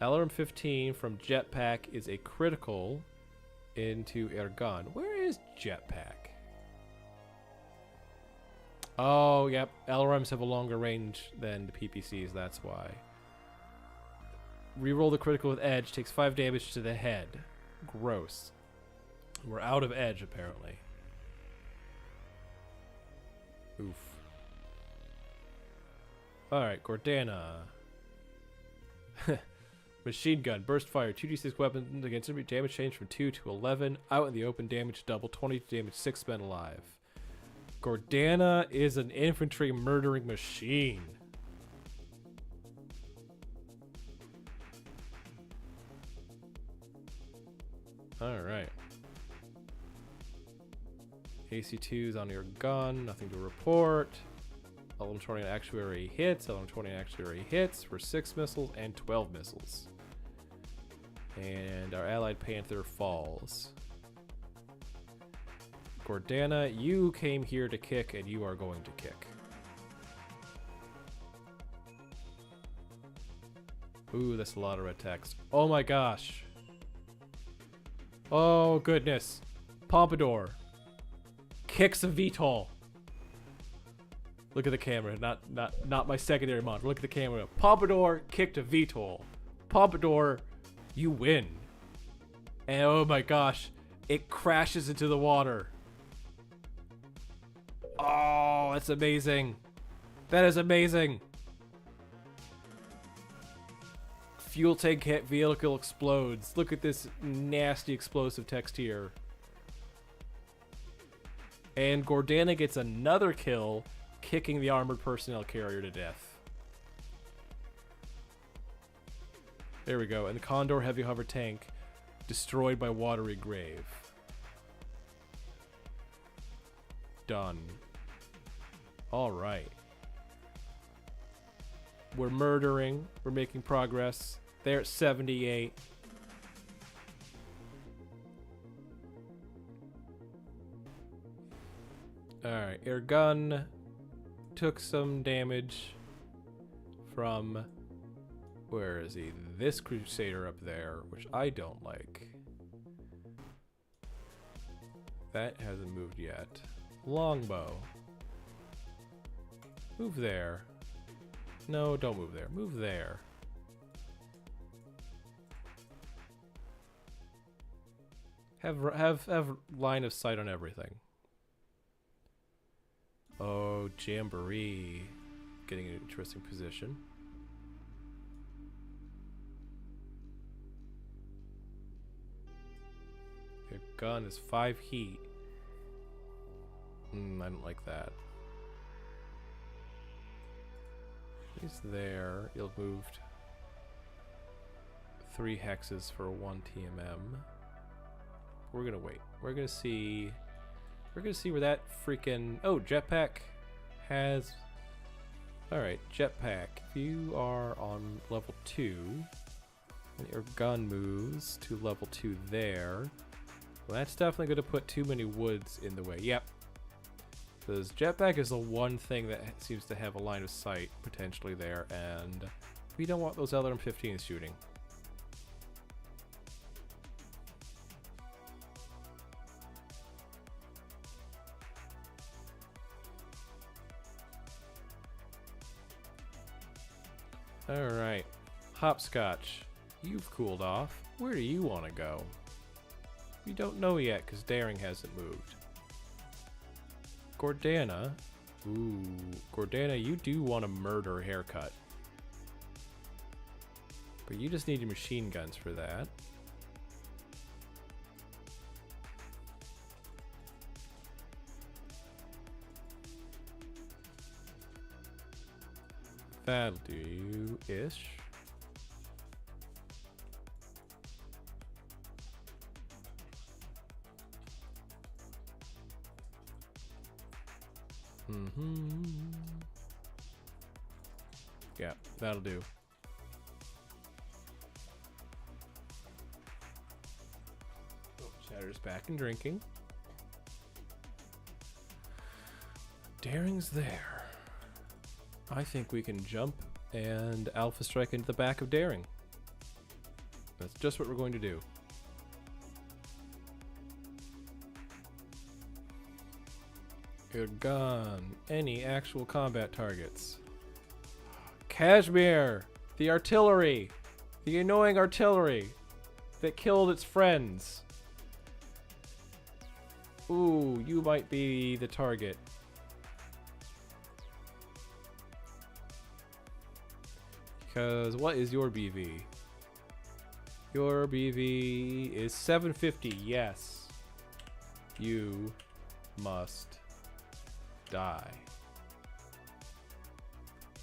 S1: LRM 15 from Jetpack is a critical into air gun. Where is Jetpack? Oh, yep. LRMs have a longer range than the PPCs, that's why. Reroll the critical with edge, takes 5 damage to the head. Gross. We're out of edge, apparently. Oof. Alright, Gordana. Machine gun, burst fire, 2d6 weapons against enemy, damage change from 2 to 11. Out in the open, damage double, 20 damage, 6 men alive. Gordana is an infantry murdering machine. Alright. AC2's on your gun, nothing to report. LM20 actuary hits, LM20 actuary hits for 6 missiles and 12 missiles. And our allied Panther falls. Gordana, you came here to kick and you are going to kick. Ooh, that's a lot of red text. Oh my gosh. Oh goodness. Pompadour kicks a VTOL. Look at the camera, not my secondary monitor. Look at the camera. Pompadour kicked a VTOL. Pompadour, you win. And oh my gosh, it crashes into the water. Oh, that's amazing. That is amazing. Fuel tank hit, vehicle explodes. Look at this nasty explosive text here. And Gordana gets another kill, kicking the armored personnel carrier to death. There we go. And the Condor heavy hover tank destroyed by watery grave. Done. All right. We're murdering. We're making progress. They're at 78. Alright, air gun took some damage from, where is he? This Crusader up there, which I don't like. That hasn't moved yet. Longbow. Move there. No, don't move there. Move there. Have line of sight on everything. Oh, Jamboree. Getting an interesting position. Your gun is 5 heat. I don't like that. He's there. You'll moved 3 hexes for 1 TMM. We're gonna wait. We're gonna see where that freaking jetpack has. All right, jetpack. If you are on level 2 and your gun moves to level 2 there, well, that's definitely gonna put too many woods in the way. Yep. Because jetpack is the one thing that seems to have a line of sight potentially there, and we don't want those other M15s shooting. Alright, Hopscotch, you've cooled off. Where do you want to go? We don't know yet because Daring hasn't moved. Gordana, ooh, Gordana, you do want a murder haircut. But you just need your machine guns for that. That'll do-ish. Yeah, that'll do. Oh, Chatter's back and drinking. Daring's there. I think we can jump and Alpha Strike into the back of Daring. That's just what we're going to do. Good gun. Any actual combat targets. Kashmir! The artillery! The annoying artillery that killed its friends. Ooh, you might be the target. Because what is your BV? Your BV is 750. Yes. You must die.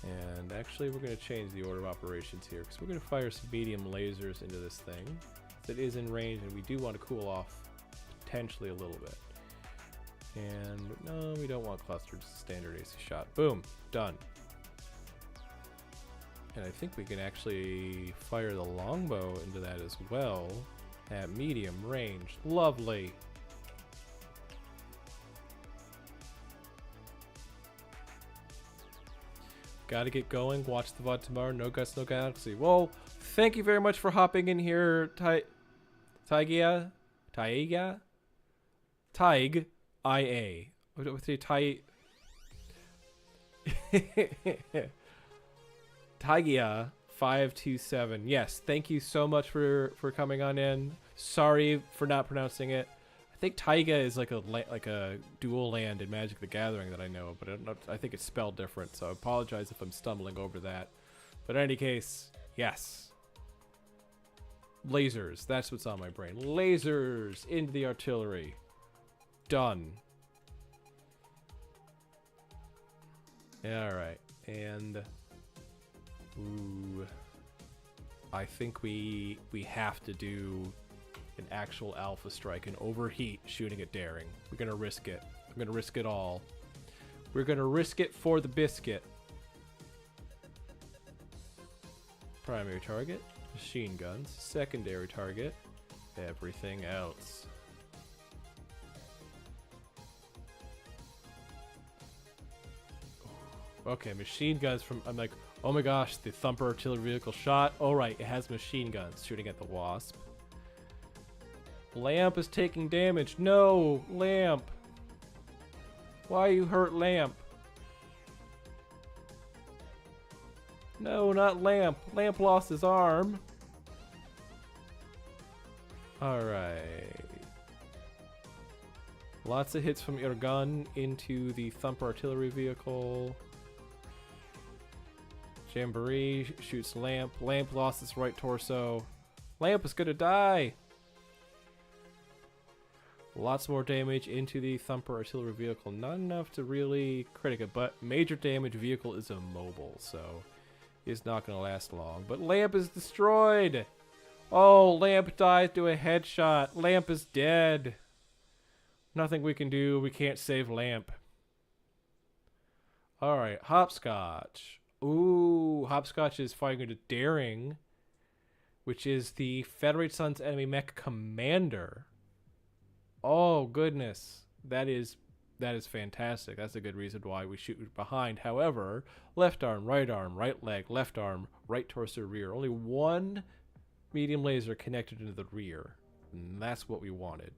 S1: And actually we're going to change the order of operations here because we're going to fire some medium lasers into this thing that is in range, and we do want to cool off potentially a little bit. And no, we don't want cluster, just a standard AC shot. Boom, done. And I think we can actually fire the longbow into that as well at medium range. Lovely. Gotta get going. Watch the VOD tomorrow. No Guts, no Galaxy. Well, thank you very much for hopping in here, Taigia? Taig IA. What's the Taigia 527. Yes, thank you so much for coming on in. Sorry for not pronouncing it. I think Taiga is like a dual land in Magic the Gathering that I know, but I think it's spelled different, so I apologize if I'm stumbling over that. But in any case, yes. Lasers, that's what's on my brain. Lasers into the artillery. Done. Alright, and ooh, I think we have to do an actual Alpha Strike and overheat shooting at Daring. We're gonna risk it. I'm gonna risk it all. We're gonna risk it for the biscuit. Primary target, machine guns. Secondary target, everything else. Okay, machine guns from, I'm like, oh my gosh, the Thumper artillery vehicle shot. Oh right, it has machine guns shooting at the Wasp. Lamp is taking damage. No, Lamp. Why you hurt Lamp? No, not Lamp. Lamp lost his arm. Alright. Lots of hits from your gun into the Thumper artillery vehicle. Jamboree shoots Lamp. Lamp lost its right torso. Lamp is gonna die! Lots more damage into the Thumper artillery vehicle. Not enough to really critic it, but major damage. Vehicle is immobile, so it's not gonna last long. But Lamp is destroyed! Oh, Lamp dies to a headshot. Lamp is dead. Nothing we can do. We can't save Lamp. Alright, Hopscotch. Ooh, Hopscotch is fighting into Daring, which is the Federate Sun's enemy mech commander. Oh, goodness. That is fantastic. That's a good reason why we shoot behind. However, left arm, right leg, left arm, right torso, rear. Only one medium laser connected into the rear. And that's what we wanted.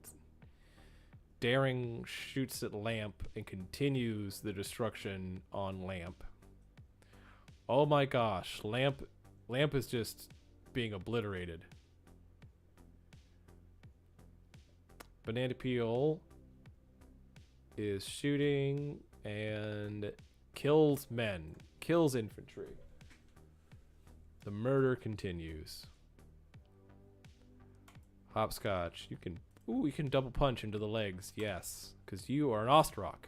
S1: Daring shoots at Lamp and continues the destruction on Lamp. Oh my gosh, Lamp is just being obliterated. Banana Peel is shooting and kills men, kills infantry. The murder continues. Hopscotch, you can double punch into the legs, yes, because you are an Ostrock.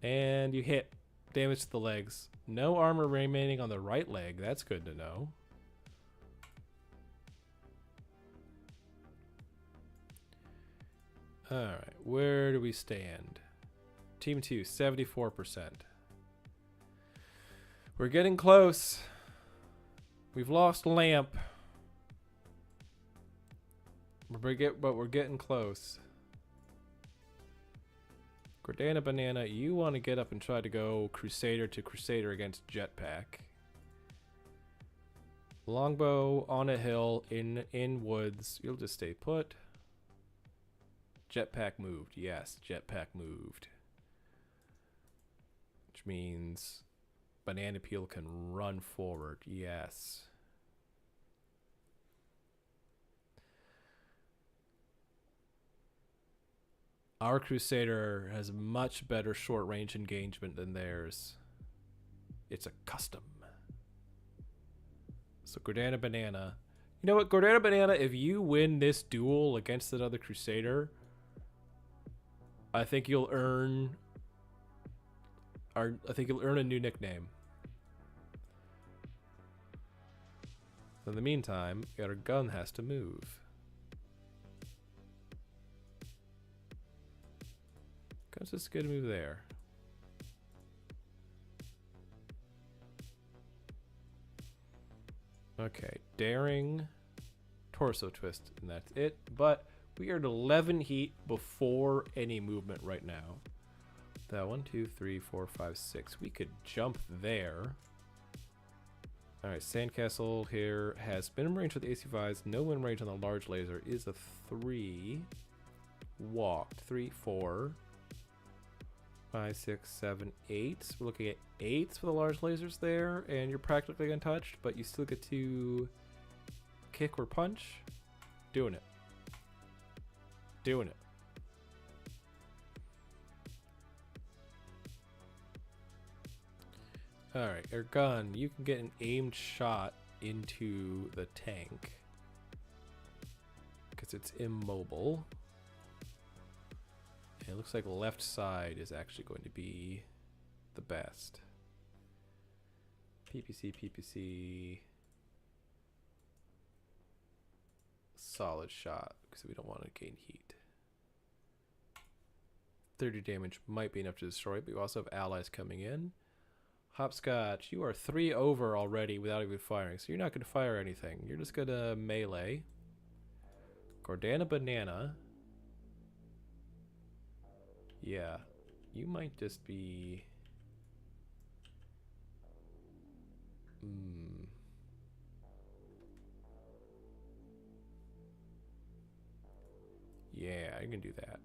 S1: And you hit. Damage to the legs. No armor remaining on the right leg. That's good to know. Alright, where do we stand? Team 2, 74%. We're getting close. We've lost Lamp. But we're getting close. Gordana Banana, you want to get up and try to go Crusader to Crusader against Jetpack. Longbow on a hill in woods. You'll just stay put. Jetpack moved. Yes, Jetpack moved. Which means Banana Peel can run forward. Yes. Our Crusader has much better short-range engagement than theirs. It's a custom. So Gordana Banana. You know what, Gordana Banana, if you win this duel against another Crusader, I think you'll earn a new nickname. In the meantime, our gun has to move. Gun's just gonna move there. Okay, Daring, torso twist, and that's it. But we are at 11 heat before any movement right now. That 1, 2, 3, 4, 5, 6. We could jump there. Alright, Sandcastle here has minimum range with the AC-5s, no minimum range on the large laser, is a 3. Walked. 3, 4, 5, 6, 7, 8. We're looking at 8s for the large lasers there, and you're practically untouched, but you still get to kick or punch. Doing it. Doing it. Alright, your gun, you can get an aimed shot into the tank because it's immobile. And it looks like left side is actually going to be the best. PPC, PPC. Solid shot because we don't want to gain heat. 30 damage might be enough to destroy it, but you also have allies coming in. Hopscotch, you are 3 over already without even firing, so you're not going to fire anything. You're just going to melee. Gordana Banana. Yeah, you might just be... Yeah, you can do that.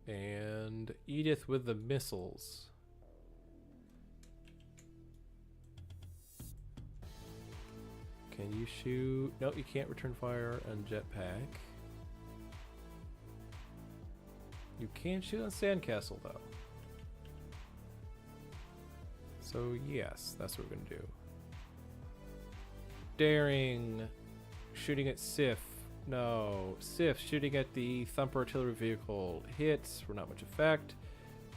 S1: And Edith with the missiles. Can you shoot? No, you can't return fire on jetpack. You can shoot on sandcastle though. So yes, that's what we're gonna do. Daring, shooting at Sif. No, Sif shooting at the Thumper artillery vehicle. Hits for not much effect.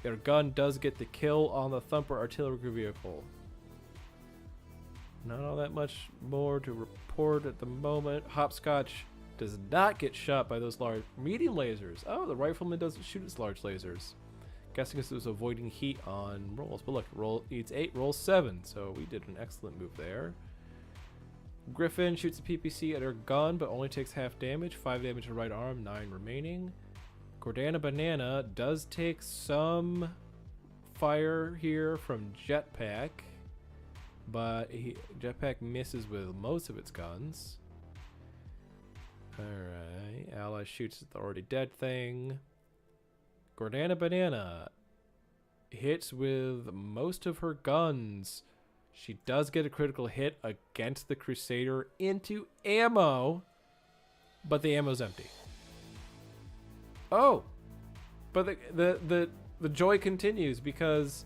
S1: Your gun does get the kill on the Thumper artillery vehicle. Not all that much more to report at the moment. Hopscotch does not get shot by those large medium lasers. Oh, the rifleman doesn't shoot its large lasers. Guessing this was avoiding heat on rolls. But look, roll needs 8, roll 7. So we did an excellent move there. Griffin shoots a PPC at her gun, but only takes half damage. 5 damage to right arm, 9 remaining. Gordana Banana does take some fire here from Jetpack, but Jetpack misses with most of its guns. Alright, Ally shoots at the already dead thing. Gordana Banana hits with most of her guns. She does get a critical hit against the Crusader into ammo, but the ammo's empty. Oh, but the joy continues because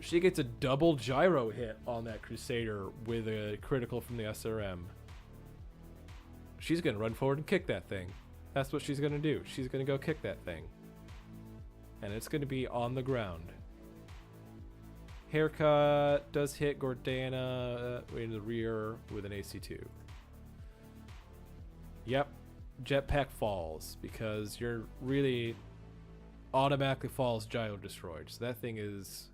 S1: she gets a double gyro hit on that Crusader with a critical from the SRM. She's going to run forward and kick that thing. That's what she's going to do. She's going to go kick that thing. And it's going to be on the ground. Haircut does hit Gordana in the rear with an AC2. Yep. Jetpack falls because you're really automatically falls gyro destroyed. So that thing is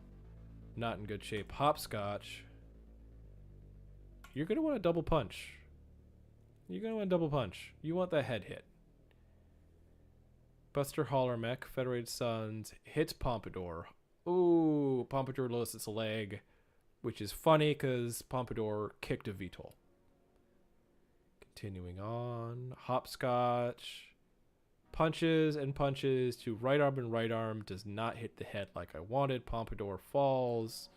S1: not in good shape. Hopscotch. You're going to want a double punch. You're going to want a double punch. You want that head hit. Buster Hollermech, Federated Sons, hits Pompadour. Ooh, Pompadour loses its leg, which is funny because Pompadour kicked a VTOL. Continuing on, Hopscotch punches and punches to right arm and right arm, does not hit the head like I wanted. Pompadour falls.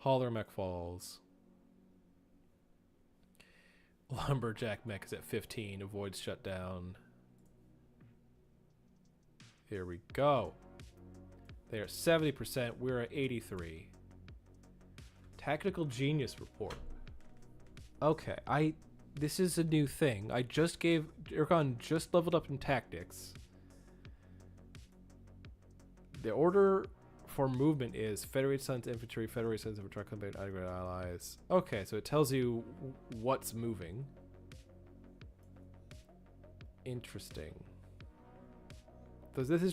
S1: Hollermech falls. Lumberjack Mech is at 15, avoids shutdown. Here we go. They're at 70%. We're at 83. Tactical Genius report. Okay, this is a new thing. I just gave Ircon just leveled up in tactics. The order for movement is Federated Sons Infantry, Federated Sons Infantry, Combat Allies. Okay, so it tells you what's moving. Interesting. Because this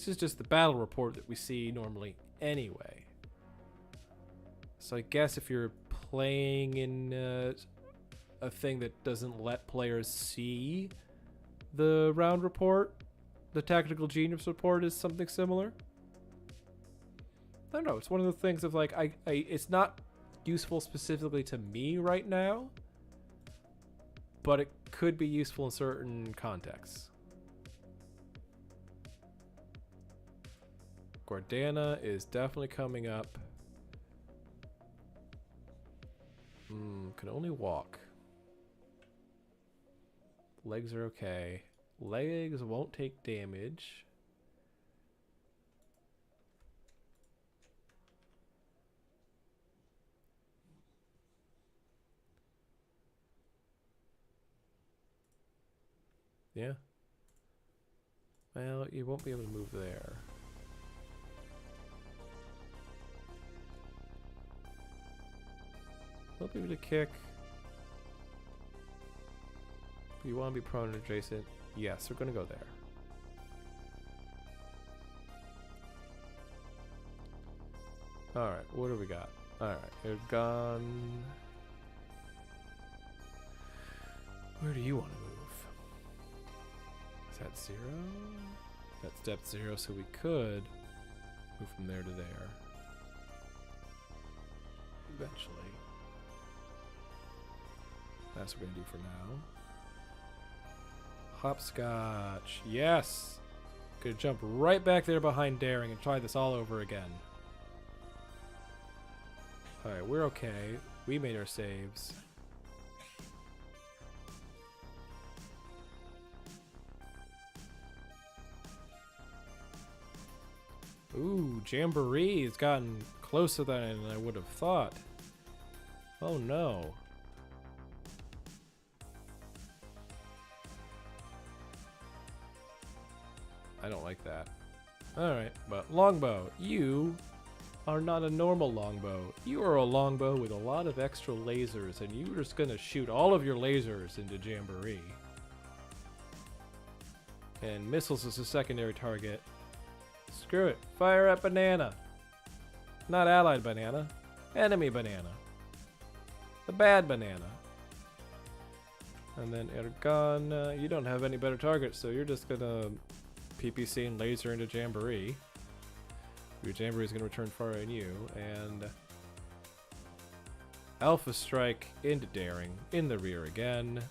S1: is just the battle report that we see normally anyway. So I guess if you're playing in a thing that doesn't let players see the round report, the Tactical Genius report is something similar. I don't know. It's one of the things of like it's not useful specifically to me right now, but it could be useful in certain contexts. Gordana is definitely coming up. Can only walk. Legs are okay. Legs won't take damage. Yeah. Well, you won't be able to move there. Won't be able to kick. But you want to be prone and adjacent. Yes, we're going to go there. Alright, what do we got? Alright, you're gone. Where do you want to move? Is that 0? That's depth 0, so we could move from there to there. Eventually. That's what we're going to do for now. Hopscotch. Yes! Gonna jump right back there behind Daring and try this all over again. Alright, we're okay. We made our saves. Ooh, Jamboree has gotten closer than I would have thought. Oh no. I don't like that. Alright, but longbow, you are not a normal longbow. You are a longbow with a lot of extra lasers, and you're just gonna shoot all of your lasers into Jamboree. And missiles is a secondary target. Screw it. Fire at banana. Not allied banana. Enemy banana. The bad banana. And then Ergon, you don't have any better targets, so you're just gonna PPC and laser into Jamboree. Your Jamboree is gonna return fire on you, and Alpha Strike into Daring, in the rear again.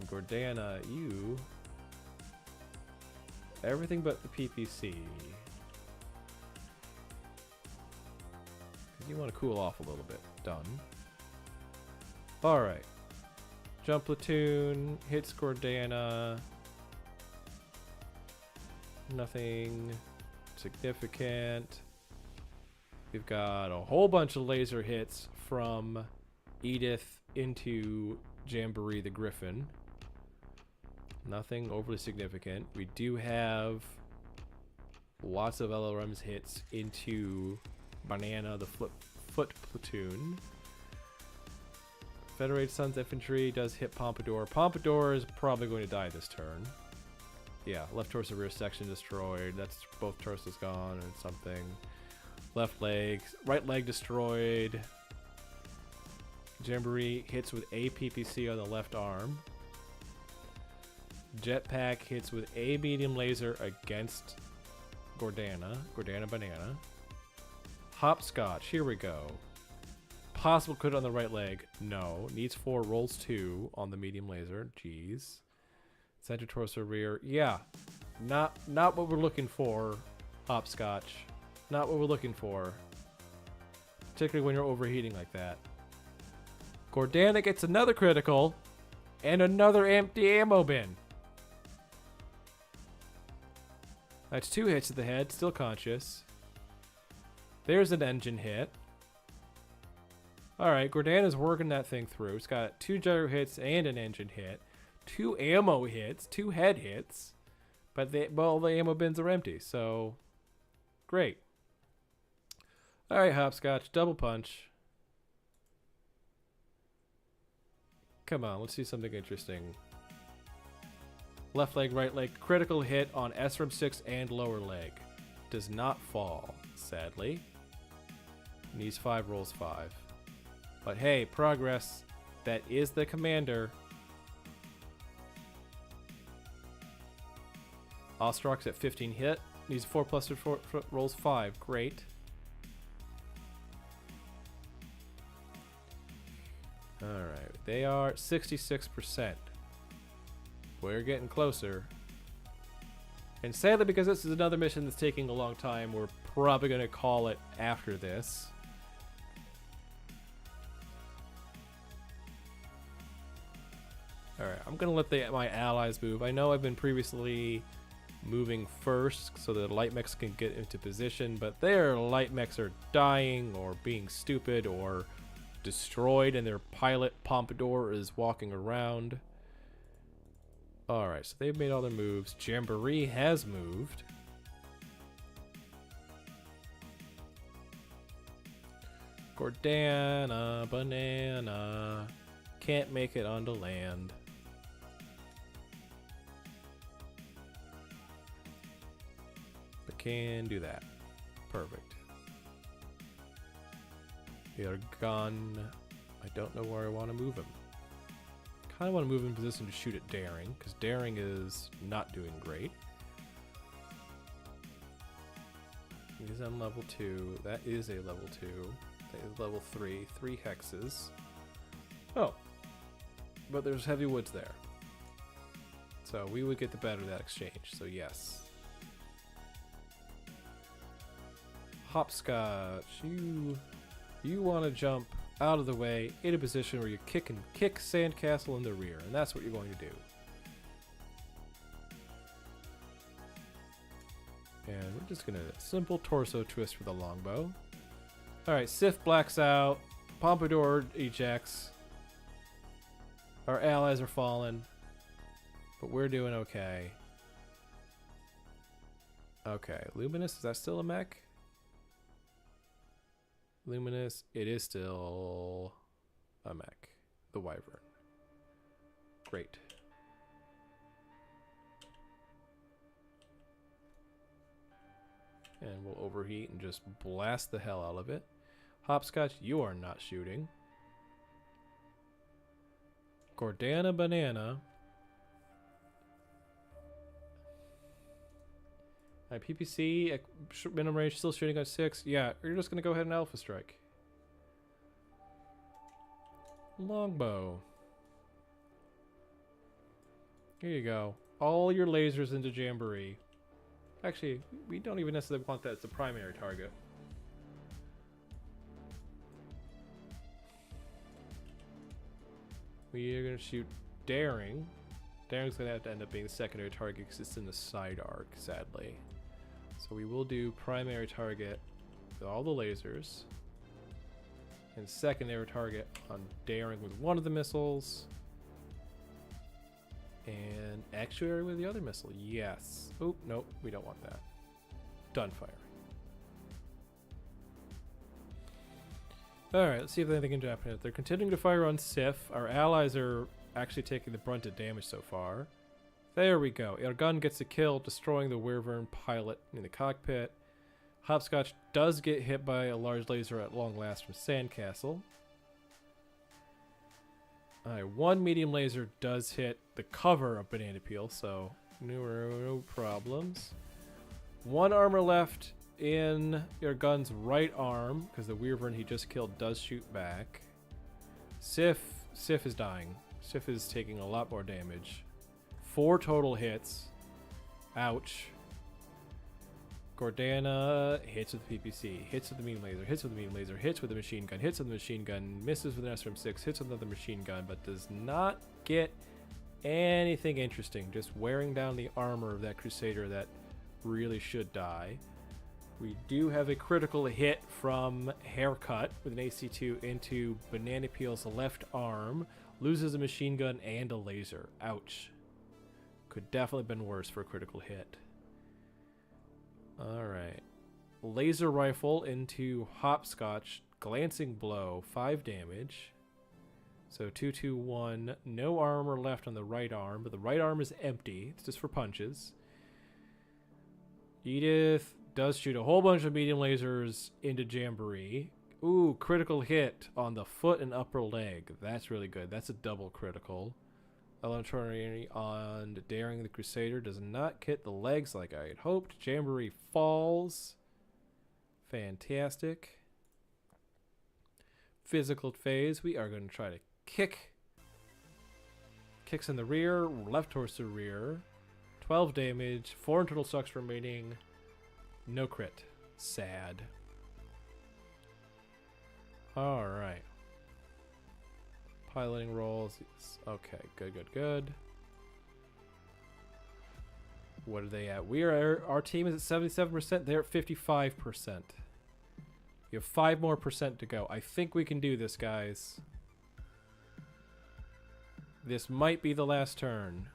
S1: And Gordana, you everything but the PPC. You want to cool off a little bit. Done. Alright. Jump platoon, hits Gordana. Nothing significant. We've got a whole bunch of laser hits from Edith into Jamboree the Griffin. Nothing overly significant. We do have lots of LRM's hits into Banana, the foot platoon. Federated Sons Infantry does hit Pompadour. Pompadour is probably going to die this turn. Yeah, left torso, rear section destroyed. That's both torsos gone and something. Left leg, right leg destroyed. Jamboree hits with a PPC on the left arm. Jetpack hits with a medium laser against Gordana. Gordana Banana. Hopscotch, here we go. Possible crit on the right leg. No. Needs 4, rolls 2 on the medium laser. Jeez. Center torso rear. Yeah. Not what we're looking for, Hopscotch. Not what we're looking for. Particularly when you're overheating like that. Gordana gets another critical and another empty ammo bin. That's 2 hits to the head, still conscious. There's an engine hit. Alright, Gordana's working that thing through. It's got 2 gyro hits and an engine hit. 2 ammo hits, 2 head hits. But all the ammo bins are empty, so great. Alright, Hopscotch, double punch. Come on, let's see something interesting. Left leg, right leg, critical hit on SRM 6 and lower leg. Does not fall, sadly. Needs 5, rolls 5. But hey, progress. That is the commander. Ostrok's at 15 hit. Needs 4 plus 4, rolls 5. Great. Alright, they are 66%. We're getting closer. And sadly, because this is another mission that's taking a long time, we're probably going to call it after this. Alright, I'm going to let my allies move. I know I've been previously moving first so that light mechs can get into position, but their light mechs are dying or being stupid or destroyed, and their pilot Pompadour is walking around. Alright, so they've made all their moves. Jamboree has moved. Gordana, Banana. Can't make it onto land. But can do that. Perfect. We are gone. I don't know where I want to move him. I want to move in position to shoot at Daring, because Daring is not doing great. He's on level 2. That is a level 2. That is level 3. 3 hexes. Oh. But there's heavy woods there. So we would get the better of that exchange, so yes. Hopscotch, you want to jump out of the way in a position where you kick Sandcastle in the rear, and that's what you're going to do. And we're just gonna simple torso twist for the longbow. Alright, Sif blacks out. Pompadour ejects. Our allies are falling. But we're doing okay. Okay, Luminous, is that still a mech? Luminous, it is still a mech. The Wyvern. Great. And we'll overheat and just blast the hell out of it. Hopscotch, you are not shooting. Gordana Banana. PPC, minimum range, still shooting at 6. Yeah, you're just going to go ahead and Alpha Strike. Longbow. Here you go. All your lasers into Jamboree. Actually, we don't even necessarily want that as the primary target. We are going to shoot Daring. Daring's going to have to end up being the secondary target because it's in the side arc, sadly. So we will do primary target with all the lasers. And secondary target on Daring with one of the missiles. And actuary with the other missile. Yes. Oh, nope. We don't want that. Done firing. Alright, let's see if anything can happen. They're continuing to fire on Sif. Our allies are actually taking the brunt of damage so far. There we go. Our gun gets a kill, destroying the Wyvern pilot in the cockpit. Hopscotch does get hit by a large laser at long last from Sandcastle. Alright, one medium laser does hit the cover of Banana Peel, so no problems. One armor left in your gun's right arm, because the Wyvern he just killed does shoot back. Sif is dying. Sif is taking a lot more damage. 4 total hits. Ouch. Gordana hits with PPC, hits with the medium laser, hits with the medium laser, hits with the machine gun, hits with the machine gun, misses with an SRM-6, hits with another machine gun, but does not get anything interesting. Just wearing down the armor of that Crusader that really should die. We do have a critical hit from Haircut with an AC-2 into Banana Peel's left arm. Loses a machine gun and a laser. Ouch. Could definitely have been worse for a critical hit. Alright. Laser rifle into Hopscotch. Glancing blow. 5 damage. So 2-2-1. No armor left on the right arm, but the right arm is empty. It's just for punches. Edith does shoot a whole bunch of medium lasers into Jamboree. Ooh, critical hit on the foot and upper leg. That's really good. That's a double critical. Elementary on Daring the Crusader does not hit the legs like I had hoped. Jamboree falls. Fantastic. Physical phase. We are going to try to kick. Kicks in the rear. Left torso rear. 12 damage. 4 internal sucks remaining. No crit. Sad. Alright. Piloting rolls. Okay, good. What are they at? Our team is at 77%. They're at 55%. You have 5 more percent to go. I think we can do this, guys. This might be the last turn.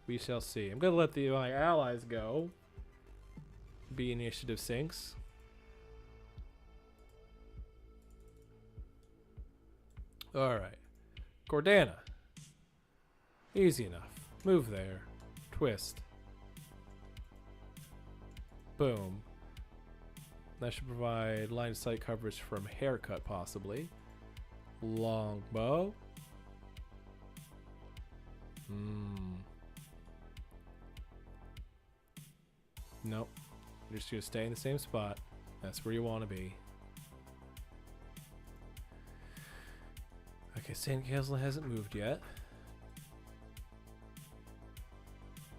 S1: We shall see. I'm going to let my allies go. Be initiative sinks. Alright. Gordana. Easy enough. Move there. Twist. Boom. That should provide line of sight coverage from Haircut, possibly. Longbow. Nope. You're just going to stay in the same spot. That's where you want to be. Okay, Sandcastle hasn't moved yet.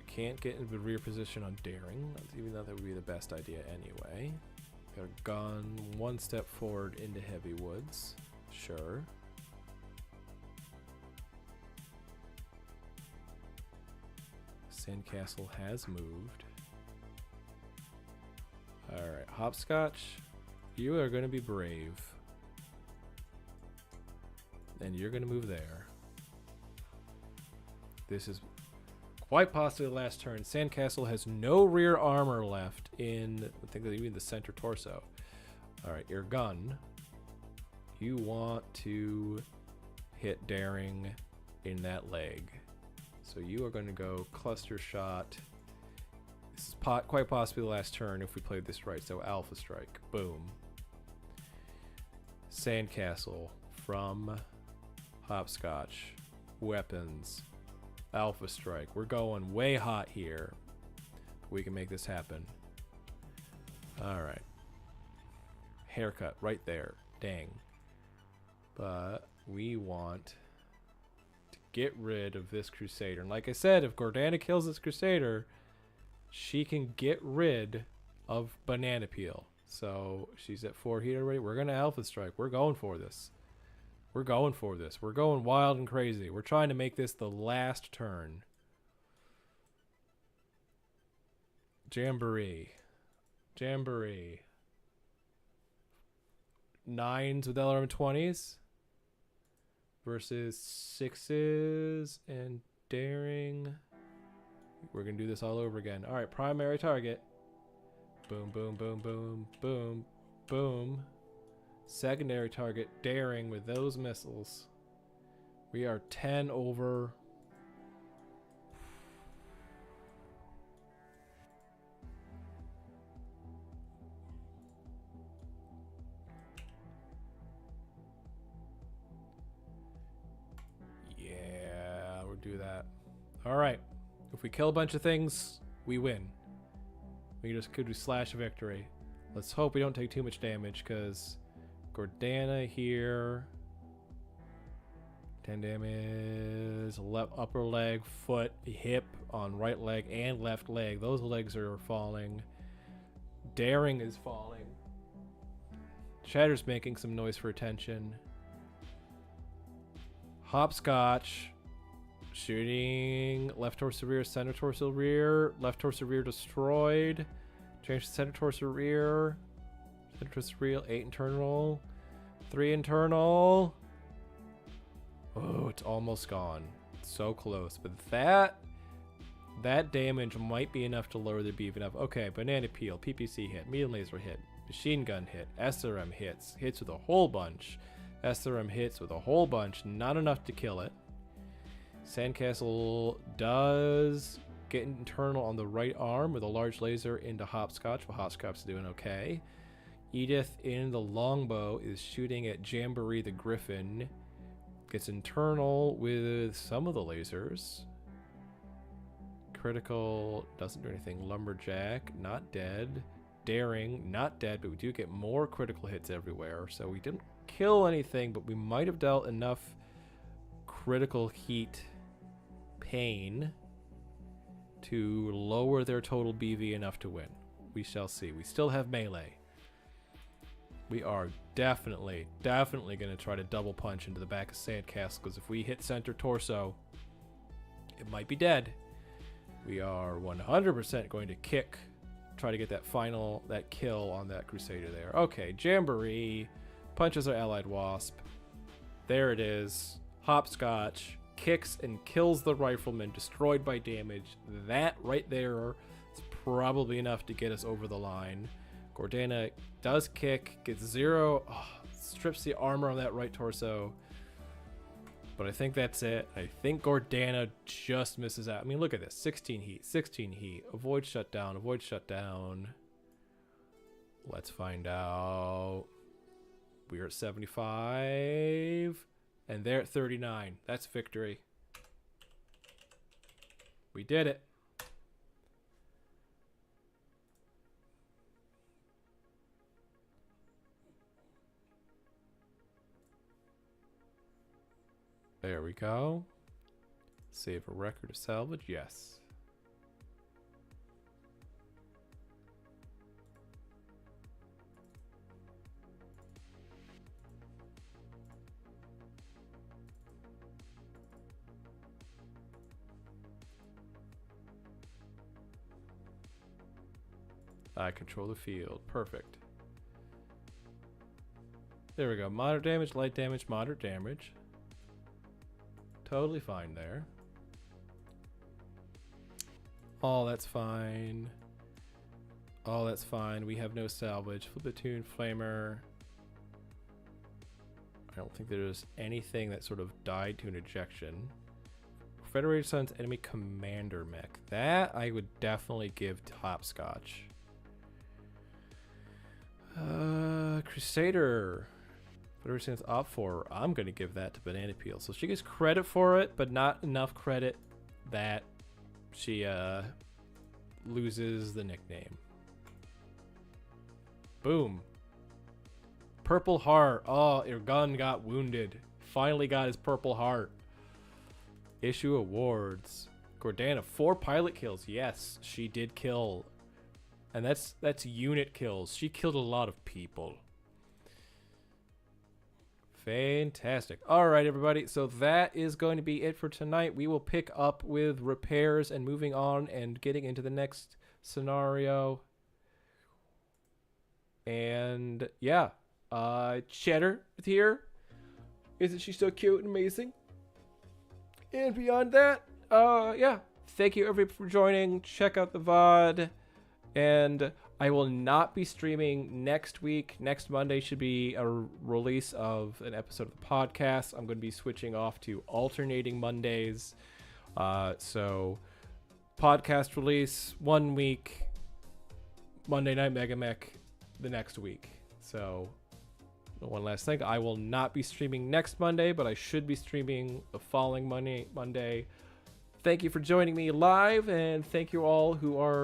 S1: Can't get into the rear position on Daring, even though that would be the best idea anyway. Got gone 1 step forward into Heavy Woods. Sure. Sandcastle has moved. Alright, Hopscotch, you are going to be brave. And you're going to move there. This is quite possibly the last turn. Sandcastle has no rear armor left in, I think that you mean the center torso. Alright, your gun. You want to hit Daring in that leg. So you are going to go cluster shot. This is quite possibly the last turn if we played this right. So Alpha Strike. Boom. Sandcastle from Hopscotch. Weapons. Alpha Strike. We're going way hot here. We can make this happen. Alright. Haircut right there. Dang. But we want to get rid of this Crusader. And like I said, if Gordana kills this Crusader, she can get rid of Banana Peel. So she's at 4 heat already. We're going to Alpha Strike. We're going for this. We're going for this. We're going wild and crazy. We're trying to make this the last turn. Jamboree. Jamboree. 9s with LRM 20s versus 6s and Daring. We're going to do this all over again. All right, primary target. Boom, boom, boom, boom, boom, boom. Secondary target, Daring with those missiles. We are 10 over. Yeah, we'll do that. All right. If we kill a bunch of things, we win. We just could do slash victory. Let's hope we don't take too much damage, because Gordana here. 10 damage. Upper leg, foot, hip on right leg and left leg. Those legs are falling. Daring is falling. Shatter's making some noise for attention. Hopscotch. Shooting left torso rear, center torso rear, left torso rear destroyed. Change to center torso rear, center torso rear, 8 internal, 3 internal. Oh, it's almost gone. So close, but that damage might be enough to lower the beef enough. Okay, Banana Peel, PPC hit, medium laser hit, machine gun hit, SRM hits with a whole bunch, SRM hits with a whole bunch, not enough to kill it. Sandcastle does get internal on the right arm with a large laser into Hopscotch, but Hopscotch is doing okay. Edith in the longbow is shooting at Jamboree the Griffin. Gets internal with some of the lasers. Critical doesn't do anything. Lumberjack, not dead. Daring, not dead, but we do get more critical hits everywhere. So we didn't kill anything, but we might have dealt enough critical heat pain to lower their total BV enough to win. We shall see. We still have melee. We are definitely going to try to double punch into the back of Sandcastle, because if we hit center torso, it might be dead. We are 100% going to try to get that kill on that Crusader there. Okay, Jamboree punches our allied Wasp. There it is. Hopscotch kicks and kills the rifleman, destroyed by damage. That right there is probably enough to get us over the line. Gordana does kick, gets 0, strips the armor on that right torso. But I think that's it. I think Gordana just misses out. I mean, look at this. 16 heat, 16 heat. Avoid shutdown, avoid shutdown. Let's find out. We're at 75. And they're at 39. That's victory. We did it. There we go. Save a record of salvage. Yes. I control the field. Perfect. There we go. Moderate damage, light damage, moderate damage. Totally fine there. Oh, that's fine. Oh, that's fine. We have no salvage. Flip-a-tune, flamer. I don't think there's anything that sort of died to an ejection. Federated Sun's enemy commander mech. That I would definitely give Topscotch. Crusader. Federated Sun's op 4. I'm going to give that to Banana Peel. So she gets credit for it, but not enough credit that she loses the nickname. Boom. Purple heart. Oh, your gun got wounded. Finally got his purple heart. Issue awards. Gordana, 4 pilot kills. Yes, she did kill. And that's unit kills. She killed a lot of people. Fantastic. All right, everybody. So that is going to be it for tonight. We will pick up with repairs and moving on and getting into the next scenario. And yeah, Cheddar is here. Isn't she so cute and amazing? And beyond that, yeah, thank you everybody for joining. Check out the VOD. And I will not be streaming next week. Next Monday should be a release of an episode of the podcast. I'm going to be switching off to alternating Mondays. So podcast release 1 week, Monday Night MegaMek the next week. So one last thing, I will not be streaming next Monday, but I should be streaming the following Monday. Thank you for joining me live, and thank you all who are